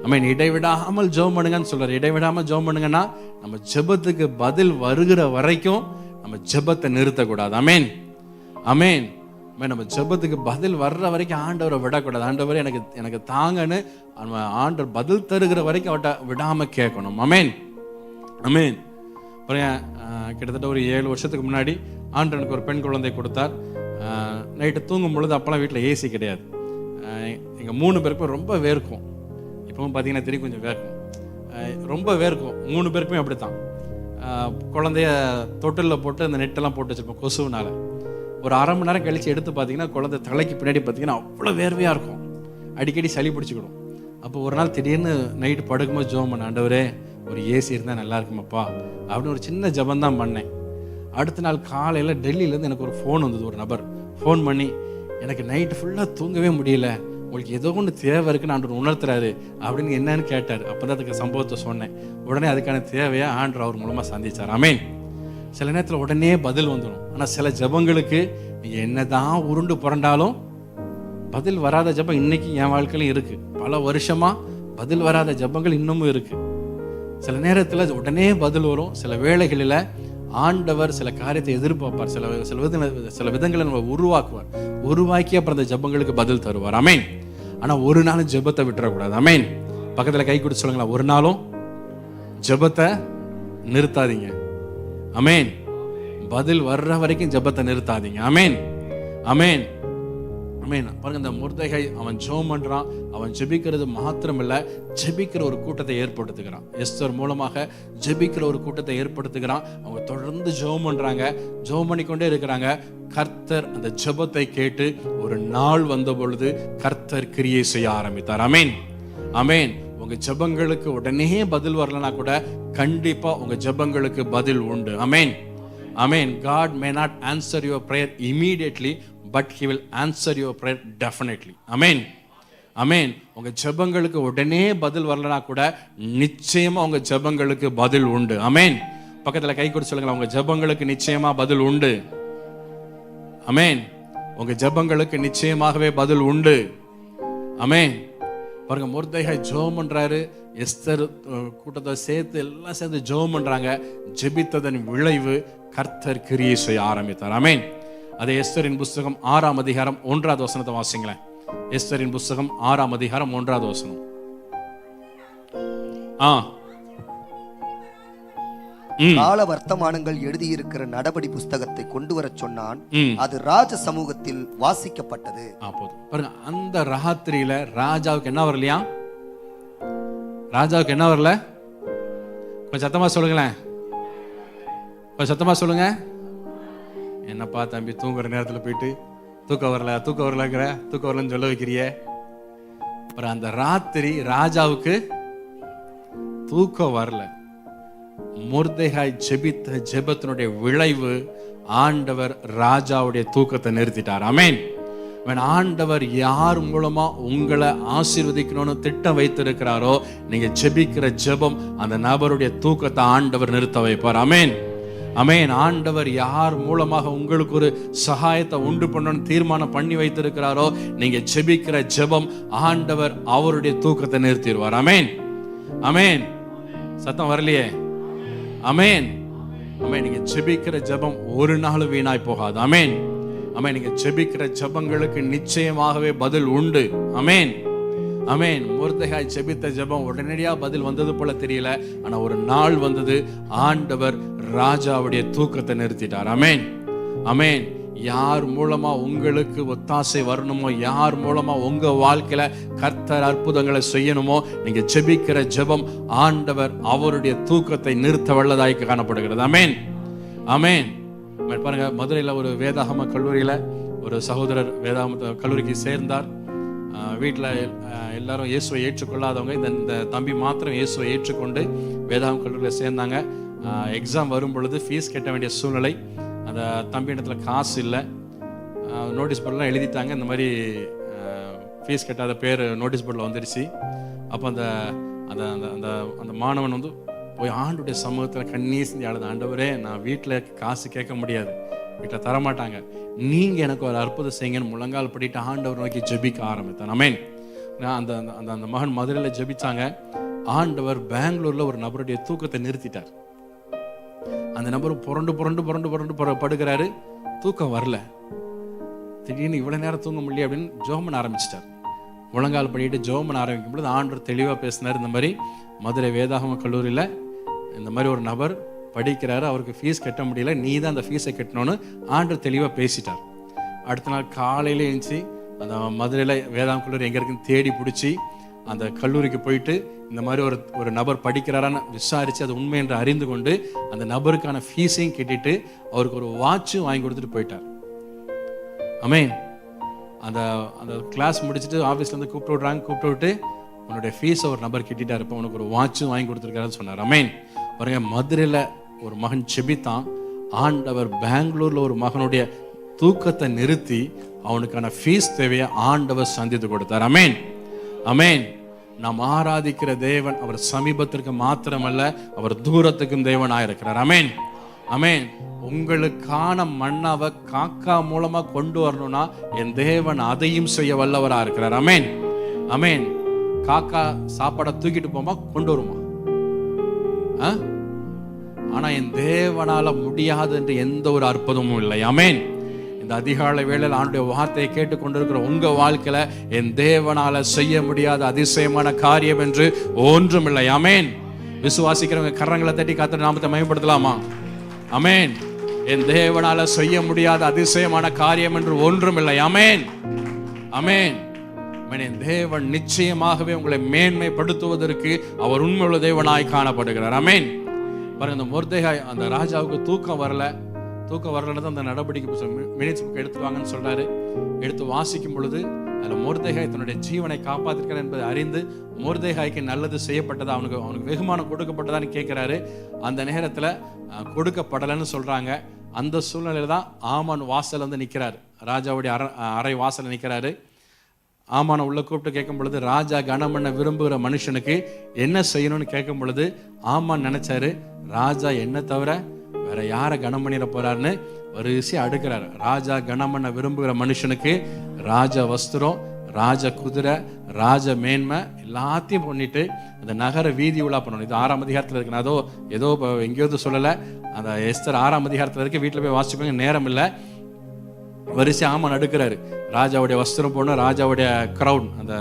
அமேன். இடைவிடாமல் ஜெபம் பண்ணுங்கன்னு சொல்றாரு. இடைவிடாமல் ஜெபம் பண்ணுங்கன்னா நம்ம ஜெபத்துக்கு பதில் வருகிற வரைக்கும் நம்ம ஜெபத்தை நிறுத்தக்கூடாது. அமேன், அமேன். நம்ம ஜெபத்துக்கு பதில் வர்ற வரைக்கும் ஆண்டவரை விடக்கூடாது. ஆண்டவரை எனக்கு தாங்கன்னு ஆண்டவர் பதில் தருகிற வரைக்கும் அவட்ட விடாம கேட்கணும். அமேன், ஆமென். அப்புறம் கிட்டத்தட்ட ஒரு 7 வருஷத்துக்கு முன்னாடி ஆண்டவர் எனக்கு ஒரு பெண் குழந்தை கொடுத்தார். நைட்டு தூங்கும் பொழுது அப்போலாம் வீட்டில் ஏசி கிடையாது. எங்கள் 3 பேருக்கும் ரொம்ப வேர்க்கும். இப்போவும் பார்த்தீங்கன்னா தெரியும், கொஞ்சம் வேர்க்கும், ரொம்ப வேர்க்கும். 3 பேருக்குமே அப்படி தான். குழந்தைய தொட்டிலில் போட்டு அந்த நெட்டெல்லாம் போட்டு வச்சுருப்போம் கொசுவினால. ஒரு அரை மணி நேரம் கழித்து எடுத்து பார்த்தீங்கன்னா குழந்தை தலைக்கு பின்னாடி பார்த்தீங்கன்னா அவ்வளோ வேர்வையாக இருக்கும். அடிக்கடி சளி பிடிச்சிக்கிடும். அப்போ ஒரு நாள் திடீர்னு நைட்டு படுக்கும்போது ஜெபம் பண்ண, ஆண்டவரே ஒரு ஏசி இருந்தால் நல்லா இருக்குமாப்பா அப்படின்னு ஒரு சின்ன ஜெபம் தான் பண்ணேன். அடுத்த நாள் காலையில் டெல்லியிலேருந்து எனக்கு ஒரு ஃபோன் வந்தது. ஒரு நபர் ஃபோன் பண்ணி, எனக்கு நைட்டு ஃபுல்லாக தூங்கவே முடியல, உங்களுக்கு ஏதோ ஒன்று தேவை இருக்குன்னு ஆண்டவர் உணர்த்துறாரு அப்படின்னு என்னன்னு கேட்டார். அப்போ தான் அதுக்கு சம்பவத்தை சொன்னேன். உடனே அதுக்கான தேவையை ஆண்டவர் அவர் மூலமாக சந்திச்சார். ஆமென். சில நேரத்தில் உடனே பதில் வந்துடும். ஆனால் சில ஜெபங்களுக்கு நீங்கள் என்னதான் உருண்டு புரண்டாலும் பதில் வராத ஜெபம் இன்னைக்கு என் வாழ்க்கையிலும் இருக்கு. பல வருஷமா பதில் வராத ஜெபங்கள் இன்னமும் இருக்கு. சில நேரத்தில் உடனே பதில் வரும். சில வேளைகளில் ஆண்டவர் சில காரியத்தை எதிர்பார்ப்பார். சில விதங்களை நம்ம உருவாக்குவார். உருவாக்கி அப்புறம் அந்த ஜெபங்களுக்கு பதில் தருவார். ஆமென். ஆனால் ஒரு நாளும் ஜெபத்தை விட்டுறக்கூடாது. ஆமென். பக்கத்தில் கை கொடுத்து சொல்லுங்களா, ஒரு நாளும் ஜெபத்தை நிறுத்தாதீங்க. ஆமென். பதில் வர்ற வரைக்கும் ஜெபத்தை நிறுத்தாதீங்க. ஆமென். ஆமென். ஆமென். பாருங்க, இந்த மொர்தெகாய் அவன் ஜெபம் பண்றான். அவன் ஜெபிக்கிறது மாத்திரம் இல்ல, ஜெபிக்கிற ஒரு கூட்டத்தை ஏற்படுத்துகிறான். எஸ்தர் மூலமாக ஜெபிக்கிற ஒரு கூட்டத்தை ஏற்படுத்துகிறான். அவங்க தொடர்ந்து ஜெபம் பண்றாங்க, ஜெபம் பண்ணிக்கொண்டே இருக்கிறாங்க. கர்த்தர் அந்த ஜெபத்தை கேட்டு ஒரு நாள் வந்த பொழுது கர்த்தர் கிரியை செய்ய ஆரம்பித்தார். ஆமென். ஆமென். உங்க ஜெபங்களுக்கு உடனே பதில் வரலனா கூட கண்டிப்பா உங்க ஜெபங்களுக்கு பதில் உண்டு. ஆமென். ஆமென். God may not answer your prayer immediately, but he will answer your prayer definitely. ஆமென். ஆமென். உங்க ஜெபங்களுக்கு உடனே பதில் வரலனா கூட நிச்சயமா உங்க ஜெபங்களுக்கு பதில் உண்டு. ஆமென். பக்கத்துல கை கொடுத்து சொல்லுங்க, உங்க ஜெபங்களுக்கு நிச்சயமா பதில் உண்டு. ஆமென். உங்க ஜெபங்களுக்கு நிச்சயமாகவே பதில் உண்டு. ஆமென். பாருங்க, மொர்தெகாய் ஜெபம் பண்றாரு. எஸ்தர் கூட்டத்தை சேர்த்து எல்லாம் சேர்ந்து ஜெபம் பண்றாங்க. ஜெபித்ததன் விளைவு கர்த்தர் கிரியை செய்ய ஆரம்பித்தார். ஆமென். அதே எஸ்தரின் புஸ்தகம் 6ஆம் அதிகாரம் 1வது வசனத்தை வாசிங்களேன். எஸ்தரின் புஸ்தகம் 6ஆம் அதிகாரம் 1வது வசனம். கால வர்த்தமானங்கள் எழுதியிருக்கிற நடபடி புஸ்தகத்தை கொண்டு வர சொன்னான். அது ராஜ சமூகத்தில் வாசிக்கப்பட்டது. பாருங்க, அந்த ராத்திரியில ராஜாவுக்கு என்ன வரலையா? ராஜாவுக்கு என்ன வரல? கொஞ்சம் சத்தமா சொல்லுங்களேன். கொஞ்சம் சத்தமா சொல்லுங்க. என்னப்பா தம்பி, தூங்குற நேரத்தில் போயிட்டு தூக்கம் வரலன்னு சொல்ல வைக்கிறிய. அப்புறம் அந்த ராத்திரி ராஜாவுக்கு தூக்கம் வரல. மொர்தெகாய் ஜெபித்த ஜெபத்தினுடைய விளைவு ஆண்டவர் ராஜாவுடைய தூக்கத்தை நிறுத்திட்டார். ஆமென். ஆண்டவர் யார் மூலமா உங்களை ஆசீர்வதிக்கணும்னு திட்டம் வைத்திருக்கிறாரோ, நீங்க ஜெபிக்கிற ஜெபம் அந்த நபருடைய தூக்கத்தை ஆண்டவர் நிறுத்த வைப்பார். ஆமென். ஆமென். ஆண்டவர் யார் மூலமாக உங்களுக்கு ஒரு சகாயத்தை உண்டு பண்ணணும்னு தீர்மானம் பண்ணி வைத்திருக்கிறாரோ, நீங்க ஜெபிக்கிற ஜெபம் ஆண்டவர் அவருடைய தூக்கத்தை நிறுத்திடுவார். ஆமென். ஆமென். சத்தம் வரலையே? ஆமென். ஆமென். நீங்க ஜெபிக்கிற ஜெபம் ஒரு நாள் வீணாய் போகாது. ஆமென். ஆமென். நீங்க ஜெபிக்கிற ஜெபங்களுக்கு நிச்சயமாகவே பதில் உண்டு. ஆமென். ஆமென். மொர்தெகாய் ஜெபித்த ஜெபம் உடனடியா பதில் வந்தது போல தெரியல. ஆனா ஒரு நாள் வந்தது, ஆண்டவர் ராஜாவுடைய தூக்கத்தை நிறுத்திட்டார். ஆமென். ஆமென். யார் மூலமா உங்களுக்கு ஒத்தாசை வரணுமோ, யார் மூலமா உங்க வாழ்க்கையில கர்த்தர் அற்புதங்களை செய்யணுமோ, நீங்க ஜெபிக்கிற ஜெபம் ஆண்டவர் அவருடைய தூக்கத்தை நிறுத்த வல்லதாய் காணப்படுகிறது. ஆமென். ஆமென். பாருங்க, மதுரையில ஒரு வேதாகம கல்லூரியில ஒரு சகோதரர் வேதாகம கல்லூரிக்கு சேர்ந்தார். வீட்டில் எல்லாரும் இயேசுவை ஏற்றுக்கொள்ளாதவங்க, இந்த தம்பி மாத்திரம் இயேசுவை ஏற்றுக்கொண்டு வேதாகம கல்லூரியில் சேர்ந்தாங்க. எக்ஸாம் வரும் பொழுது ஃபீஸ் கட்ட வேண்டிய சூழ்நிலை. அந்த தம்பி இடத்துல காசு இல்லை. நோட்டீஸ் போர்டெலாம் எழுதிட்டாங்க. இந்த மாதிரி ஃபீஸ் கட்டாத பேர் நோட்டீஸ் போர்டில் வந்துடுச்சு. அப்போ அந்த அந்த அந்த அந்த மாணவன் வந்து போய் ஆண்டுடைய சமூகத்தில் கண்ணீர் சிந்தி அழுது, ஆண்டவரே நான் வீட்டில் காசு கேட்க முடியாது, வீட்டில் தரமாட்டாங்க, நீங்கள் எனக்கு ஒரு அற்புதம் செய்யுங்கன்னு முழங்கால் படிட்டு ஆண்டவர் நோக்கி ஜெபிக்க ஆரம்பித்தான். ஆமென். அந்த அந்த அந்த மகன் மதுரையில் ஜெபிச்சாங்க. ஆண்டவர் பெங்களூரில் ஒரு நபருடைய தூக்கத்தை நிறுத்திட்டார். அந்த நபர் புரண்டு படுக்கிறாரு, தூக்கம் வரல. திடீர்னு இவ்வளோ நேரம் தூங்க முடியல அப்படின்னு ஜெபம் ஆரம்பிச்சிட்டார். முழங்கால் படிட்டு ஜெபம் ஆரம்பிக்கும் பொழுது ஆண்டவர் தெளிவாக பேசினார். இந்த மாதிரி மதுரை வேதாகம கல்லூரியில் இந்த மாதிரி ஒரு நபர் படிக்கிறாரு, அவருக்கு ஃபீஸ் கட்ட முடியல, நீ தான் அந்த ஃபீஸை கட்டணும்னு ஆண்டவர் தெளிவாக பேசிட்டார். அடுத்த நாள் காலையில் எழுந்துச்சு அந்த மதுரையில் வேதாம் கல்லூரி எங்கே இருக்குன்னு தேடி பிடிச்சி அந்த கல்லூரிக்கு போயிட்டு இந்த மாதிரி ஒரு நபர் படிக்கிறாரான்னு விசாரித்து அது உண்மை என்று அறிந்து கொண்டு அந்த நபருக்கான ஃபீஸையும் கட்டிட்டு அவருக்கு ஒரு வாட்சும் வாங்கி கொடுத்துட்டு போயிட்டார். ஆமென். அந்த அந்த கிளாஸ் முடிச்சுட்டு ஆஃபீஸ்லேருந்து கூப்பிட்டு விட்டு உன்னுடைய ஃபீஸை ஒரு நபர் கட்டிட்டா இருப்போம், உனக்கு ஒரு வாட்சும் வாங்கி கொடுத்துருக்காருன்னு சொன்னார். ஆமென். பாருங்க, மதுரையில் ஒரு மகன் செபித்தான், ஆண்டவர் பெங்களூரில் ஒரு மகனுடைய தூக்கத்தை நிறுத்தி அவனுக்கான ஃபீஸ் தேவையை ஆண்டவர் சந்தித்து கொடுத்தார். ஆமென். ஆமென். நாம் ஆராதிக்கிற தேவன் அவர் சமீபத்திற்கு மாத்திரமல்ல, அவர் தூரத்துக்கும் தேவனாக இருக்கிறார். ஆமென். ஆமென். உங்களுக்கான மன்னாவை காக்கா மூலமா கொண்டு வரணும்னா என் தேவன் அதையும் செய்ய வல்லவரா இருக்கிறார். ஆமென். ஆமென். காக்கா சாப்பாடை தூக்கிட்டு போமா, கொண்டு வருமா? ஆனா என் தேவனால முடியாது என்று எந்த ஒரு அற்புதமும் இல்லை. ஆமென். இந்த அதிகாலை வேளையில் ஆண்டுடைய வார்த்தையை கேட்டு கொண்டிருக்கிற உங்க வாழ்க்கையில என் தேவனால செய்ய முடியாத அதிசயமான காரியம் என்று ஒன்றும் இல்லை. ஆமென். விசுவாசிக்கிறவங்க கரங்களை தட்டி கர்த்தருடைய நாமத்தை மகிமைப்படுத்தலாமா? ஆமென். என் தேவனால செய்ய முடியாத அதிசயமான காரியம் என்று ஒன்றும் இல்லை. ஆமென். ஆமென். என் தேவன் நிச்சயமாகவே உங்களை மேன்மைப்படுத்துவதற்கு அவர் உண்மையுள்ள தேவனாய் காணப்படுகிறார். ஆமென். பாருங்க, அந்த மொர்தெகாய் அந்த ராஜாவுக்கு தூக்கம் வரலன்னு அந்த நடவடிக்கை மினிட்ஸ் புக் எடுத்து வாங்கன்னு சொல்றாரு. எடுத்து வாசிக்கும் பொழுது அதில் மொர்தெகாய் தன்னுடைய ஜீவனை காப்பாற்றிருக்கிறார் என்பதை அறிந்து மொர்தெகாய்க்கு நல்லது செய்யப்பட்டதா, அவனுக்கு வெகுமானம் கொடுக்கப்பட்டதான்னு கேட்கிறாரு. அந்த நேரத்தில் கொடுக்கப்படலைன்னு சொல்றாங்க. அந்த சூழ்நிலையில தான் ஆமான் வாசல் வந்து நிற்கிறாரு, ராஜாவுடைய அறை வாசல் நிற்கிறாரு. ஆமான உள்ள கூப்பிட்டு கேட்கும் பொழுது ராஜா கனம் பண்ண விரும்புகிற மனுஷனுக்கு என்ன செய்யணும்னு கேட்கும் பொழுது ஆமான் நினைச்சாரு, ராஜா என்ன தவிர வேற யாரை கனம் பண்ணிட போறாருன்னு வரிசையா அடுக்கிறாரு. ராஜா கனம் பண்ண விரும்புகிற மனுஷனுக்கு ராஜ வஸ்திரம், ராஜ குதிரை, ராஜ மேன்மை எல்லாத்தையும் பண்ணிட்டு அந்த நகர வீதி உலா பண்ணணும். இது 6ஆம் அதிகாரத்தில் இருக்கு. நான் ஏதோ எங்கேயாவது சொல்லலை, அந்த எஸ்தர் 6ஆம் அதிகாரத்தில் இருக்கு. வீட்டில் போய் வாசிச்சுக்கோங்க, நேரம் இல்லை. வரிசை ஆமான் அடுக்கிறாரு. ராஜாவுடைய வஸ்திரம் போடணும், ராஜாவுடைய கிரவுன், அந்த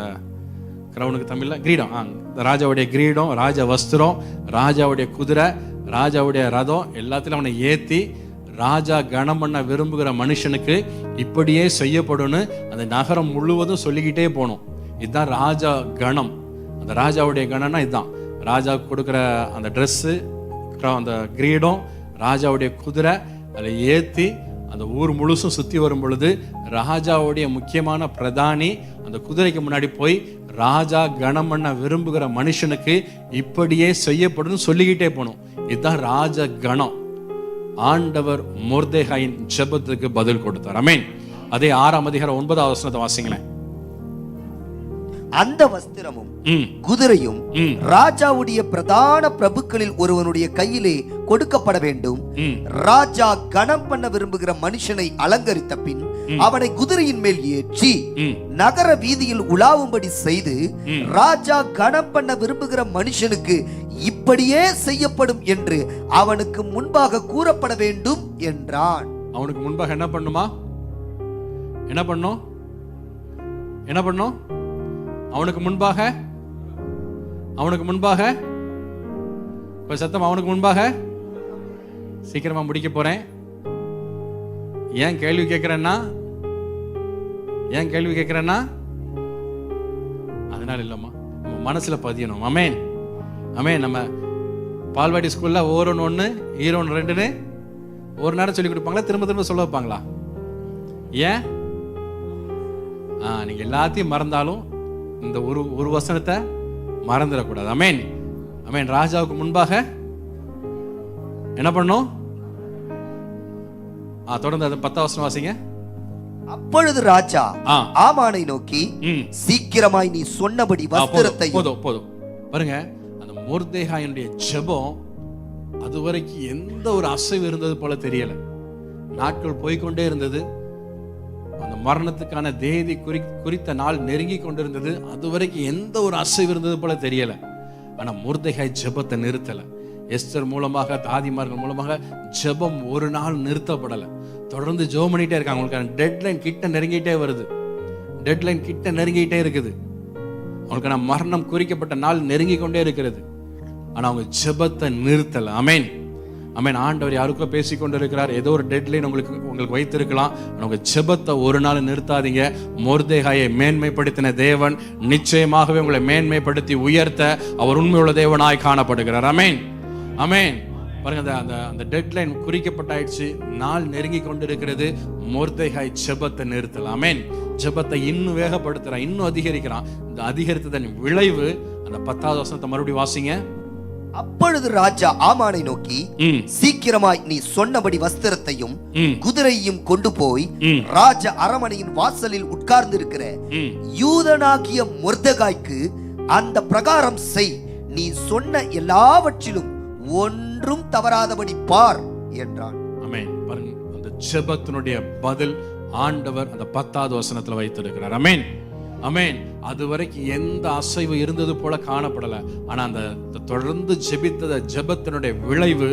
கிரவுனுக்கு தமிழ்ல கிரீடம், ராஜாவுடைய கிரீடம், ராஜ வஸ்திரம், ராஜாவுடைய குதிரை, ராஜாவுடைய ரதம் எல்லாத்திலும் அவனை ஏற்றி ராஜா கனம் பண்ண விரும்புகிற மனுஷனுக்கு இப்படியே செய்யப்படும்னு அந்த நகரம் முழுவதும் சொல்லிக்கிட்டே போகணும். இதுதான் ராஜா கணம். அந்த ராஜாவுடைய கணம்னா இதுதான். ராஜா கொடுக்குற அந்த ட்ரெஸ்ஸு, அந்த கிரீடம், ராஜாவுடைய குதிரை அதை ஏற்றி அந்த ஊர் முழுசும் சுற்றி வரும் பொழுது ராஜாவுடைய முக்கியமான பிரதானி அந்த குதிரைக்கு முன்னாடி போய் ராஜா கனம் பண்ண விரும்புகிற மனுஷனுக்கு இப்படியே செய்யப்படும் சொல்லிக்கிட்டே போகணும். இதுதான் ராஜ கணம். ஆண்டவர் மொர்தெகாயின் ஜெபத்துக்கு பதில் கொடுத்தார். ஆமென். அதே 6ஆம் அதிகாரம் 9வது வசனத்தை வாசிங்களேன். அந்த வஸ்திரமும் குதிரையும் ராஜாவுடைய பிரதான பிரபுக்களில் ஒருவனுடைய கையிலே கொடுக்கப்பட வேண்டும். ராஜா கனம் பண்ண விரும்புகிற மனுஷனை அலங்கரித்த பின் அவனை குதிரையின் மேல் ஏற்றி நகர வீதியில் உலாவும்படி செய்து ராஜா கனம் பண்ண விரும்புகிற மனுஷனுக்கு இப்படியே செய்யப்படும் என்று அவனுக்கு முன்பாக கூறப்பட வேண்டும் என்றான். அவனுக்கு முன்பாக என்ன பண்ணுமா? என்ன பண்ணும்? அவனுக்கு முன்பாக சத்தம், அவனுக்கு முன்பாக. சீக்கிரமா முடிக்க போறேன். ஏன் கேள்வி கேட்கிறேன்னா அதனால இல்லம்மா, நம்ம மனசுல பதியணும். ஆமென். ஆமென். நம்ம பால்வாடி ஸ்கூல்ல ஓரோன்னு 1 ஈரோன்னு 2ன்னு ஒரு நேரம் சொல்லி கொடுப்பாங்களா, திரும்ப சொல்ல வைப்பாங்களா? ஏன்? நீங்க எல்லாத்தையும் மறந்தாலும் இந்த ஒரு வசனத்தை மறந்துடக்கூடாது. ஆமென். ஆமென். ராஜாவுக்கு முன்பாக என்ன பண்ணும்? தொடர்ந்து அது 10வது வசனம் வாசிங்க. அப்பொழுது ராஜா ஆமானை நோக்கி, சீக்கிரமாய் நீ சொன்னபடி வஸ்திரத்தை. போதும் பாருங்க, அந்த மொர்தெகாயினுடைய ஜெபம் அதுவரைக்கும் எந்த ஒரு அசைவு இருந்தது போல தெரியல. நாட்கள் போய்கொண்டே இருந்தது. அந்த மரணத்துக்கான தேதி குறித்த நாள் நெருங்கி கொண்டிருந்தது. அதுவரைக்கும் எந்த ஒரு அசைவு இருந்தது போல தெரியல. ஆனா மொர்தெகாய் ஜெபத்தை நிறுத்தல. எஸ்தர் மூலமாக, தாதிமார்கள் மூலமாக ஜெபம் ஒரு நாள் நிறுத்தப்படலை. தொடர்ந்து ஜெபம் பண்ணிட்டே இருக்காங்க. அவங்களுக்கான டெட்லைன் கிட்ட நெருங்கிட்டே வருது. டெட்லைன் கிட்ட நெருங்கிட்டே இருக்குது. அவங்களுக்கான மரணம் குறிக்கப்பட்ட நாள் நெருங்கி கொண்டே இருக்கிறது. ஆனா அவங்க ஜெபத்தை நிறுத்தல. ஆமென், ஆமென். ஆண்டவர் யாருக்கோ பேசிக்கொண்டு இருக்கிறார். ஏதோ ஒரு டெட்லைன் உங்களுக்கு வைத்திருக்கலாம். உங்க ஜெபத்தை ஒரு நாள் நிறுத்தாதீங்க. மொர்தெகாயை மேன்மைப்படுத்தின தேவன் நிச்சயமாகவே உங்களை மேன்மைப்படுத்தி உயர்த்த அவர் உண்மையுள்ள தேவனாய் காணப்படுகிறார். ஆமென், ஆமென். பாருங்க, அந்த டெட்லைன் குறிக்கப்பட்டாயிடுச்சு, நாள் நெருங்கி கொண்டிருக்கிறது. மொர்தெகாய் ஜெபத்தை நிறுத்தல. ஆமென். ஜெபத்தை இன்னும் வேகப்படுத்துறான், இன்னும் அதிகரிக்கிறான். இந்த அதிகரித்ததன் விளைவு அந்த 10வது வசனத்தை மறுபடியும் வாசிங்க. அப்பொழுது ராஜா ஆமானை நோக்கி, சீக்கிரமாய் நீ சொன்னபடி வஸ்திரத்தையும் குதிரையையும் கொண்டு போய் ராஜ அரமனையின் வாசலில் உட்கார்ந்திருக்கிற யூதனாகிய மொர்தெகாய்க்கு அந்த பிரகாரம் செய், நீ சொன்ன எல்லாவற்றிலும் ஒன்றும் தவறாதபடி பார் என்றான். ஆமென். பாருங்க, அந்த ஜெபத்தினுடைய பதில் ஆண்டவர் அந்த 10வது வசனத்துல வைத்திருக்கிறார். ஆமென், ஆமென். அது வரைக்கும் எந்த அசைவு இருந்தது போல காணப்படல. ஆனா அந்த தொடர்ந்து ஜெபித்த ஜெபத்தினுடைய விளைவு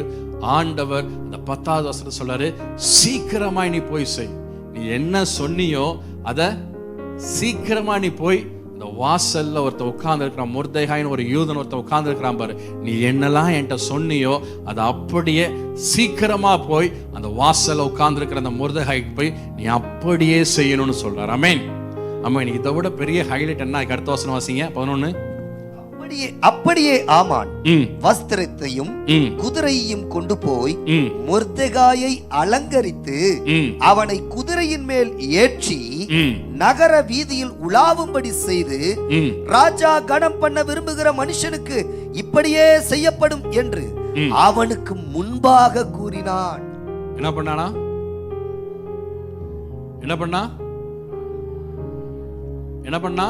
ஆண்டவர் அந்த 10வது வசனம் சொல்றாரு, சீக்கிரமாய் நீ போய் செய், நீ என்ன சொன்னியோ அத சீக்கிரமா நீ போய் இந்த வாசல்ல ஒருத்த உட்கார்ந்து இருக்கிறான், மொர்தெகாய்னு ஒரு யூதன் ஒருத்த உட்கார்ந்து இருக்கிறான் பாரு, நீ என்னெல்லாம் என்கிட்ட சொன்னியோ அதை அப்படியே சீக்கிரமா போய் அந்த வாசல்ல உட்கார்ந்து இருக்கிற அந்த மொர்தெகாய்க்கு போய் நீ அப்படியே செய்யணும்னு சொல்றார். ஆமென், ஆமென். இதை விட பெரிய ஹைலைட் என்ன? அடுத்த வசனம் வாசிங்க, 11. அப்படியே ஆமான் வஸ்திரத்தையும் குதிரையையும் கொண்டு போய் மொர்தெகாயை அலங்கரித்து அவனை குதிரையின் மேல் ஏற்றி நகர வீதியில் உலாவும்படி செய்து, ராஜா கனம் பண்ண விரும்புகிற மனுஷனுக்கு இப்படியே செய்யப்படும் என்று அவனுக்கு முன்பாக கூறினான். என்ன பண்ணானா? என்ன பண்ணா? என்ன பண்ணா?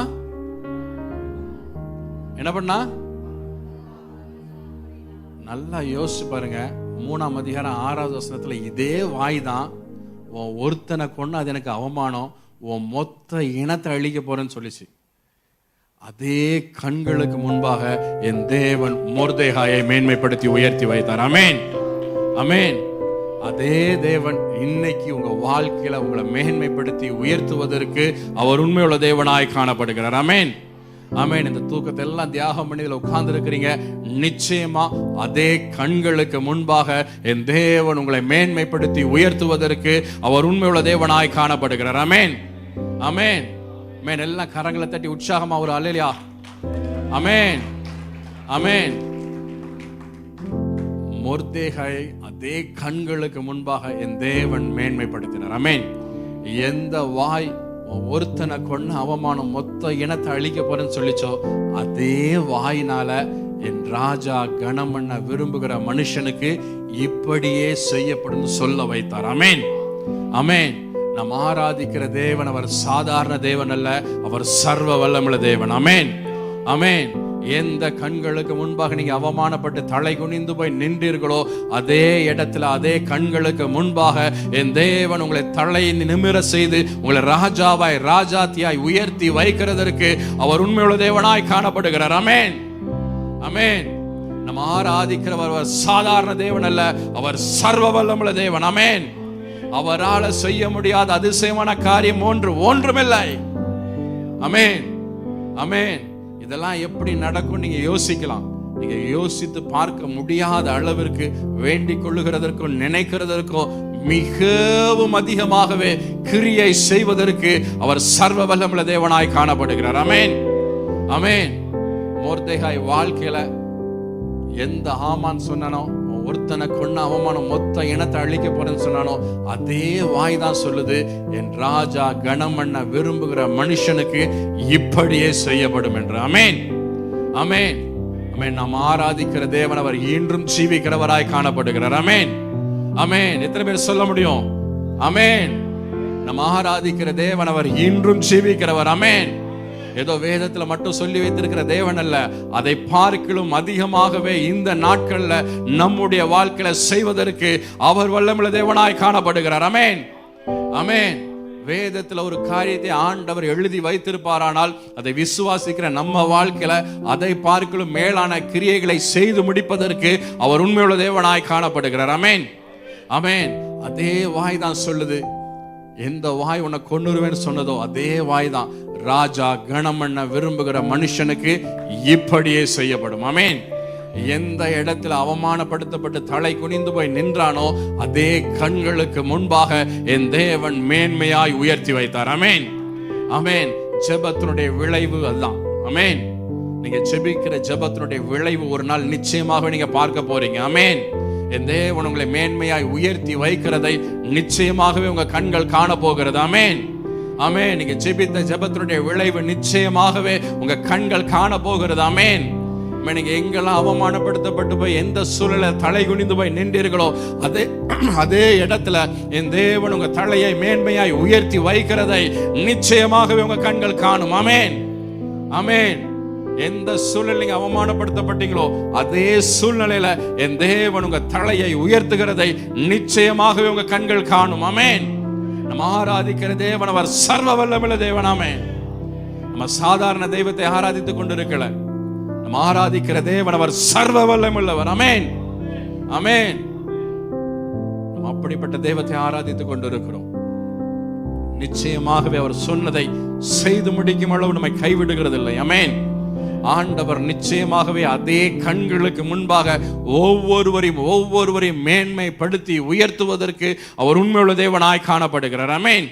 என்ன பண்ணா? நல்லா யோசிச்சு பாருங்க. 3ஆம் அதிகாரம் 6வது வசனத்துல இதே வாய் தான், உன் ஒருத்தனை கொண்டு அது எனக்கு அவமானம், உன் மொத்த இனத்தை அழிக்க போறேன்னு சொல்லிச்சு. அதே கண்களுக்கு முன்பாக என் தேவன் மொர்தெகாயை மேன்மைப்படுத்தி உயர்த்தி வைத்தார். ஆமென், ஆமென். அதே தேவன் இன்னைக்கு உங்க வாழ்க்கையில உங்களை மேன்மைப்படுத்தி உயர்த்துவதற்கு அவர் உண்மையுள்ள தேவனாய் காணப்படுகிறார். ஆமென், ஆமென். இந்த தூக்கத்தை எல்லாம் தியாகம் பண்ணி இதுல உட்கார்ந்து இருக்கிறீங்க. நிச்சயமா அதே கண்களுக்கு முன்பாக என் தேவன் உங்களை மேன்மைப்படுத்தி உயர்த்துவதற்கு அவர் உண்மையுள்ள தேவனாய் காணப்படுகிறார். ஆமென், ஆமென், ஆமென். எல்லாம் கரங்களை தட்டி உற்சாகமா ஒரு அல்லேலூயா. ஆமென், ஆமென். மொர்தெகாயை அதே கண்களுக்கு முன்பாக என் தேவன் மேன்மைப்படுத்தினார். ஆமென். எந்த வாய் ஒருத்தனை கொண்டு அவமானம் மொத்த இனத்தை அழிக்க போறேன்னு சொல்லிச்சோ, அதே வாயினால என் ராஜா கனம் பண்ண விரும்புகிற மனுஷனுக்கு இப்படியே செய்யப்படும் சொல்ல வைத்தார். ஆமென், ஆமென். நாம் ஆராதிக்கிற தேவன் அவர் சாதாரண தேவன் அல்ல, அவர் சர்வ வல்லமுள்ள தேவன். ஆமென், ஆமென். எந்த கண்களுக்கு முன்பாக நீங்க அவமானப்பட்டு தலை குனிந்து போய் நின்றீர்களோ, அதே இடத்துல அதே கண்களுக்கு முன்பாக என் தேவன் உங்களை தலை நிமிர செய்து உங்களை ராஜாவாய் ராஜாத்தியாய் உயர்த்தி வைக்கிறதற்கு அவர் உண்மையுள்ள தேவனாய் காணப்படுகிறார். ஆமென், ஆமென். நம்ம ஆராதிக்கிறவர் அவர் சாதாரண தேவன் அல்ல, அவர் சர்வ வல்லமுள்ள தேவன். ஆமென். அவரால் செய்ய முடியாத அதிசயமான காரியம் ஒன்றுமில்லை. ஆமென், ஆமென். இதெல்லாம் எப்படி நடக்கும் நீங்க யோசிக்கலாம். நீங்க யோசித்து பார்க்க முடியாத அளவிற்கு வேண்டிக் கொள்ளுகிறதற்கும் நினைக்கிறதற்கும் மிகவும் அதிகமாகவே கிரியை செய்வதற்கு அவர் சர்வ வல்லமுள்ள தேவனாய் காணப்படுகிறார். ஆமென், ஆமென். மொர்தெகாய் வாழ்க்கையில எந்த ஆமான் சொன்னானோ, ஒருத்தனை கொண்டு அவமானம் மொத்த இனத்தை அழிக்க போறேன்னு சொன்னானோ, அதே வாய் தான் சொல்லுது, என் ராஜா கனம் பண்ண விரும்புகிற மனுஷனுக்கு இப்படியே செய்யப்படும் என்று. ஆமென், ஆமென், ஆமென். நாம் ஆராதிக்கிற தேவன் அவர் இன்றும் ஜீவிக்கிறவராய் காணப்படுகிறார். ஆமென், ஆமென். எத்தனை பேர் சொல்ல முடியும்? ஆமென். நாம் ஆராதிக்கிற தேவன் அவர் இன்றும் ஜீவிக்கிறவர். ஆமென். ஏதோ வேதத்துல மட்டும் சொல்லி வைத்திருக்கிற தேவன் அல்ல, அதை பார்க்கிலும் அதிகமாகவே இந்த நாட்கள்ல நம்முடைய வாழ்க்கையில செய்வதற்கு அவர் வல்லமுள்ள தேவனாய் காணப்படுகிறார். ஆமென், ஆமென். வேதத்துல ஒரு காரியத்தை ஆண்டவர் எழுதி வைத்திருப்பாரானால் அதை விசுவாசிக்கிற நம்ம வாழ்க்கையில அதை பார்க்கிலும் மேலான கிரியைகளை செய்து முடிப்பதற்கு அவர் உண்மையுள்ள தேவனாய் காணப்படுகிறார். ஆமென், ஆமென். அதே வாய் தான் சொல்லுது, எந்த வாய் உன்னை கொன்னுருவேன்னு சொன்னதோ அதே வாய் தான் ராஜா கனம் பண்ண விரும்புகிற மனுஷனுக்கு இப்படியே செய்யப்படும். ஆமென், எந்த இடத்துல அவமானப்படுத்தப்பட்டு தலை குனிந்து போய் நின்றானோ அதே கண்களுக்கு முன்பாக என் தேவன் மேன்மையாய் உயர்த்தி வைத்தார். ஆமென், ஆமென். ஜெபத்தினுடைய விளைவு அதுதான். ஆமென். நீங்க ஜெபிக்கிற ஜெபத்தினுடைய விளைவு ஒரு நாள் நிச்சயமாக நீங்க பார்க்க போறீங்க. ஆமென். என் தேவன் உங்களை மேன்மையாய் உயர்த்தி வைக்கிறதை நிச்சயமாகவே உங்க கண்கள் காண போகிறது. ஆமென், ஆமென். நீங்க ஜெபித்த ஜெபத்தினுடைய விளைவு நிச்சயமாகவே உங்க கண்கள் காண போகிறது. ஆமென். நீங்க எங்கெல்லாம் அவமானப்படுத்தப்பட்டு போய் எந்த சூழல தலை குனிந்து போய் நின்றீர்களோ அதே இடத்துல என் தேவன் உங்க தலையை மேன்மையாய் உயர்த்தி வைக்கிறதை நிச்சயமாகவே உங்க கண்கள் காணும். ஆமென், ஆமென். எந்த சூழ்நிலை நீங்க அவமானப்படுத்தப்பட்டீங்களோ அதே சூழ்நிலையில என் தேவன் உங்க தலையை உயர்த்துகிறதை நிச்சயமாகவே உங்க கண்கள் காணும். ஆமென். நம்ம ஆராதிக்கிற தேவன் அவர் சர்வ வல்லமையுள்ள தேவன். ஆமென். நம்ம சாதாரண தெய்வத்தை ஆராதித்துக் கொண்டிருக்கல, நம்ம ஆராதிக்கிற தேவன் அவர் சர்வ வல்லமையுள்ளவர். ஆமென், ஆமென். நம்ம அப்படிப்பட்ட தெய்வத்தை ஆராதித்துக் கொண்டிருக்கிறோம். நிச்சயமாகவே அவர் சொன்னதை செய்து முடிக்கும் அளவு நம்மை கைவிடுகிறது இல்லை. ஆமென். ஆண்டவர் நிச்சயமாகவே அதே கண்களுக்கு முன்பாக ஒவ்வொருவரையும் மேன்மைப்படுத்தி உயர்த்துவதற்கு அவர் உண்மையுள்ள தேவனாய் காணப்படுகிறார். ஆமென்,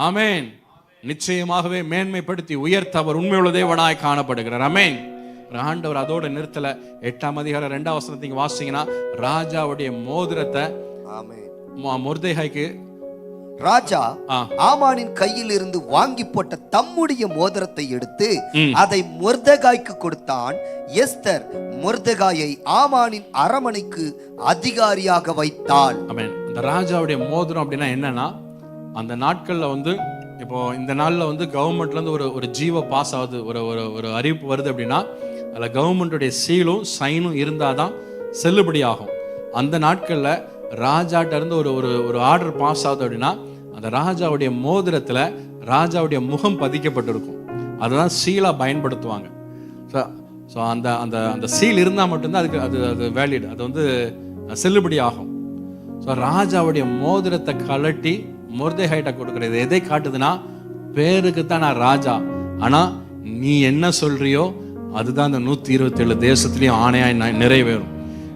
ஆமென். நிச்சயமாகவே மேன்மைப்படுத்தி உயர்த்த அவர் உண்மையுள்ள தேவனாய் காணப்படுகிறார். ஆமென். ஆண்டவர் அதோட நிறுத்தல. 8ஆம் அதிகாரம் 2ஆம் வசனத்தை வாசிங்கன்னா, ராஜாவுடைய மோதிரத்தை மொர்தெகாய்க்கு ராஜா ஆமானின் கையில் இருந்து வாங்கி போட்ட தம்முடைய மோதிரத்தை எடுத்து அதை மொர்தெகாய்க்கு கொடுத்தான். எஸ்தர் மொர்தெகாயை ஆமானின் அரமனைக்கு அதிகாரியாக வைத்தாள். ஆமென். அந்த ராஜாவுடைய மோதிரம் அப்படின்னா என்னன்னா, அந்த நாட்கள்ல இப்போ இந்த நாள்ல கவர்மெண்ட்ல இருந்து ஒரு ஜீவ பாஸ் ஆகுது, ஒரு அறிவிப்பு வருது அப்படின்னா அதுல கவர்மெண்ட்டுடைய சீலும் சைனும் இருந்தாதான் செல்லுபடி ஆகும். அந்த நாட்கள்ல ராஜாட்ட இருந்து ஒரு ஆர்டர் பாஸ் ஆகுது அப்படின்னா அந்த ராஜாவுடைய மோதிரத்துல ராஜாவுடைய முகம் பதிக்கப்பட்டிருக்கும். அதுதான் சீலா பயன்படுத்துவாங்க. ஸோ அந்த அந்த அந்த சீல் இருந்தால் மட்டும்தான் அது வேலிட், அது செல்லுபடி ஆகும். ஸோ ராஜாவுடைய மோதிரத்தை கலட்டி மொர்தெகாய்ட்ட கொடுக்குறது எதை காட்டுதுன்னா, பேருக்கு தான் நான் ராஜா, ஆனா நீ என்ன சொல்றியோ அதுதான் அந்த 127 தேசத்துலயும் ஆணையாய் நிறைவேறும்.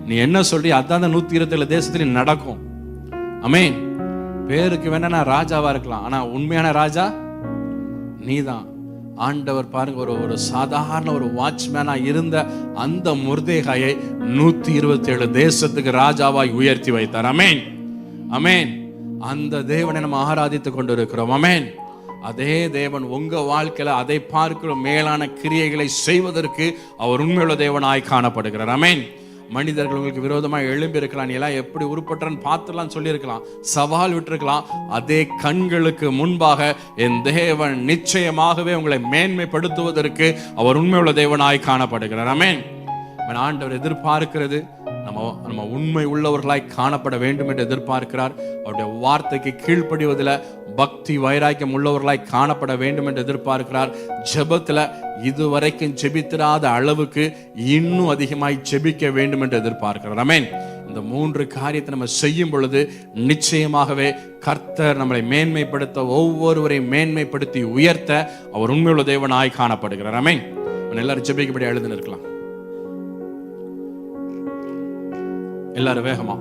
நீ என்ன சொல்றியோ அதுதான் அந்த 127 தேசத்துலயும் நடக்கும். ஆமென். பேருக்கு வேணா நான் ராஜாவா இருக்கலாம், ஆனா உண்மையான ராஜா நீதான். ஆண்டவர் பாருங்க, ஒரு சாதாரண ஒரு வாட்ச்மேனா இருந்த அந்த மொர்தெகாயை 127 தேசத்துக்கு ராஜாவாய் உயர்த்தி வைத்தார். ஆமென், ஆமென். அந்த தேவனை நம்ம ஆராதித்துக் கொண்டிருக்கிறோம். ஆமென். அதே தேவன் உங்க வாழ்க்கையில அதை பார்க்கிற மேலான கிரியைகளை செய்வதற்கு அவர் உண்மையுள்ள தேவனாய் காணப்படுகிறார். ஆமென். மனிதர்கள் உங்களுக்கு விரோதமாக எழும்பி இருக்கலாம், நீ எல்லாம் எப்படி உருப்பற்றன்னு பார்த்துலாம் சொல்லியிருக்கலாம், சவால் விட்டுருக்கலாம். அதே கண்களுக்கு முன்பாக என் தேவன் நிச்சயமாகவே உங்களை மேன்மைப்படுத்துவதற்கு அவர் உண்மையுள்ள தேவனாய் காணப்படுகிறார். ஆமென். ஆண்டவர் எதிர்பார்க்கிறது நம்ம உண்மை உள்ளவர்களாய் காணப்பட வேண்டும் என்று எதிர்பார்க்கிறார். அவருடைய வார்த்தைக்கு கீழ்ப்படிவதில் பக்தி வைராக்கியம் உள்ளவர்களாய் காணப்பட வேண்டும் என்று எதிர்பார்க்கிறார். ஜெபத்துல இதுவரைக்கும் ஜெபித்திராத அளவுக்கு இன்னும் அதிகமாய் ஜெபிக்க வேண்டும் என்று எதிர்பார்க்கிறார். ஆமென். இந்த 3 காரியத்தை நம்ம செய்யும் பொழுது நிச்சயமாகவே கர்த்தர் நம்மளை மேன்மைப்படுத்த, ஒவ்வொருவரையும் மேன்மைப்படுத்தி உயர்த்த அவர் உண்மையுள்ள தேவனாய் காணப்படுகிறார். ஆமென். எல்லாரும் ஜெபிக்கப்படி எழுந்து நிற்கலாம். எல்லாரும் வேகமா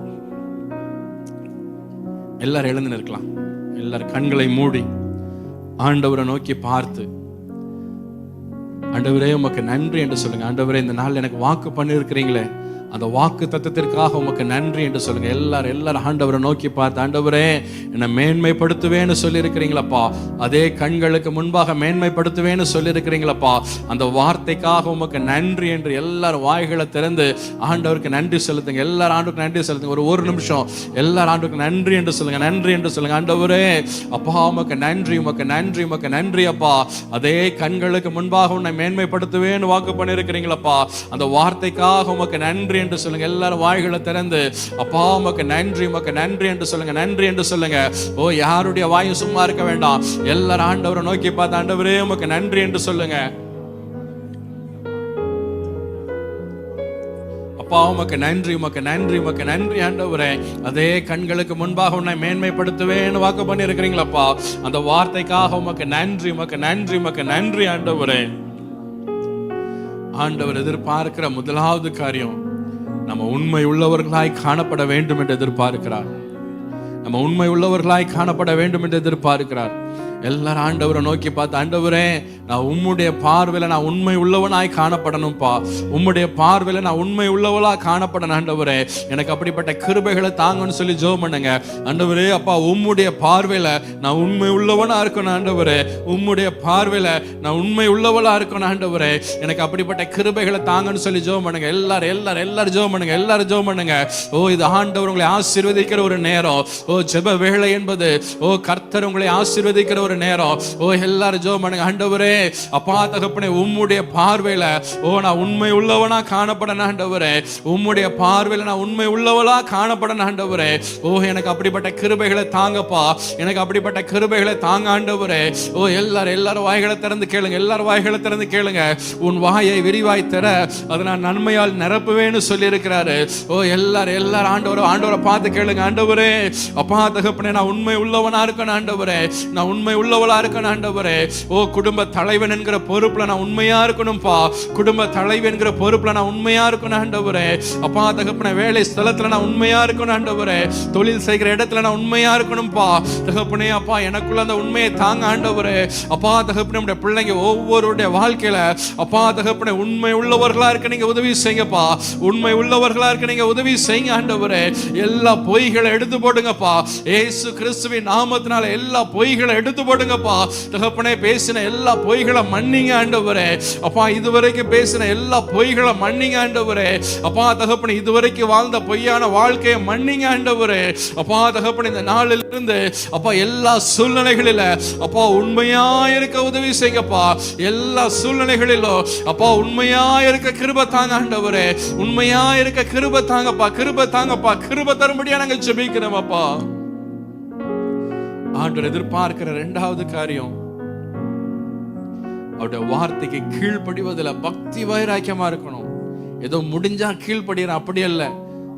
எல்லாரும் எழுந்து நிற்கலாம். எல்லாரும் கண்களை மூடி ஆண்டவரை நோக்கி பார்த்து, ஆண்டவரே உமக்கு நன்றி என்று சொல்லுங்க. ஆண்டவரே இந்த நாள் எனக்கு வாக்கு பண்ணி இருக்கிறீங்களே, அந்த வாக்கு தத்தத்திற்காக உமக்கு நன்றி என்று சொல்லுங்க. எல்லாரும் ஆண்டவரை நோக்கி பார்த்து, ஆண்டவரே என்னை மேன்மைப்படுத்துவேன்னு சொல்லி இருக்கிறீங்களப்பா, அதே கண்களுக்கு முன்பாக மேன்மைப்படுத்துவேன்னு சொல்லி இருக்கிறீங்களப்பா, அந்த வார்த்தைக்காக உமக்கு நன்றி என்று எல்லாரும் வாய்களை திறந்து ஆண்டவருக்கு நன்றி செலுத்துங்க. எல்லாரும் ஆண்டுக்கு நன்றி செலுத்துங்க. ஒரு நிமிஷம் எல்லாரும் ஆண்டுக்கு நன்றி என்று சொல்லுங்க. நன்றி என்று சொல்லுங்க. ஆண்டவரே அப்பா உமக்கு நன்றி, உமக்கு நன்றி, உமக்கு நன்றி அப்பா, அதே கண்களுக்கு முன்பாக உன்னை மேன்மைப்படுத்துவேன்னு வாக்கு பண்ணிருக்கிறீங்களப்பா, அந்த வார்த்தைக்காக உமக்கு நன்றி என்று சொல்லுங்க. எல்லாரும் வாய்களை திறந்து அப்பா உமக்கு நன்றி, உமக்கு நன்றி என்று சொல்லுங்க. நன்றி என்று சொல்லுங்க. ஓ, யாருடைய வாயும் சும்மா இருக்க வேண்டாம். எல்லாரும் ஆண்டவரை நோக்கி பார்த்து, ஆண்டவரே உமக்கு நன்றி என்று சொல்லுங்க. அப்பா உமக்கு நன்றி, உமக்கு நன்றி, உமக்கு நன்றி ஆண்டவரே, அதே கண்களுக்கு முன்பாக உன்னை மேன்மைப்படுத்துவேன்னு வாக்கு பண்ணி இருக்கிறீங்களப்பா, அந்த வார்த்தைக்காக உமக்கு நன்றி, உமக்கு நன்றி, உமக்கு நன்றி ஆண்டவரே. ஆண்டவர் எதிர்பார்க்கிற முதலாவது காரியம், நம்ம உண்மை உள்ளவர்களாய் காணப்பட வேண்டும் என்று எதிர்பார்க்கிறார். நம்ம உண்மை உள்ளவர்களாய் காணப்பட வேண்டும் என்று எதிர்பார்க்கிறார். எல்லாரும் ஆண்டவரை நோக்கி பார்த்து, ஆண்டவரே நான் உம்முடைய பார்வையில நான் உண்மை உள்ளவனாய் காணப்படணும்ப்பா, உம்முடைய பார்வையில நான் உண்மை உள்ளவளா காணப்படணும் ஆண்டவரே, எனக்கு அப்படிப்பட்ட கிருபைகளை தாங்கன்னு சொல்லி ஜெபம் பண்ணுங்க. ஆண்டவரே அப்பா, உம்முடைய பார்வையில நான் உண்மை உள்ளவனா இருக்கணும் ஆண்டவரே, உம்முடைய பார்வையில நான் உண்மை உள்ளவளா இருக்கணும் ஆண்டவரே, எனக்கு அப்படிப்பட்ட கிருபைகளை தாங்கன்னு சொல்லி ஜெபம் பண்ணுங்க. எல்லாரும் ஜெபம் பண்ணுங்க, எல்லாரும் ஜெபம் பண்ணுங்க. ஓ, இது ஆண்டவர் உங்களை ஆசீர்வதிக்கிற ஒரு நேரம். ஓ, ஜெப வேளை என்பது, ஓ கர்த்தர் உங்களை ஆசீர்வதிக்கிற ஒரு நேரம். ஓ, எல்லாரும் ஜெபம் பண்ணுங்க. ஆண்டவரே அப்பா தகப்பனே, உம்முடைய பார்வையில ஓ நான் உண்மை உள்ளவனா காணப்படணும் ஆண்டவரே, உம்முடைய பார்வையில நான் உண்மை உள்ளவளா காணப்படணும் ஆண்டவரே. ஓ, எனக்கு அப்படிப்பட்ட கிருபைகளை தாங்கப்பா, எனக்கு அப்படிப்பட்ட கிருபைகளை தாங்க ஆண்டவரே. ஓ, எல்லாரும் வாய்களை திறந்து கேளுங்க, எல்லாரும் வாய்களை திறந்து கேளுங்க. உன் வாயை விரிவாய் தர அதை நான் நன்மையால் நிரப்புவேன்னு சொல்லி இருக்கிறாரு. ஓ, எல்லாரும் ஆண்டவரை பார்த்து கேளுங்க. ஆண்டவரே அப்பா தகப்பனே, நான் உண்மை உள்ளவனா இருக்கணும் ஆண்டவரே, நான் உண்மை உள்ளவளா இருக்கணும் ஆண்டவரே. ஓ, குடும்ப தலைவன் என்கிற பொறுப்புல நான் உண்மையா இருக்கணும்பா, குடும்ப தலைவன் என்கிற பொறுப்புல நான் உண்மையா இருக்கணும் ஆண்டவரே. அப்பா தகப்பனே, வேலை ஸ்தலத்துல நான் உண்மையா இருக்கணும் ஆண்டவரே, தொழில் செய்கிற இடத்துல நான் உண்மையா இருக்கணும்பா தகப்பனே. அப்பா எனக்குள்ள அந்த உண்மையை தாங்க ஆண்டவரே. அப்பா தகப்பனே, நம்முடைய பிள்ளைங்க ஒவ்வொருடைய வாழ்க்கையில அப்பா தகப்பனே உண்மை உள்ளவர்களா இருக்க நீங்க உதவி செய்யுங்கப்பா, உண்மை உள்ளவர்களா இருக்க நீங்க உதவி செய்யுங்க ஆண்டவரே. எல்லா பொய்களை எடுத்து போடுங்கப்பா, இயேசு கிறிஸ்துவின் நாமத்தினால எல்லா பொய்களை எடுத்து போடுங்கப்பா தகப்பனே. பேசின எல்லா பொய்களை மன்னிங்க ஆண்டவரே. அப்பா இதுவரைக்கும் பேசின எல்லா பொய்களை மன்னிங்க ஆண்டவரே. அப்பா தகப்பனே, இதுவரைக்கும் வாழ்ந்த பொய்யான வாழ்க்கையை மன்னிங்க ஆண்டவரே. அப்பா தகப்பனே, இந்த நாளில் இருந்து அப்பா எல்லா சூழ்நிலைகளில அப்பா உண்மையா இருக்க உதவி செய்யுங்கப்பா, எல்லா சூழ்நிலைகளிலும் அப்பா உண்மையா இருக்க கிருபை தாங்க ஆண்டவரே, உண்மையா இருக்க கிருபை தாங்கப்பா, கிருபை தாங்கப்பா, கிருபை தரும்படியா நாங்க ஜெபிக்கிறோம் அப்பா. ஆண்டவர் எதிர்பார்க்கிற இரண்டாவது காரியம், அவருடைய வார்த்தைக்கு கீழ்ப்படிவதில் பக்தி வைராக்கியமா இருக்கணும். ஏதோ முடிஞ்சா கீழ்ப்படிற அப்படி அல்ல.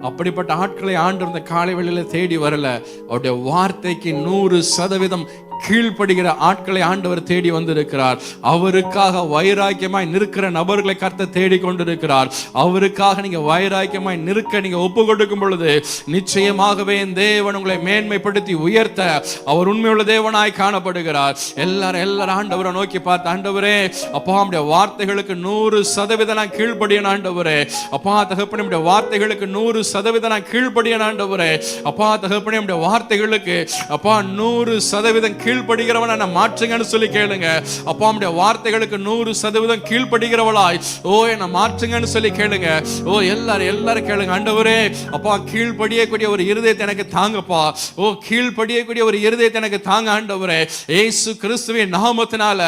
அப்படிப்பட்ட ஆட்களை ஆண்டவர் இந்த காலை வேளையில தேடி வரல. அவருடைய வார்த்தைக்கு 100% கீழ்ப்படுகிற ஆட்களை ஆண்டவர் தேடி வந்திருக்கிறார். அவருக்காக வைராக்கியமாய் நிற்கிற நபர்களை கர்த்தர் தேடி கொண்டிருக்கிறார். அவருக்காக நீங்க வைராக்கியமாய் நிற்க நீங்க ஒப்பு கொடுக்கும் பொழுது நிச்சயமாகவே தேவன் உங்களை மேன்மைப்படுத்தி உயர்த்த அவர் உண்மையுள்ள தேவனாய் காணப்படுகிறார். எல்லாரும் ஆண்டவரை நோக்கி பார்த்து, ஆண்டவரே அப்பா நம்முடைய வார்த்தைகளுக்கு 100% நான் கீழ்ப்படியேன் ஆண்டவரே. அப்பா தகப்பனே, நம்முடைய வார்த்தைகளுக்கு 100% நான் கீழ்ப்படியேன் ஆண்டவரே. அப்பா தகப்பனே, நம்முடைய வார்த்தைகளுக்கு அப்பா 100% கீழ்ப்படுகிறவன மாற்றுங்கன்னு சொல்லி கேளுங்க. அப்பா நம்முடைய வார்த்தைகளுக்கு 100% கீழ்ப்படுகிறவளாய் ஓ என்ன மாற்றுங்கன்னு சொல்லி கேளுங்க. ஓ எல்லாரும் கேளுங்க. ஆண்டவரே அப்பா கீழ்ப்படியக்கூடிய ஒரு இருதயத்தை எனக்கு தாங்கப்பா. ஓ கீழ்ப்படியக்கூடிய ஒரு இருதயத்தை எனக்கு தாங்க ஆண்டவரே. இயேசு கிறிஸ்துவின் நாமத்தினால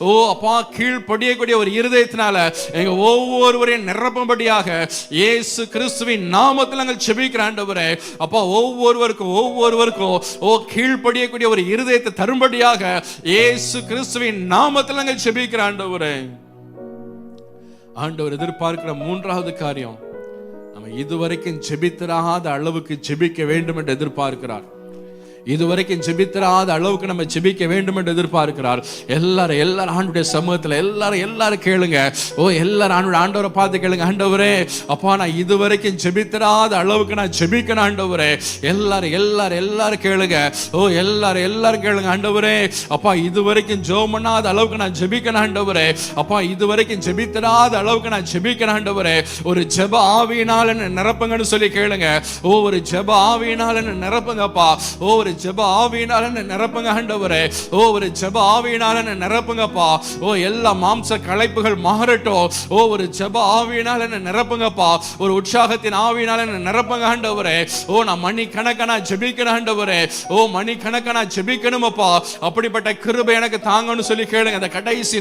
ஓ அப்பா கீழ்ப்படியக்கூடிய ஒரு இருதயத்தினால எங்க ஒவ்வொருவரையும் நிரப்பும்படியாக இயேசு கிறிஸ்துவின் நாமத்தில் நாங்கள் ஜெபிக்கிறோம் ஆண்டவரே. அப்பா ஒவ்வொருவருக்கும் ஓ கீழ்ப்படியக்கூடிய ஒரு இருதயத்தை தரும்படியாக இயேசு கிறிஸ்துவின் நாமத்தில் நாங்கள் ஜெபிக்கிறோம் ஆண்டவரே. ஆண்டவர் எதிர்பார்க்கிற மூன்றாவது காரியம், நம்ம இதுவரைக்கும் ஜெபித்திராத அளவுக்கு ஜெபிக்க வேண்டும் என்று எதிர்பார்க்கிறார். இதுவரைக்கும் ஜெபித்திராத அளவுக்கு நம்ம ஜெபிக்க வேண்டும் என்று எதிர்பார்க்கிறார். எல்லாரும் ஆண்டுடைய சமூகத்தில் எல்லாரும் கேளுங்க. ஓ எல்லாரும் ஆண்டவரை பார்த்து கேளுங்க. ஆண்டவரே அப்பா நான் இதுவரைக்கும் ஜெபித்திராத அளவுக்கு நான் ஜெபிக்கணும் ஆண்டவரே. எல்லாரும் கேளுங்க. ஓ எல்லாரும் கேளுங்க. ஆண்டவரே அப்பா இதுவரைக்கும் ஜெபம் பண்ணாத அளவுக்கு நான் ஜெபிக்கணும் ஆண்டவரே. அப்பா இதுவரைக்கும் ஜெபித்திராத அளவுக்கு நான் ஜெபிக்கணும் ஆண்டவரே. ஒரு ஜெப ஆவியினால் என்ன நிரப்புங்கன்னு சொல்லி கேளுங்க. ஓ ஒரு ஜெப ஆவியினால் என்ன நிரப்புங்கப்பா. ஓ ஒரு ஜெப ஆவியினால நிரப்புங்க ஆண்டவரே. ஓ ஒரு ஜெப ஆவியினால நிரப்புங்கப்பா. ஓ எல்லா மாம்ச களைப்புகள் மாறட்டும். ஓ ஒரு ஜெப ஆவியினால நிரப்புங்கப்பா. ஒரு உற்சாகத்தின் ஆவியினால நிரப்புங்க ஆண்டவரே. ஓ நான் மணிக்கணக்கான ஜெபிக்கணும் ஆண்டவரே. ஓ மணிக்கணக்கான ஜெபிக்கணுமப்பா. அப்படிப்பட்ட கிருபை எனக்கு தாங்கன்னு சொல்லி கேளுங்க. அந்த கடைசி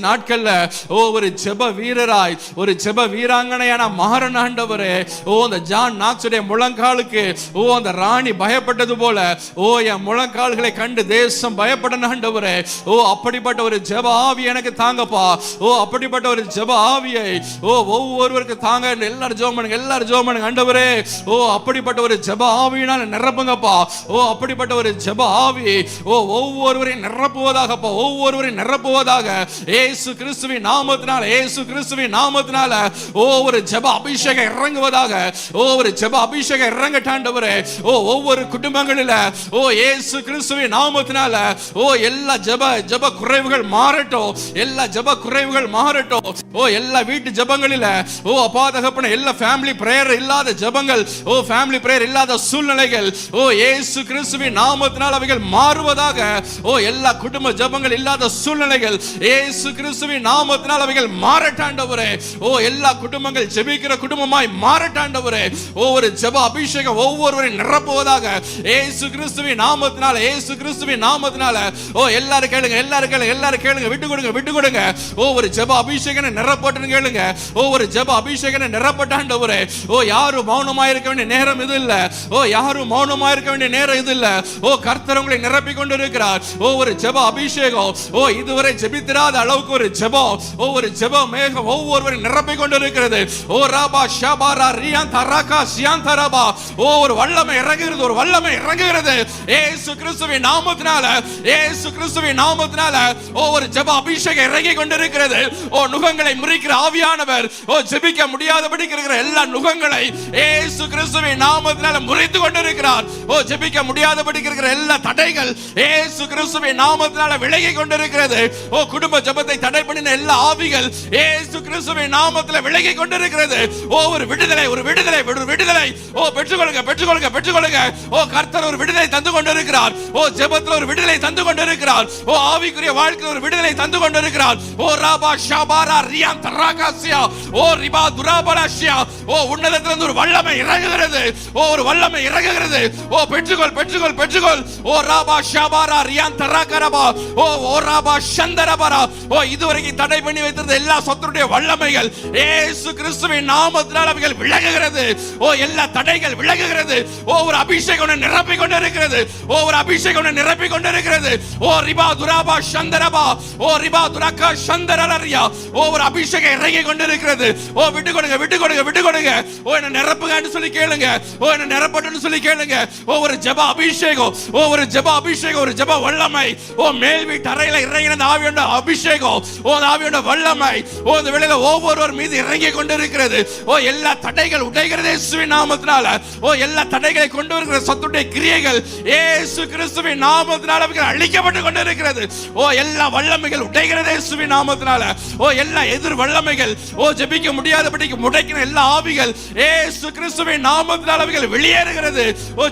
நாட்கள்ல ஓ ஒரு ஜெப வீரராய் ஒரு ஜெப வீராங்கனையான மாறன் ஆண்டவரே. ஓ அந்த ஜான் நாக்ஸுடைய முழங்காலுக்கு ஓ அந்த ராணி ராணி பயப்பட்டது போல என் முழங்கால்களை கண்டு தேசம் பயப்படணும் ஆண்டவரே. அப்படிப்பட்ட ஒரு ஜெப ஆவி எனக்கு தாங்கப்பா. அப்படிப்பட்ட ஒரு ஜெப ஆவியை ஒவ்வொருவருக்கு தாங்க. எல்லாரும் ஜெபம் பண்ணுங்க, எல்லாரும் ஜெபம் பண்ணுங்க ஆண்டவரே. அப்படிப்பட்ட ஒரு ஜெப ஆவியினால நிரப்புங்கப்பா. அப்படிப்பட்ட ஒரு ஜெப ஆவி ஒவ்வொருவரையும் நிரப்புவதாகப்பா, ஒவ்வொருவரையும் நிரப்புவதாக இயேசு கிறிஸ்துவின் நாமத்தினால, இயேசு கிறிஸ்துவின் நாமத்தினால ஒரு ஜெப அபிஷேகம் இறங்குவதாக. ஒரு ஜெப அபிஷேகம் இறங்கட்டும் ஆண்டவரே. ஒவ்வொரு குடும்பங்களில இயேசு கிறிஸ்துவின் நாமத்தினால எல்லா ஜெப குறைவுகள் மாறட்டும், எல்லா ஜெப குறைவுகள் மாறட்டும். எல்லா வீட்டு ஜெபங்களில அப்பா தகப்பனே, எல்லா ஃபேமிலி பிரேயர் இல்லாத ஜெபங்கள், ஃபேமிலி பிரேயர் இல்லாத சூழ்நிலைகள் இயேசு கிறிஸ்துவின் நாமத்தினால் அவைகள் மாறுவதாக. எல்லா குடும்ப ஜெபங்கள் இல்லாத சூழ்நிலைகள் இயேசு கிறிஸ்துவின் நாமத்தினால் அவைகள் மாறட்டாண்டவரே. எல்லா குடும்பங்கள் ஜெபிக்கிற குடும்பமாய் மாறட்டாண்டவரே. ஒரு ஜெப அபிஷேகம் ஒவ்வொருவரையும் நிரப்புவதாக இயேசு கிறிஸ்துவின் நாமத்தினால, இயேசு கிறிஸ்துவின் நாமத்தினால. எல்லாரும் கேளுங்க, எல்லாரும் கேளுங்க, எல்லாரும் கேளுங்க. விட்டு கொடுங்க, விட்டு கொடுங்க. ஒரு ஜெப அபிஷேகம் நிரப்பட்டுன்னு கேளுங்க. ஒரு ஜெப அபிஷேகம் நிரப்பட்டாண்டவரே. யாரும் மௌனமா இருக்க வேண்டிய நேரம் இது இல்ல. யாரும் மௌனமா இருக்க வேண்டிய நேரம் இது இல்ல. கர்த்தர் உங்களை நிரப்பிக் கொண்டு இருக்கிறார். ஒரு ஜெப அபிஷேகம் இதுவரை ஜெபித்திராத அளவுக்கு ஒரு ஜெபம், ஒரு ஜெப மேகம் ஒவ்வொருவரையும் நிரப்பிக் கொண்டு இருக்கிறது. ராபா ஷபாரா ரியான் தராகா சியான் தரபா. ஒரு வல்லமை இறங்குகிறது, ஒரு வல்லமை இறங்குகிறது இயேசு கிறிஸ்துவின் நாமத்தினால, இயேசு கிறிஸ்துவின் நாமத்தினால. ஒரு ஜெப அபிஷேகம் இறங்கி கொண்டிருக்கிறது. நுகங்களை முறிக்கிற ஆவியானவர் ஜெபிக்க முடியாதபடி இருக்கிற எல்லா நுகங்களை இயேசு கிறிஸ்துவின் நாமத்தினால முறித்து கொண்டிருக்கிறார். ஜெபிக்க முடியாதபடி இருக்கிற எல்லா தடைகள் இயேசு கிறிஸ்துவின் நாமத்தினால விலகி கொண்டிருக்கிறது. குடும்ப ஜெபத்தை தடை பண்ணின எல்லா ஆவிகள் இயேசு கிறிஸ்துவின் நாமத்தில விலகி கொண்டிருக்கிறது. ஒரு விடுதலை, ஒரு விடுதலை, ஒரு விடுதலை பெற்றுக்கொள்ளுங்க, பெற்றுக்கொள்ளுங்க, பெற்றுக்கொள்ளுங்க. கர்த்தர் ஒரு விடுதலை தந்து கொண்டிருக்கிறார். ஜெபத்தில் ஒரு விடுதலை தந்து கொண்டிருக்கிறார். ஆவிக்குரிய வாழ்க்கையில் ஒரு விடுதலை தந்து கொண்டிருக்கிறார். ராபா ஷபாரா ரியான் தராகாசியா. ரிபா துராபராஷியா. உன்னதத்திலிருந்து ஒரு வல்லமை இறங்குகிறது. ஒரு வல்லமை இறங்குகிறது. பெற்றுக்கொள், பெற்றுக்கொள், பெற்றுக்கொள். ராபா ஷபாரா ரியான் தராகரபா. ராபா சந்தரபரா. இதுவரைக்கும் தடை பண்ணி வைத்திருந்த எல்லா சத்துருடைய வல்லமைகள் இயேசு கிறிஸ்துவின் நாமத்தினால் அவைகள் விலகுகிறது. எல்லா தடைகள் விலகுகிறது. ஒரு அபிஷேகம் நிரப்பிக் கொண்டிருக்கிறது. ஒரு அபிஷேகம் நிரப்பிக் கொண்டிருக்கிறது. ரிபா துராபா சந்தரபா. ரிபா துராகா சந்தரரியா. ஒரு அபிஷேகம் இறங்கி கொண்டிருக்கிறது. விட்டு கொடுங்க, விட்டு கொடுங்க, விட்டு கொடுங்க. என்ன நிரப்புங்கன்னு சொல்லி கேளுங்க. என்ன நிரப்பட்டுன்னு சொல்லி கேளுங்க. ஒரு ஜெப அபிஷேகம், ஒரு ஜெப அபிஷேகம், ஒரு ஜெப வல்லமை மேல் வீட்டு அறையில இறங்கின ஆவியோட அபிஷேகம், ஆவியோட வல்லமை இந்த வேளையில ஒவ்வொருவர் மீது இறங்கி கொண்டிருக்கிறது. எல்லா தடைகள் உடைகிறது இயேசுவின் நாமத்தினால. எல்லா தடைகளை கொண்டு வருகிற சத்துடைய கிரியைகள் இயேசு கிறிஸ்துவின் நாமத்தினால அவைகள் அழிக்கப்பட்டு கொண்டிருக்கிறது. எல்லா வல்லமைகள் உடைகிறது இயேசுவின் நாமத்தினால. எல்லா எதிர் வல்லமைகள் ஜெபிக்க முடியாதபடிக்கு முடக்கின எல்லா ஆவிகள் இயேசு கிறிஸ்துவின் நாமத்தினால அவைகள் வெளியேறுகிறது.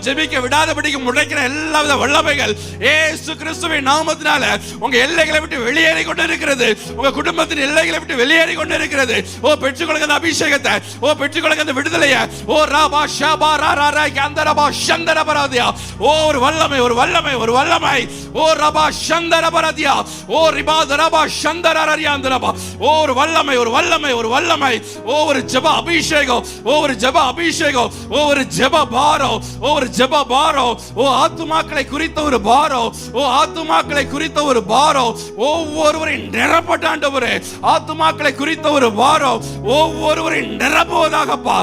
ஜெபிக்க விடாதபடிக்கு முடக்கின எல்லா வித வல்லமைகள் இயேசு கிறிஸ்துவின் நாமத்தினால உங்க எல்லைகளை விட்டு வெளியேறி கொண்டிருக்கிறது. உங்க குடும்பத்தின் எல்லைகளை விட்டு வெளியேறி கொண்டிருக்கிறது. பெற்றுக்கொள்ளுங்க அந்த அபிஷேகத்தை. பெற்றுக்கொள்ளுங்க அந்த விடுதலையை. ராபா ஷபாரா ராரா கந்தரபா சந்தரபராதியா. ஒரு வல்லமை, ஒரு வல்லமை, ஒரு வல்லமை. ரபா சந்தரபராதியா. ரிபா தரபா சந்தரரியாந்தரபா. ஒரு வல்லமை, ஒரு வல்லமை, ஒரு வல்லமை. ஒரு ஜெப அபிஷேகம், ஒரு ஜெப அபிஷேகம், ஒரு ஜெப பாரம், ஒரு ஜெப பாரம். ஆத்துமாக்களை குறித்த ஒரு பாரம், ஆத்துமாக்களை குறித்த ஒரு பாரம். ஒவ்வொருவரையும் நிரப்பட்டாண்டவரே. ஆத்துமாக்களை குறித்த ஒரு பாரம் ஒவ்வொருவரையும் நிரப்புவதாகப்பா.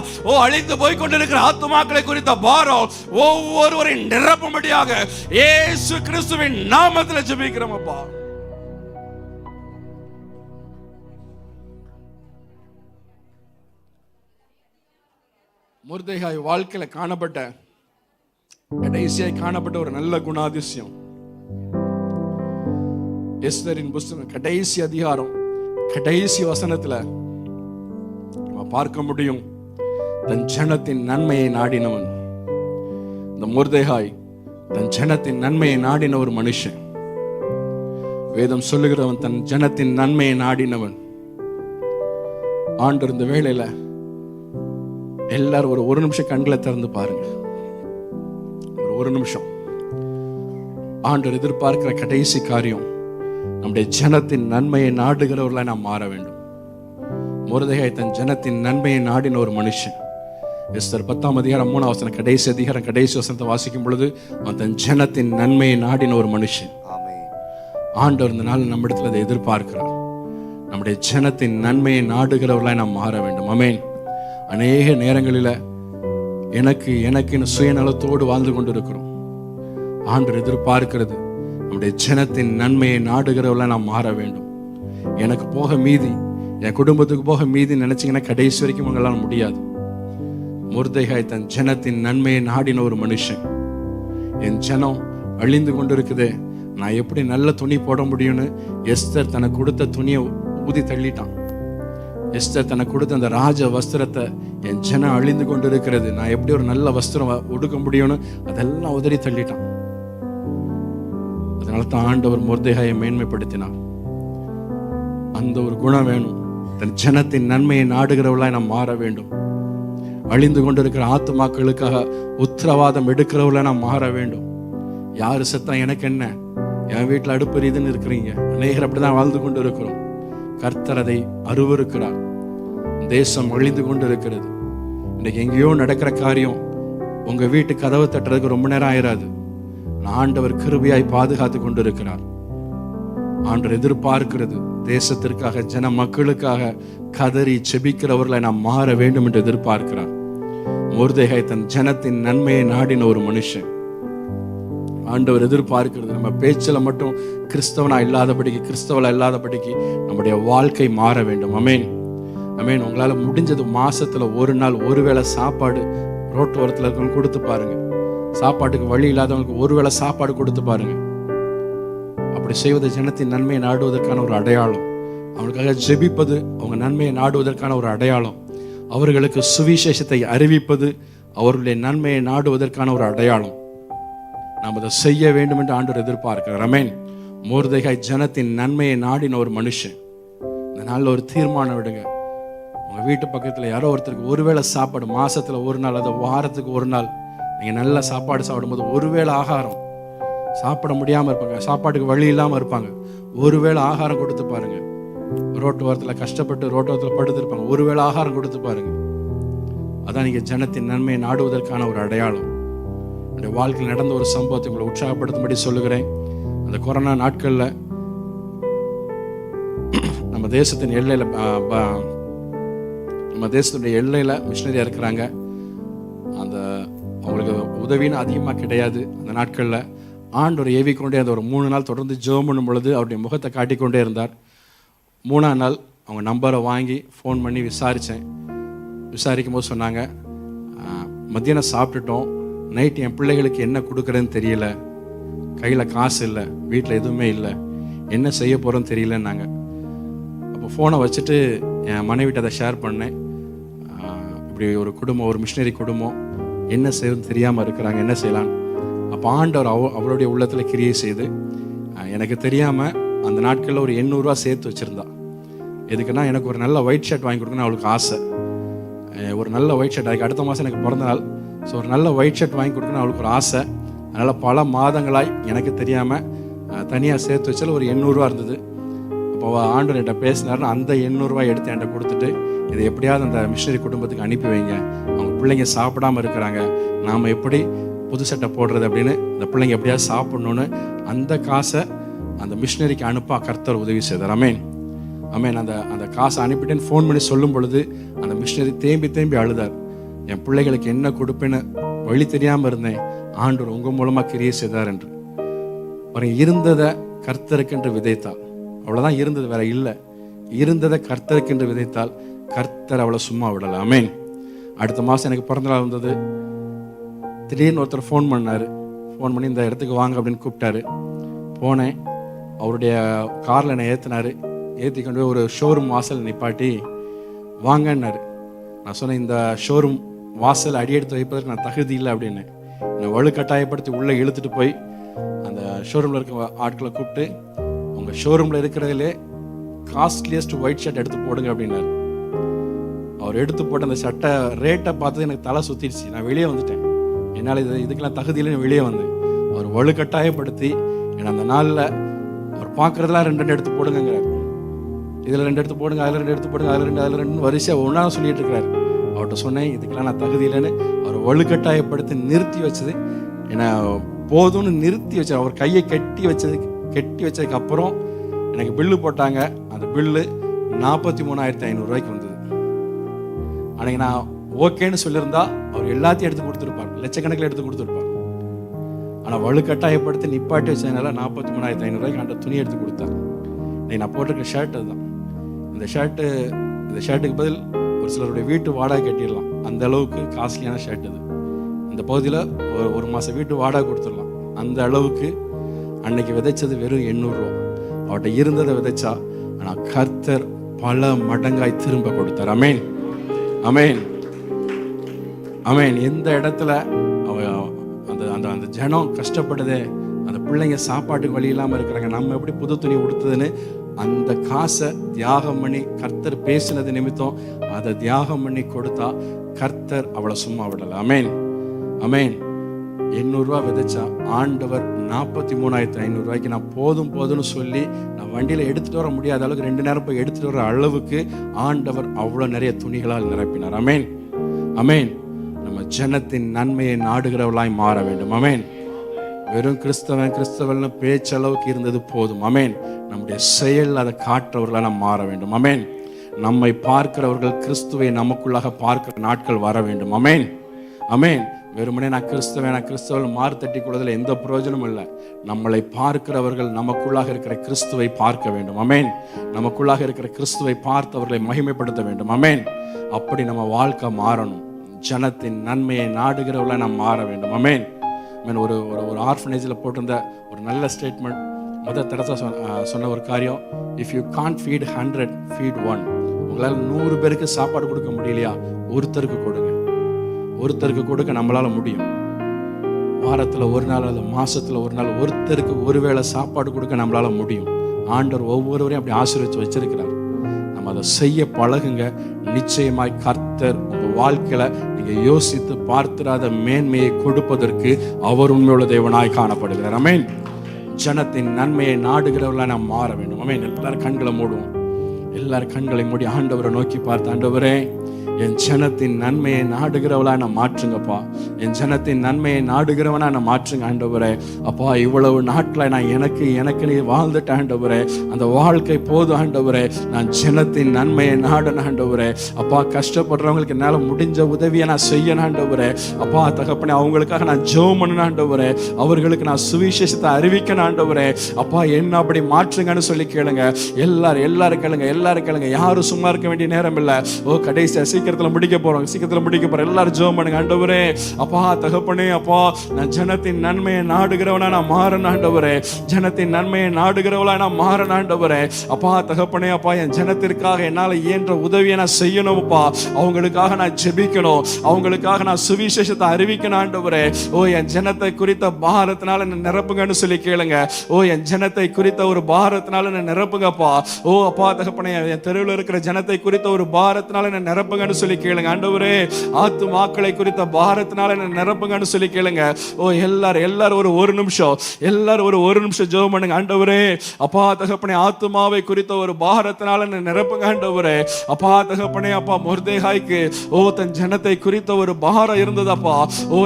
அழிந்து போய் கொண்டிருக்கிற ஆத்துமாக்களை குறித்த பாரம் ஒவ்வொருவரையும் நிரப்பும்படியாக இயேசு கிறிஸ்துவின் நாமத்தில் ஜெபிக்கிறோம் அப்பா. மொர்தெகாய் வாழ்க்கையில காணப்பட்ட கடைசியாய் காணப்பட்ட ஒரு நல்ல குணாதிசயம், எஸ்தரின் புஸ்தகம் கடைசி அதிகாரம் கடைசி வசனத்துல நம்ம பார்க்க முடியும். தன் ஜனத்தின் நன்மையை நாடினவன். இந்த மொர்தெகாய் தன் ஜனத்தின் நன்மையை நாடின ஒரு மனுஷன். வேதம் சொல்லுகிறவன் தன் ஜனத்தின் நன்மையை நாடினவன். ஆண்டு இருந்த வேளையில எல்லாரும் ஒரு நிமிஷம் கண்களை திறந்து பாருங்க. ஒரு நிமிஷம். ஆண்டவர் எதிர்பார்க்கிற கடைசி காரியம், நம்முடைய ஜனத்தின் நன்மையை நாடுகிறவர்களாய் நாம் மாற வேண்டும். மொர்தெகாய் தன் ஜனத்தின் நன்மையை நாடின ஒரு மனுஷன். எஸ்தர் 10ஆம் அதிகாரம் 3ஆம் வசனம் கடைசி அதிகாரம் கடைசி வசனத்தை வாசிக்கும் பொழுது அவன் தன் ஜனத்தின் நன்மையை நாடின ஒரு மனுஷன். ஆண்டவர் இந்த நாள் நம்ம இடத்துல அதை எதிர்பார்க்கிறார். நம்முடைய ஜனத்தின் நன்மையை நாடுகிறவர்களாய் நாம் மாற வேண்டும். ஆமென். அநேக நேரங்களில் எனக்குன்னு சுயநலத்தோடு வாழ்ந்து கொண்டு இருக்கிறோம். ஆண்டவர் எதிர்பார்க்கிறது நம்முடைய ஜனத்தின் நன்மையை நாடுகிறவர்களாய் நாம் மாற வேண்டும். எனக்கு போக மீதி, என் குடும்பத்துக்கு போக மீதி நினைச்சீங்கன்னா கடைசி வரைக்கும் உங்களால் முடியாது. மொர்தெகாய் தன் ஜனத்தின் நன்மையை நாடின ஒரு மனுஷன். என் ஜனம் அழிந்து கொண்டு இருக்குதே, நான் எப்படி நல்ல துணி போட முடியும்னு எஸ்தர் தனக்கு கொடுத்த துணியை ஊதி தள்ளிட்டான். எஸ்தர் தனக்கு கொடுத்த அந்த ராஜ வஸ்திரத்தை, என் ஜனம் அழிந்து கொண்டு இருக்கிறது, நான் எப்படி ஒரு நல்ல வஸ்திரம் உடுக்க முடியும்னு அதெல்லாம் உதறி தள்ளிட்டான். அதனால தான் ஆண்டவர் மொர்தெகாயை மேன்மைப்படுத்தினார். அந்த ஒரு குணம் வேணும். தன் ஜனத்தின் நன்மையை நாடுகிறவர்களாய் நாம் மாற வேண்டும். அழிந்து கொண்டிருக்கிற ஆத்துமாக்களுக்காக உத்தரவாதம் எடுக்கிறவர்களாய் நாம் மாற வேண்டும். யாரு செத்தா எனக்கு என்ன, என் வீட்டில் அடுப்பு எரியுதுன்னு இருக்கிறீங்க. அநேகர் அப்படிதான் வாழ்ந்து கொண்டு இருக்கிறோம். கர்த்தர் அதை அருவருக்கிறார். தேசம் அழிந்து கொண்டு இருக்கிறது. இன்னைக்கு எங்கேயோ நடக்கிற காரியம் உங்க வீட்டு கதவை தட்டுறதுக்கு ரொம்ப நேரம் ஆயிராது. ஆண்டவர் கிருபையாய் பாதுகாத்து கொண்டு இருக்கிறார். ஆண்டவர் எதிர்பார்க்கிறது தேசத்திற்காக, ஜன மக்களுக்காக கதறி செபிக்கிறவர்களை நாம் மாற வேண்டும் என்று எதிர்பார்க்கிறார். மொர்தெகாய் தன் ஜனத்தின் நன்மையை நாடின ஒரு மனுஷன். ஆண்டவர் எதிர்பார்க்கிறது நம்ம பேச்சில மட்டும் கிறிஸ்தவனா இல்லாதபடிக்கு, கிறிஸ்தவலா இல்லாதபடிக்கு நம்முடைய வாழ்க்கை மாற வேண்டும். அமேன், அமேன். உங்களால முடிஞ்சது மாசத்துல ஒரு நாள் ஒருவேளை சாப்பாடு ரோட்டு ஓரத்தில் இருக்கவங்க கொடுத்து பாருங்க. சாப்பாட்டுக்கு வழி இல்லாதவங்களுக்கு ஒருவேளை சாப்பாடு கொடுத்து பாருங்க. அப்படி செய்வது ஜனத்தின் நன்மையை நாடுவதற்கான ஒரு அடையாளம். அவங்களுக்காக ஜெபிப்பது அவங்க நன்மையை நாடுவதற்கான ஒரு அடையாளம். அவர்களுக்கு சுவிசேஷத்தை அறிவிப்பது அவர்களுடைய நன்மையை நாடுவதற்கான ஒரு அடையாளம். நாம் அதை செய்ய வேண்டும் என்று ஆண்டவர் எதிர்பார்க்கிறார். ஆமென். மொர்தெகாய் ஜனத்தின் நன்மையை நாடின ஒரு மனுஷன். இந்த நாளில் ஒரு தீர்மானம் விடுங்க. உங்க வீட்டு பக்கத்தில் யாரோ ஒருத்தருக்கு ஒருவேளை சாப்பாடு, மாசத்துல ஒரு நாள், அதை வாரத்துக்கு ஒரு நாள் நீங்க நல்ல சாப்பாடு சாப்பிடும்போது, ஒருவேளை ஆகாரம் சாப்பிட முடியாம இருப்பாங்க, சாப்பாட்டுக்கு வழி இல்லாம இருப்பாங்க, ஒருவேளை ஆகாரம் கொடுத்து பாருங்க. ரோட்டு ஓரத்தில் கஷ்டப்பட்டு ரோட்டு ஓரத்தில் படுத்திருப்பாங்க, ஒருவேளை ஆகாரம் கொடுத்து பாருங்க. அதான் நீங்க ஜனத்தின் நன்மையை நாடுவதற்கான ஒரு அடையாளம். என்னுடைய வாழ்க்கையில் நடந்த ஒரு சம்பவத்தை உங்களை உற்சாகப்படுத்தும்படி சொல்லுகிறேன். அந்த கொரோனா நாட்கள்ல நம்ம தேசத்தின் எல்லையில, நம்ம தேசத்துடைய எல்லையில மிஷினரியா இருக்கிறாங்க. அந்த அவங்களுக்கு உதவின்னு அதிகமாக கிடையாது. அந்த நாட்களில் ஆண்டவர் ஏவிக்கொண்டே அந்த ஒரு 3 நாள் தொடர்ந்து ஜெபம் பண்ணும் பொழுது அவருடைய முகத்தை காட்டிக்கொண்டே இருந்தார். 3ஆம் நாள் அவங்க நம்பரை வாங்கி ஃபோன் பண்ணி விசாரிக்கும் போது சொன்னாங்க, மத்தியானம் சாப்பிட்டுட்டோம், நைட் என் பிள்ளைகளுக்கு என்ன கொடுக்குறேன்னு தெரியல, கையில் காசு இல்லை, வீட்டில் எதுவுமே இல்லை, என்ன செய்ய போகிறோன்னு தெரியலன்னாங்க. அப்போ ஃபோனை வச்சுட்டு என் மனைவிட்ட அதை ஷேர் பண்ணேன். இப்படி ஒரு குடும்பம், ஒரு மிஷினரி குடும்பம் என்ன செய்யணும்னு தெரியாமல் இருக்கிறாங்க, என்ன செய்யலாம். அப்போ ஆண்டவர் அவருடைய உள்ளத்தில் கிரியை செய்து, எனக்கு தெரியாமல் அந்த நாட்களில் ஒரு 800 ரூபா சேர்த்து வச்சுருந்தா. எதுக்குன்னா, எனக்கு ஒரு நல்ல ஒயிட் ஷர்ட் வாங்கி கொடுக்கணும்னு அவளுக்கு ஆசை. ஒரு நல்ல ஒயிட் ஷர்ட், அதுக்கு அடுத்த மாதம் எனக்கு பிறந்த நாள். ஸோ ஒரு நல்ல ஒயிட் ஷர்ட் வாங்கி கொடுக்கணும்னு அவளுக்கு ஒரு ஆசை. அதனால் பல மாதங்களாய் எனக்கு தெரியாமல் தனியாக சேர்த்து வச்சாலும் ஒரு 800 ரூபா இருந்தது. அப்போ ஆண்டவர் என்கிட்ட பேசினாருன்னு அந்த 800 ரூபாய் எடுத்து என்கிட்ட கொடுத்துட்டு, இதை எப்படியாவது அந்த மிஷினரி குடும்பத்துக்கு அனுப்பி வைங்க, அவங்க பிள்ளைங்க சாப்பிடாமல் இருக்கிறாங்க, நாம் எப்படி புது சட்டை போடுறது அப்படின்னு, அந்த பிள்ளைங்க எப்படியாவது சாப்பிடணுன்னு அந்த காசை அந்த மிஷினரிக்கு அனுப்ப கர்த்தர் உதவி செய்தார். அமேன், அமேன். அந்த காசை அனுப்பிட்டேன்னு ஃபோன் பண்ணி சொல்லும் பொழுது அந்த மிஷினரி தேம்பி அழுதார். என் பிள்ளைகளுக்கு என்ன கொடுப்பேன்னு வழி தெரியாமல் இருந்தேன், ஆண்டவர் உங்கள் மூலமாக கிரியை செய்தார் என்று. இருந்ததை கர்த்தருக்கென்று விதைத்தாள். அவ்வளோதான் இருந்தது, வேற இல்லை. இருந்ததை கர்த்தருக்கென்று விதைத்தால் கர்த்தர் அவளை சும்மா விடலை. ஆமென். அடுத்த மாதம் எனக்கு பிறந்த நாள் வந்தது. திடீர்னு ஒருத்தர் ஃபோன் பண்ணார். ஃபோன் பண்ணி இந்த இடத்துக்கு வாங்க அப்படின்னு கூப்பிட்டாரு. போனேன். அவருடைய காரில் என்னை ஏற்றினார். ஏற்றி கொண்டு போய் ஒரு ஷோரூம் வாசல் நிப்பாட்டி வாங்கன்னாரு. நான் சொன்னேன், இந்த ஷோரூம் வாசல் அடியெடுத்து வைப்பதற்கு நான் தகுதி இல்லை அப்படின்னு. என்னை வலுக்கட்டாயப்படுத்தி உள்ளே இழுத்துட்டு போய் அந்த ஷோரூமில் இருக்க ஆட்களை கூப்பிட்டு, உங்கள் ஷோரூமில் இருக்கிறதுலே காஸ்ட்லியஸ்ட் ஒயிட் ஷர்ட் எடுத்து போடுங்க அப்படின்னாரு. அவர் எடுத்து போட்டு அந்த சட்டை ரேட்டை பார்த்து எனக்கு தலை சுற்றிடுச்சு. நான் வெளியே வந்துட்டேன். என்னால் இதுக்கெல்லாம் தகுதியில வெளியே வந்தேன். அவர் வலுக்கட்டாயப்படுத்தி என்னை அந்த நாளில் அவர் பார்க்குறதுலாம் 2 எடுத்து போடுங்கிறார். இதில் 2 எடுத்து போடுங்க, அதில் 2 எடுத்து போடுங்க, அதில் 2 வரிசையாக ஒன்றா சொல்லிட்டு இருக்கிறாரு. அவர்கிட்ட சொன்னேன், இதுக்கெல்லாம் நான் தகுதி இல்லைன்னு. அவர் வலுக்கட்டாயப்படுத்தி நிறுத்தி வச்சது, என்னை போதும்னு நிறுத்தி வச்சு, அவர் கையை கட்டி வச்சதுக்கு அப்புறம் எனக்கு பில்லு போட்டாங்க. அந்த பில்லு 43,500 வந்தது. அன்னைக்கு நான் ஓகேன்னு சொல்லியிருந்தா அவர் எல்லாத்தையும் எடுத்து கொடுத்துருப்பார், லட்சக்கணக்கில் எடுத்து கொடுத்துருப்பார். ஆனால் வலுக்கட்டாயப்படுத்தி நிப்பாட்டி வச்சதுனால 43,500 அந்த துணி எடுத்து கொடுத்தார். நான் போட்டிருக்க ஷர்ட் அதுதான். இந்த ஷர்ட்டுக்கு பதில் ஒரு சிலருடைய வீட்டு வாடகை கட்டிடலாம், அந்த அளவுக்கு காஸ்ட்லியான ஷர்ட் அது. இந்த பகுதியில் ஒரு மாதம் வீட்டு வாடகை கொடுத்துடலாம், அந்த அளவுக்கு. அன்னைக்கு விதைச்சது வெறும் 800 ரூபா. அவர்கிட்ட இருந்ததை விதைச்சா, ஆனால் கர்த்தர் பல மடங்காய் திரும்ப கொடுத்தார். அமேன், அமேன், அமேன். எந்த இடத்துல அந்த ஜனம் கஷ்டப்படுதே, அந்த பிள்ளைங்க சாப்பாட்டுக்கு வழி இல்லாமல் இருக்கிறாங்க, நம்ம எப்படி புது துணி உடுத்துதுன்னு அந்த காசை தியாகம் பண்ணி, கர்த்தர் பேசினது நிமித்தம் அதை தியாகம் பண்ணி கொடுத்தா கர்த்தர் அவளை சும்மா விடலை. அமேன், அமேன். 800 ரூபா விதைச்சா ஆண்டவர் 43,500 நான் போதும்னு சொல்லி நான் வண்டியில் எடுத்துகிட்டு வர முடியாத அளவுக்கு 2 நேரம் போய் எடுத்துகிட்டு வர அளவுக்கு ஆண்டவர் அவ்வளோ நிறைய துணிகளால் நிரப்பினார். அமேன், அமேன். நம்ம ஜனத்தின் நன்மையை நாடுகிறவளாய் மாற வேண்டும். அமேன். வெறும் கிறிஸ்தவன் பேச்சளவுக்கு இருந்தது போதும். அமேன். நம்முடைய செயல் அதை காட்டுறவர்களாக நாம் மாற வேண்டும். அமேன். நம்மை பார்க்கிறவர்கள் கிறிஸ்துவை நமக்குள்ளாக பார்க்கிற நாட்கள் வர வேண்டும். அமேன், அமேன். வெறுமனே நான் கிறிஸ்தவன் மாறு தட்டி கொள்வதில் எந்த பிரயோஜனமும் இல்லை. நம்மளை பார்க்கிறவர்கள் நமக்குள்ளாக இருக்கிற கிறிஸ்துவை பார்க்க வேண்டும். அமேன். நமக்குள்ளாக இருக்கிற கிறிஸ்துவை பார்த்தவர்களை மகிமைப்படுத்த வேண்டும். அமேன். அப்படி நம்ம வாழ்க்கை மாறணும். ஜனத்தின் நன்மையை நாடுகிறவர்களாக நாம் மாற வேண்டும். அமேன். ஒரு ஒரு ஆர்ஃபனேஜில் போட்டிருந்த ஒரு நல்ல ஸ்டேட்மெண்ட், முதல் தடவை சொன்ன ஒரு காரியம், if you can't feed 100, feed 1. உங்களால் 100 பேருக்கு சாப்பாடு கொடுக்க முடியலையா, ஒருத்தருக்கு கொடுங்க. ஒருத்தருக்கு கொடுக்க நம்மளால முடியும். வாரத்தில் ஒரு நாள் அல்லது மாசத்துல ஒரு நாள் ஒருத்தருக்கு ஒருவேளை சாப்பாடு கொடுக்க நம்மளால முடியும். ஆண்டவர் ஒவ்வொருவரையும் அப்படி ஆசீர்வதிச்சு வச்சிருக்கிறார். நம்ம அதை செய்ய பழகுங்க. நிச்சயமாய் கர்த்தர் உங்க வாழ்க்கையில நீங்க யோசித்து பார்த்திராத மேன்மையை கொடுப்பதற்கு அவர் உண்மையுள்ள தேவனாய் காணப்படுகிறார். அமேன். ஜனத்தின் நன்மையை நாடுகிறவர்களாக நாம் மாற வேண்டும். அமேன். எல்லாரும் கண்களை மூடுவோம். எல்லாரும் கண்களை மூடி ஆண்டவரை நோக்கி பார்த்து, ஆண்டவரே என் ஜனத்தின் நன்மையை நாடுகிறவளா நான் மாற்றுங்கப்பா. என் ஜனத்தின் நன்மையை நாடுகிறவனா நான் மாற்றுங்க ஆண்டவரே. அப்பா, இவ்வளவு நாட்களை நான் எனக்கு நீ வாழ்ந்துட்ட ஆண்டவரே. அந்த வாழ்க்கை போதும் ஆண்டவரே. நான் ஜனத்தின் நன்மையை நாடணும் ஆண்டவரே. அப்பா, கஷ்டப்படுறவங்களுக்கு என்னால் முடிஞ்ச உதவியை நான் செய்யணும் ஆண்டவரே. அப்பா தகப்பனே, அவங்களுக்காக நான் ஜெபம் பண்ணணும் ஆண்டவரே. அவர்களுக்கு நான் சுவிசேஷத்தை அறிவிக்கணும் ஆண்டவரே. அப்பா, என்ன அப்படி மாற்றுங்கன்னு சொல்லி கேளுங்க. எல்லாரும் கேளுங்க. யாரும் சும்மா இருக்க வேண்டிய நேரம் இல்லை. கடைசியா சீக்கிரத்தில் முடிக்க போறோம். எல்லாரும் ஜெபம் பண்ணுங்க. ஆண்டவரே, அப்பா தகப்பனே, அப்பா நான் ஜனத்தின் நன்மையை நாடுகிறவனா நான் மாறணும் ஆண்டவரே. ஜனத்தின் நன்மையை நாடுகிறவளா நான் மாறணும் ஆண்டவரே. அப்பா தகப்பனே, அப்பா என் ஜனத்திற்காக என்னால் இயன்ற உதவியை நான் செய்யணும்ப்பா. அவங்களுக்காக நான் ஜெபிக்கணும். அவங்களுக்காக நான் சுவிசேஷத்தை அறிவிக்கணும் ஆண்டவரே. என் ஜனத்தை குறித்த பாரத்தினால என்ன நிரப்புங்கன்னு சொல்லி கேளுங்க. என் ஜனத்தை குறித்த ஒரு பாரத்தினால என்ன நிரப்புங்கப்பா. அப்பா தகப்பனே, என் தெருவில் இருக்கிற ஜனத்தை குறித்த ஒரு பாரத்தினால என்ன நிரப்புங்கன்னு சொல்லி கேளுங்க ஆண்டவரே. ஆத்துமாக்களை குறித்த பாரத்தினால என்ன நிரப்புங்கன்னு சொல்லி கேளுங்க. எல்லாரும் ஒரு நிமிஷம் ஜெபம் பண்ணுங்க. ஆண்டவரே, அப்பா தகப்பனே, ஆத்துமாவை குறித்த ஒரு பாரத்தினால என்ன நிரப்புங்க ஆண்டவரே. அப்பா தகப்பனே, அப்பா மொர்தெகாய்க்கு தன் ஜனத்தை குறித்த ஒரு பாரம் இருந்ததப்பா.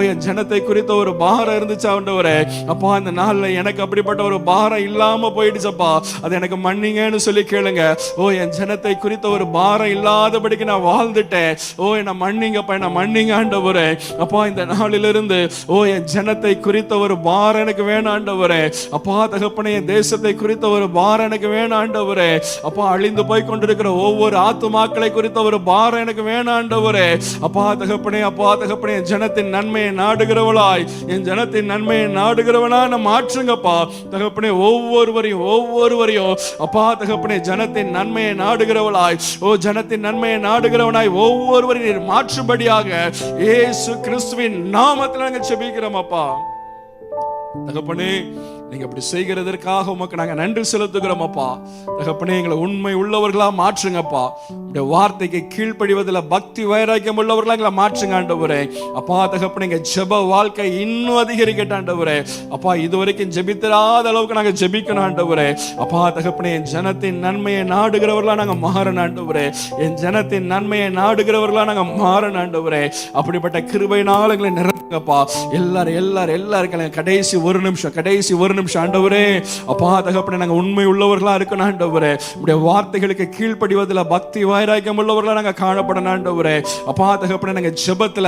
என் ஜனத்தை குறித்த ஒரு பாரம் இருந்துச்சு ஆண்டவரே. அப்பா, இந்த நாள்ல எனக்கு அப்படிப்பட்ட ஒரு பாரம் இல்லாம போயிடுச்சப்பா. அது எனக்கு மன்னிங்கன்னு சொல்லி கேளுங்க. என் ஜனத்தை குறித்த ஒரு பாரம் இல்லாதபடிக்கு நான் வாழ்ந்துட்டேன். என்ன மன்னிங்கப்பா, என்ன மன்னிங்க ஆண்டவரே. அப்பா, இந்த நாளிலிருந்து என் ஜனத்தை குறித்த ஒரு பாரம் எனக்கு வேணும் ஆண்டவரே. அப்பா தகப்பனே, என் தேசத்தை குறித்த ஒரு பாரம் எனக்கு வேணும் ஆண்டவரே. அப்பா, அழிந்து போய் கொண்டிருக்கிற ஒவ்வொரு ஆத்துமாக்களை குறித்த ஒரு பாரம் எனக்கு வேணும் ஆண்டவரே. அப்பா தகப்பனே, என் ஜனத்தின் நன்மையை நாடுகிறவளாய், என் ஜனத்தின் நன்மையை நாடுகிறவனா நான் மாற்றுங்கப்பா தகப்பனே. ஒவ்வொருவரையும் அப்பா தகப்பனே, ஜனத்தின் நன்மையை நாடுகிறவளாய், ஜனத்தின் நன்மையை நாடுகிறவனாய் ஒவ்வொருவரையும் மாற்றும்படியாக இயேசு கிறிஸ்துவின் நாமத்தில் நாங்கள் ஜெபிக்கிறோம் அப்பா தகப்பனே. நீங்க அப்படி செய்கிறதற்காக உமக்கு நாங்க நன்றி செலுத்துகிறோம் அப்பா. தகப்பனே, எங்களை உண்மை உள்ளவர்களா மாற்றுங்கப்பா. உடைய வார்த்தைக்கு கீழ்ப்படிவதில் பக்தி வைராக்கியம் உள்ளவர்களா எங்களை மாற்றுங்க ஆண்டவரே. அப்பா தகப்பனே, எங்க ஜெப வாழ்க்கை இன்னும் அதிகரிக்கட்ட ஆண்டவரே. அப்பா, இதுவரைக்கும் ஜெபித்திராத அளவுக்கு நாங்க ஜெபிக்கணும் ஆண்டவரே. அப்பா தகப்பனே, என் ஜனத்தின் நன்மையை நாடுகிறவர்களா நாங்க மாறணும் ஆண்டவரே. என் ஜனத்தின் நன்மையை நாடுகிறவர்களா நாங்க மாறணும் ஆண்டவரே. அப்படிப்பட்ட கிருபையினால் எங்களை நிரப்புங்கப்பா. எல்லாரும் கடைசி ஒரு நிமிஷம் ஆண்டவரே. அப்பா தகப்பனே, நாங்க உண்மை உள்ளவர்களா இருக்கணும் ஆண்டவரே. உடைய வார்த்தைகளுக்கு கீழ்ப்படிவதில் பக்தி வைராக்கியம் உள்ளவர்களா நாங்க காணப்படணும் ஆண்டவரே. அப்பா தகப்பனே, நாங்க ஜெபத்துல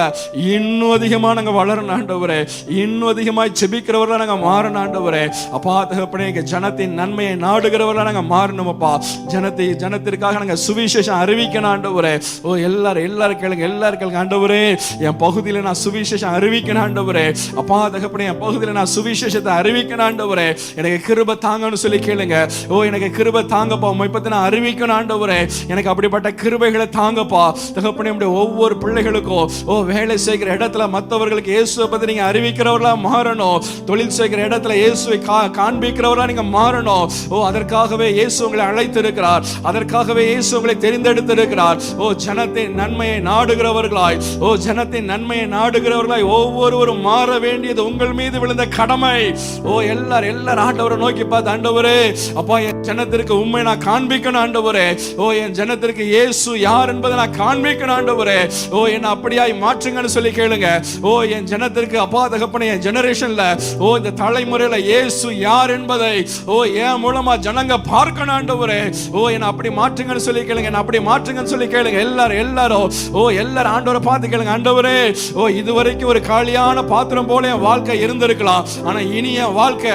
இன்னும் அதிகமா நாங்க வளரணும் ஆண்டவரே. இன்னும் அதிகமாய் ஜெபிக்கிறவர்களா நாங்க மாறணும் ஆண்டவரே. அப்பா தகப்பனே, எங்க ஜனத்தின் நன்மையை நாடுகிறவர்களா நாங்க மாறணும் அப்பா. ஜனத்திற்காக நாங்க சுவிசேஷம் அறிவிக்கணும் ஆண்டவரே. ஓ எல்லாரும் கேளுங்க ஆண்டவரே. என் பகுதியில நான் சுவிசேஷம் அறிவிக்கணும் ஆண்டவரே. அப்பா தகப்பனே, என் பகுதியில நான் சுவிசேஷத்தை அறிவிக்கணும் ஆண்டவரே. எனக்கு கிருபை தாங்கன்னு சொல்லி கேளுங்க. ஓ எனக்கு கிருபை தாங்கப்பா, உம்மை பத்தி நான் அறிவிக்கணும் ஆண்டவரே. எனக்கு அப்படிப்பட்ட கிருபைகளை தாங்கப்பா தகப்பனே. ஒவ்வொரு பிள்ளைகளுக்கும் வேலை செய்கிற இடத்துல மற்றவர்களுக்கு இயேசுவை பத்தி நீங்க அறிவிக்கிறவர்களா மாறணும். தொழில் செய்கிற இடத்துல இயேசுவை காண்பிக்கிறவர்களா நீங்க மாறணும். அதற்காகவே இயேசு உங்களை அழைத்திருக்கிறார். அதற்காகவே இயேசு உங்களை தெரிந்தெடுத்திருக்கிறார். ஜனத்தின் நன்மையை நாடுகிறவர்களாய் ஒவ்வொருவரும் மாற வேண்டியது உங்கள் மீது விழுந்த கடமை. எல்லாரும் ஆண்டவரை நோக்கி பார்த்து, ஆண்டவரே அப்பா, என் ஜனத்திற்கு உண்மை நான் காண்பிக்கணும் ஆண்டவரே. என் ஜனத்திற்கு இயேசு யார் என்பதை நான் காண்பிக்கணும் ஆண்டவரே. என்ன அப்படியாய் மாற்றுங்கன்னு சொல்லி கேளுங்க. என் ஜனத்திற்கு அப்பா தகப்பனே, என் ஜெனரேஷன்ல இந்த தலைமுறையில இயேசு யார் என்பதை என் மூலமா ஜனங்க பார்க்கணும் ஆண்டவரே. என்ன அப்படி மாற்றுங்கன்னு சொல்லி கேளுங்க. என்ன அப்படி மாற்றுங்கன்னு சொல்லி கேளுங்க. எல்லாரும் ஆண்டவரை பார்த்து கேளுங்க. ஆண்டவரே, இதுவரைக்கும் ஒரு காலியான பாத்திரம் போல என் வாழ்க்கை இருந்திருக்கலாம். ஆனா இனி என் வாழ்க்கை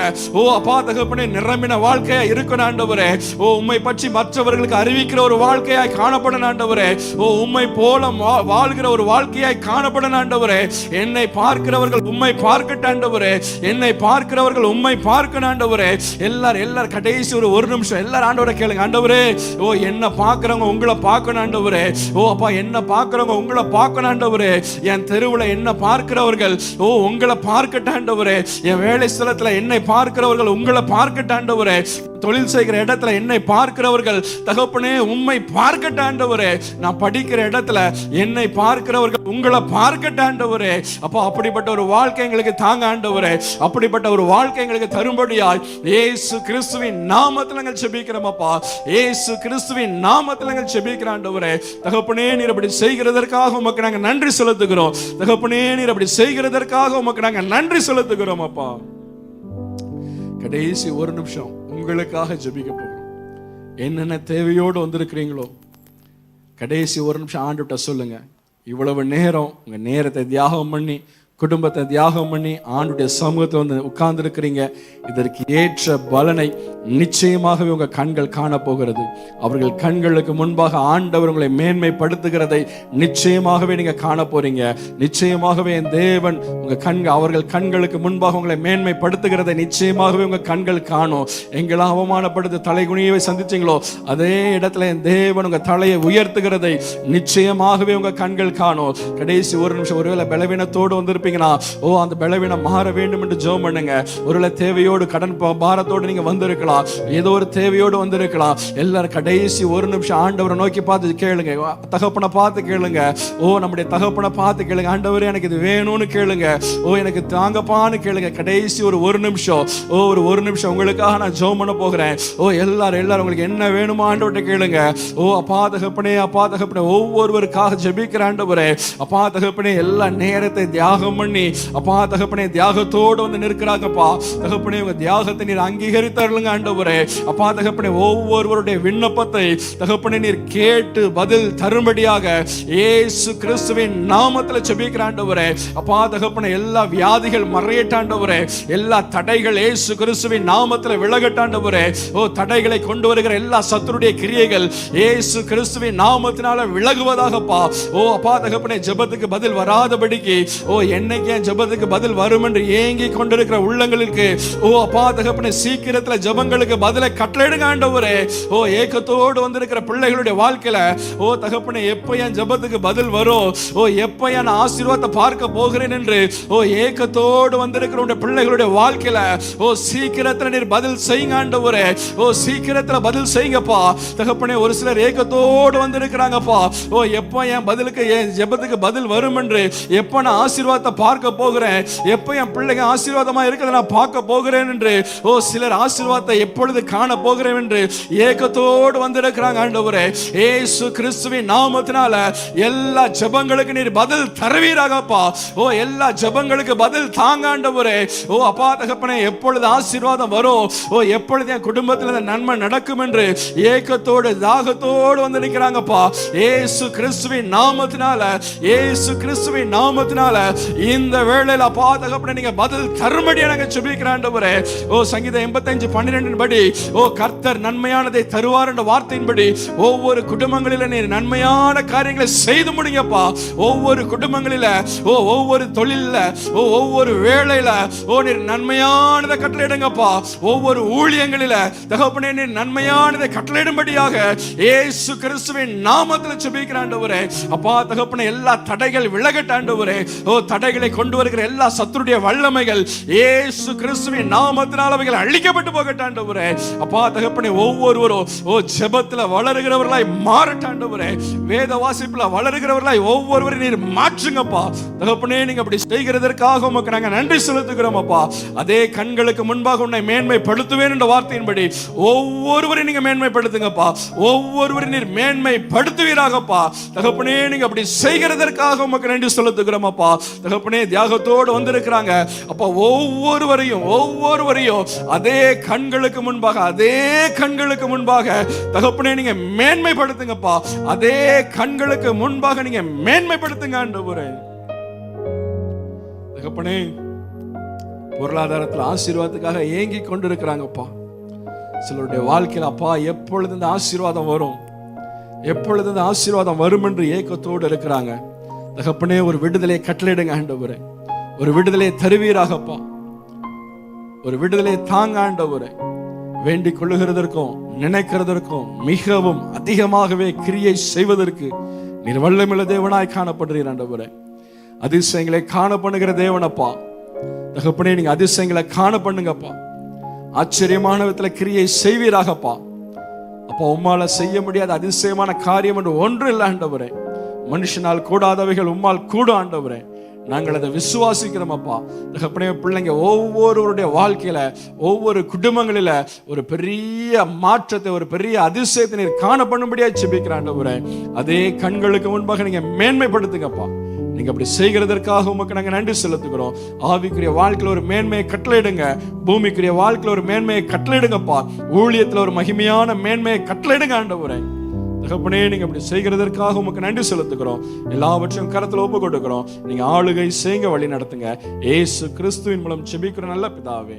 அப்பா தகப்பனே நிரம்பின வாழ்க்கையா இருக்கணும் ஆண்டவரே. உம்மை பற்றி மற்றவர்களுக்கு அறிவிக்கிற ஒரு வாழ்க்கையாய் காணப்படணும் ஆண்டவரே. உம்மை போல வாழ்கிற ஒரு வாழ்க்கையாய் காணப்படணும் ஆண்டவரே. என்னை பார்க்கிறவர்கள் உம்மை பார்க்கட்டும் ஆண்டவரே. என்னை பார்க்கிறவர்கள் உம்மை பார்க்கணும் ஆண்டவரே. எல்லாரும் கடைசி ஒரு நிமிஷம் எல்லாரும் ஆண்டவரை கேளுங்க. ஆண்டவரே, என்ன பார்க்கிறவங்க உங்களை பார்க்கணும் ஆண்டவரே. அப்பா, என்ன பார்க்கிறவங்க உங்களை பார்க்கணும் ஆண்டவரே. என் தெருவில் என்ன பார்க்கிறவர்கள் உங்களை பார்க்கட்டும் ஆண்டவரே. என் வேலை ஸ்தலத்துல என்னை பார்க்கிறவர்கள் உங்களை பார்க்கட்டும் ஆண்டவரே. தொழில் செய்கிற இடத்துல என்னை பார்க்கிறவர்கள் தகப்பனே உம்மை பார்க்கட்டும் ஆண்டவரே. நான் படிக்கிற இடத்துல என்னை பார்க்கிறவர்கள் உங்களை பார்க்கட்டும் ஆண்டவரே. அப்போ அப்படிப்பட்ட ஒரு வாழ்க்கை எங்களுக்கு தாங்க ஆண்டவரே. அப்படிப்பட்ட ஒரு வாழ்க்கை எங்களுக்கு தரும்படியாய் இயேசு கிறிஸ்துவின் நாமத்தில் நாங்கள் ஜெபிக்கிறோம் அப்பா. இயேசு கிறிஸ்துவின் நாமத்தில் நாங்கள் ஜெபிக்கிறோம் ஆண்டவரே. தகப்பனே, நீர் அப்படி செய்கிறதற்காக உமக்கு நாங்கள் நன்றி செலுத்துகிறோம். தகப்பனே, நீர் அப்படி செய்கிறதற்காக உமக்கு நாங்கள் நன்றி செலுத்துகிறோம் அப்பா. கடைசி ஒரு நிமிஷம் உங்களுக்காக ஜெபிக்க போகிறோம். என்னென்ன தேவையோடு வந்திருக்கிறீங்களோ கடைசி ஒரு நிமிஷம் ஆண்டுகிட்ட சொல்லுங்க. இவ்வளவு நேரம் உங்க நேரத்தை தியாகம் பண்ணி, குடும்பத்தை தியாகம் பண்ணி ஆண்டுடைய சமூகத்தில் வந்து உட்கார்ந்து இருக்கிறீங்க. இதற்கு ஏற்ற பலனை நிச்சயமாகவே உங்க கண்கள் காணப்போகிறது. அவர்கள் கண்களுக்கு முன்பாக ஆண்டவர் உங்களை மேன்மைப்படுத்துகிறதை நிச்சயமாகவே நீங்க காண போறீங்க. நிச்சயமாகவே என் தேவன் அவர்கள் கண்களுக்கு முன்பாக உங்களை மேன்மைப்படுத்துகிறதை நிச்சயமாகவே உங்க கண்கள் காணும். எங்களை அவமானப்படுத்த தலைகுனியை சந்திச்சீங்களோ அதே இடத்துல என் தேவன் உங்க தலையை உயர்த்துகிறதை நிச்சயமாகவே உங்க கண்கள் காணும். கடைசி ஒரு நிமிஷம், ஒருவேளை பலவீனத்தோடு வந்து அந்த பலவீனம் மாற வேண்டும் என்று ஜெபம் பண்ணுங்க. ஒருவேளை தேவையோடு கடன் பாரத்தோடு நீங்க வந்திருக்கலாம். ஏதோ ஒரு தேவையோடு வந்திருக்கலாம். எல்லாரும் கடைசி ஒரு நிமிஷம் ஆண்டவரை நோக்கி பார்த்து கேளுங்க. தகப்பனை பார்த்து கேளுங்க. நம்முடைய தகப்பனை பார்த்து கேளுங்க. ஆண்டவரே, எனக்கு இது வேணும்னு கேளுங்க. எனக்கு தாங்கப்பான்னு கேளுங்க. கடைசி ஒரு நிமிஷம் ஒரு நிமிஷம் உங்களுக்காக நான் ஜெபம் பண்ண போகிறேன். எல்லாரும் உங்களுக்கு என்ன வேணுமோ ஆண்டவர்கிட்ட கேளுங்க. அப்பா தகப்பனே, ஒவ்வொருவருக்காக ஜெபிக்கிற ஆண்டவரே. அப்பா தகப்பனே, எல்லா நேரத்தை தியாகம் பண்ணி அப்பா தகப்பனே தியாகத்தோடு வந்து நிற்கிறாங்கப்பா. தகப்பனே, உங்க தியாகத்தை நீர் அங்கீகரித்தாருங்க ஆண்டவரே. அப்பா தகப்பனே, ஒவ்வொருவருடைய விண்ணப்பத்தை தகப்பனே நீர் கேட்டு பதில் தரும்படியாக இயேசு கிறிஸ்துவின் நாமத்துல ஜெபிக்கிற ஆண்டவரே. அப்பா தகப்பனே, எல்லா வியாதிகள் மறையட்டாண்டவரே. எல்லா தடைகள் இயேசு கிறிஸ்துவின் நாமத்துல விலகட்டாண்டவரே. தடைகளை கொண்டு வருகிற எல்லா சத்துருடைய கிரியைகள் இயேசு கிறிஸ்துவின் நாமத்தினால விலகுவதாகப்பா. அப்பா தகப்பனே, ஜெபத்துக்கு பதில் வராதபடிக்கு என்னைக்கு என் ஜெபத்துக்கு பதில் வரும் என்று ஏங்கி கொண்டிருக்கிற உள்ளங்களுக்கு ஓ அப்பா தகப்பனே சீக்கிரத்துல ஜெபங்களுக்கு பதிலை கட்டளையிடுங்க ஆண்டவரே. ஓ ஏக்கத்தோடு வந்திருக்கிற பிள்ளைகளுடைய வாழ்க்கையில ஓ தகப்பனே எப்ப என் ஜெபத்துக்கு பதில் வரும், ஓ எப்ப என் ஆசீர்வாதத்தை பார்க்க போகிறேன் என்று ஓ ஏக்கத்தோடு வந்திருக்கிற பிள்ளைகளுடைய வாழ்க்கையில ஓ சீக்கிரத்துல நீர் பதில் செய்யுங்க ஆண்டவரே. ஓ சீக்கிரத்துல பதில் செய்யுங்கப்பா தகப்பனே. ஒரு சிலர் ஏக்கத்தோடு வந்திருக்கிறாங்கப்பா. ஓ எப்ப என் பதிலுக்கு என் ஜெபத்துக்கு பதில் வரும் என்று, எப்ப நான் ஆசீர்வாதத்தை பார்க்க போகிறேன், எப்ப என் பிள்ளைங்க ஆசீர்வாதமா இருக்கிறத நான் பார்க்க போகிறேன் என்று, ஓ சிலர் ஆசீர்வாதத்தை எப்பொழுது காண போகிறேன் என்று ஏக்கத்தோடு வந்திருக்கிறாங்க ஆண்டவரே. இயேசு கிறிஸ்துவின் நாமத்தினால எல்லா ஜெபங்களுக்கு நீர் பதில் தருவீராகப்பா. ஓ எல்லா ஜெபங்களுக்கு பதில் தாங்க ஆண்டவரே. ஓ அப்பா தகப்பனே எப்பொழுது ஆசீர்வாதம் வரும், ஓ எப்பொழுது என் குடும்பத்தில் இந்த நன்மை நடக்கும் என்று ஏக்கத்தோடு தாகத்தோடு வந்து நிற்கிறாங்கப்பா. இயேசு கிறிஸ்துவின் நாமத்தினால, இயேசு கிறிஸ்துவின் நாமத்தினால இந்த வேளையில அப்பா தகப்பனே நீங்க பதில் தரும்படியா நாங்க ஜெபிக்கிறோம் ஆண்டவரே. ஓ சங்கீதம் 85:12 படி ஓ கர்த்தர் நன்மையானதை தருவார் என்ற வார்த்தையின்படி ஒவ்வொரு குடும்பங்களில நீர் நன்மையான காரியங்களை செய்து முடிங்கப்பா. ஒவ்வொரு குடும்பங்களில ஓ ஒவ்வொரு தொழில ஓ ஒவ்வொரு வேளையில ஓ நீர் நன்மையானதை கட்டளையிடுங்கப்பா. ஒவ்வொரு ஊழியங்களில தகப்பனே நீர் நன்மையானதை கட்டளையிடும்படியாக இயேசு கிறிஸ்துவின் நாமத்தில் ஜெபிக்கிறேன் ஆண்டவரே. அப்பா தகப்பனே எல்லா தடைகள் விலகட்டும் ஆண்டவரே. ஓ தடைகளை கொண்டு வருகிற எல்லா சத்துருடைய வல்லமைகள் இயேசு கிறிஸ்துவின் நாமத்தினால் அவைகள் அழிக்கப்பட்டு போகட்டும் ஆண்டவரே. அப்பா தகப்பனே ஒவ்வொருவரும் ஓ ஜெபத்துல வளருகிறவர்களாய் மாறட்டும் ஆண்டவரே. வேத வாசிப்புல வளருகிறவர்களாய் ஒவ்வொருவரையும் நீர் மாற்றுங்கப்பா தகப்பனே. நீங்க அப்படி செய்கிறதற்காக உமக்கு நாங்க நன்றி செலுத்துகிறோம் அப்பா. அதே கண்களுக்கு முன்பாக உன்னை மேன்மைப்படுத்துவேன் என்ற வார்த்தையின்படி ஒவ்வொருவரையும் நீங்க மேன்மைப்படுத்துங்கப்பா. ஒவ்வொருவரையும் நீர் மேன்மைப்படுத்துவீராகப்பா தகப்பனே. நீங்க அப்படி செய்கிறதற்காக உமக்கு நன்றி செலுத்துகிறோம் அப்பா தகப்பனே. தியாகத்தோடு வந்திருக்கிறாங்க அப்பா. ஒவ்வொருவரையும் அதே கண்களுக்கு முன்பாக, அதே கண்களுக்கு முன்பாக தகப்பனே நீங்க மேன்மைப்படுத்துங்கப்பா. அதே கண்களுக்கு முன்பாக நீங்க மேன்மைப்படுத்துங்க ஆண்டவரே. தகப்பனே பொருளாதாரத்தில் ஆசீர்வாதத்துக்காக ஏங்கி கொண்டிருக்கிறாங்கப்பா. சிலருடைய வாழ்க்கையில் அப்பா எப்பொழுது இந்த ஆசீர்வாதம் வரும், எப்பொழுது இந்த ஆசீர்வாதம் வரும் என்று ஏக்கத்தோடு இருக்கிறாங்க தகப்பனே. ஒரு விடுதலை கட்டளையிடுங்க ஆண்டவரே. ஒரு விடுதலை தருவீராகப்பா. ஒரு விடுதலை தாங்க ஆண்டவரே. வேண்டிக் கொள்ளுகிறதற்கும் நினைக்கிறதற்கும் மிகவும் அதிகமாகவே கிரியை செய்வதற்கு நீர் வல்லமையுள்ள தேவனாய் காணப்படுகிறீர் ஆண்டவரே. அதிசயங்களை காண பண்ணுகிற தேவனப்பா தகப்பனே. நீங்க அதிசயங்களை காண பண்ணுங்கப்பா. ஆச்சரியமான விதத்துல கிரியை செய்வீராகப்பா. அப்பா உம்மால செய்ய முடியாத அதிசயமான காரியம் என்று ஒன்று இல்லை ஆண்டவரே. மனுஷனால் கூடாதவைகள் உம்மால் கூட ஆண்டவரே. நாங்கள் அதை விசுவாசிக்கிறோம் அப்பா தகப்பனே. பிள்ளைங்க ஒவ்வொருவருடைய வாழ்க்கையில ஒவ்வொரு குடும்பங்களில ஒரு பெரிய மாற்றத்தை, ஒரு பெரிய அதிசயத்தை நீர் காண பண்ணும்படியா ஜெபிக்கிறேன் ஆண்டவரே. அதே கண்களுக்கு முன்பாக நீங்க மேன்மைப்படுத்துங்கப்பா. நீங்க அப்படி செய்கிறதற்காக உமக்கு நாங்க நன்றி செலுத்துகிறோம். ஆவிக்குரிய வாழ்க்கையில ஒரு மேன்மையை கட்டளையிடுங்க. பூமிக்குரிய வாழ்க்கையில ஒரு மேன்மையை கட்டளையிடுங்கப்பா. ஊழியத்துல ஒரு மகிமையான மேன்மையை கட்டளையிடுங்க ஆண்டவரே. தகப்பனே நீங்க அப்படி செய்கிறதற்காக உமக்கு நன்றி செலுத்துகிறோம். எல்லாவற்றையும் கரத்துல ஒப்பு கொடுக்கிறோம். நீங்க ஆளுகை செய்யுங்க, வழி நடத்துங்க. இயேசு கிறிஸ்துவின் மூலம் ஜெபிக்கிற நல்ல பிதாவே.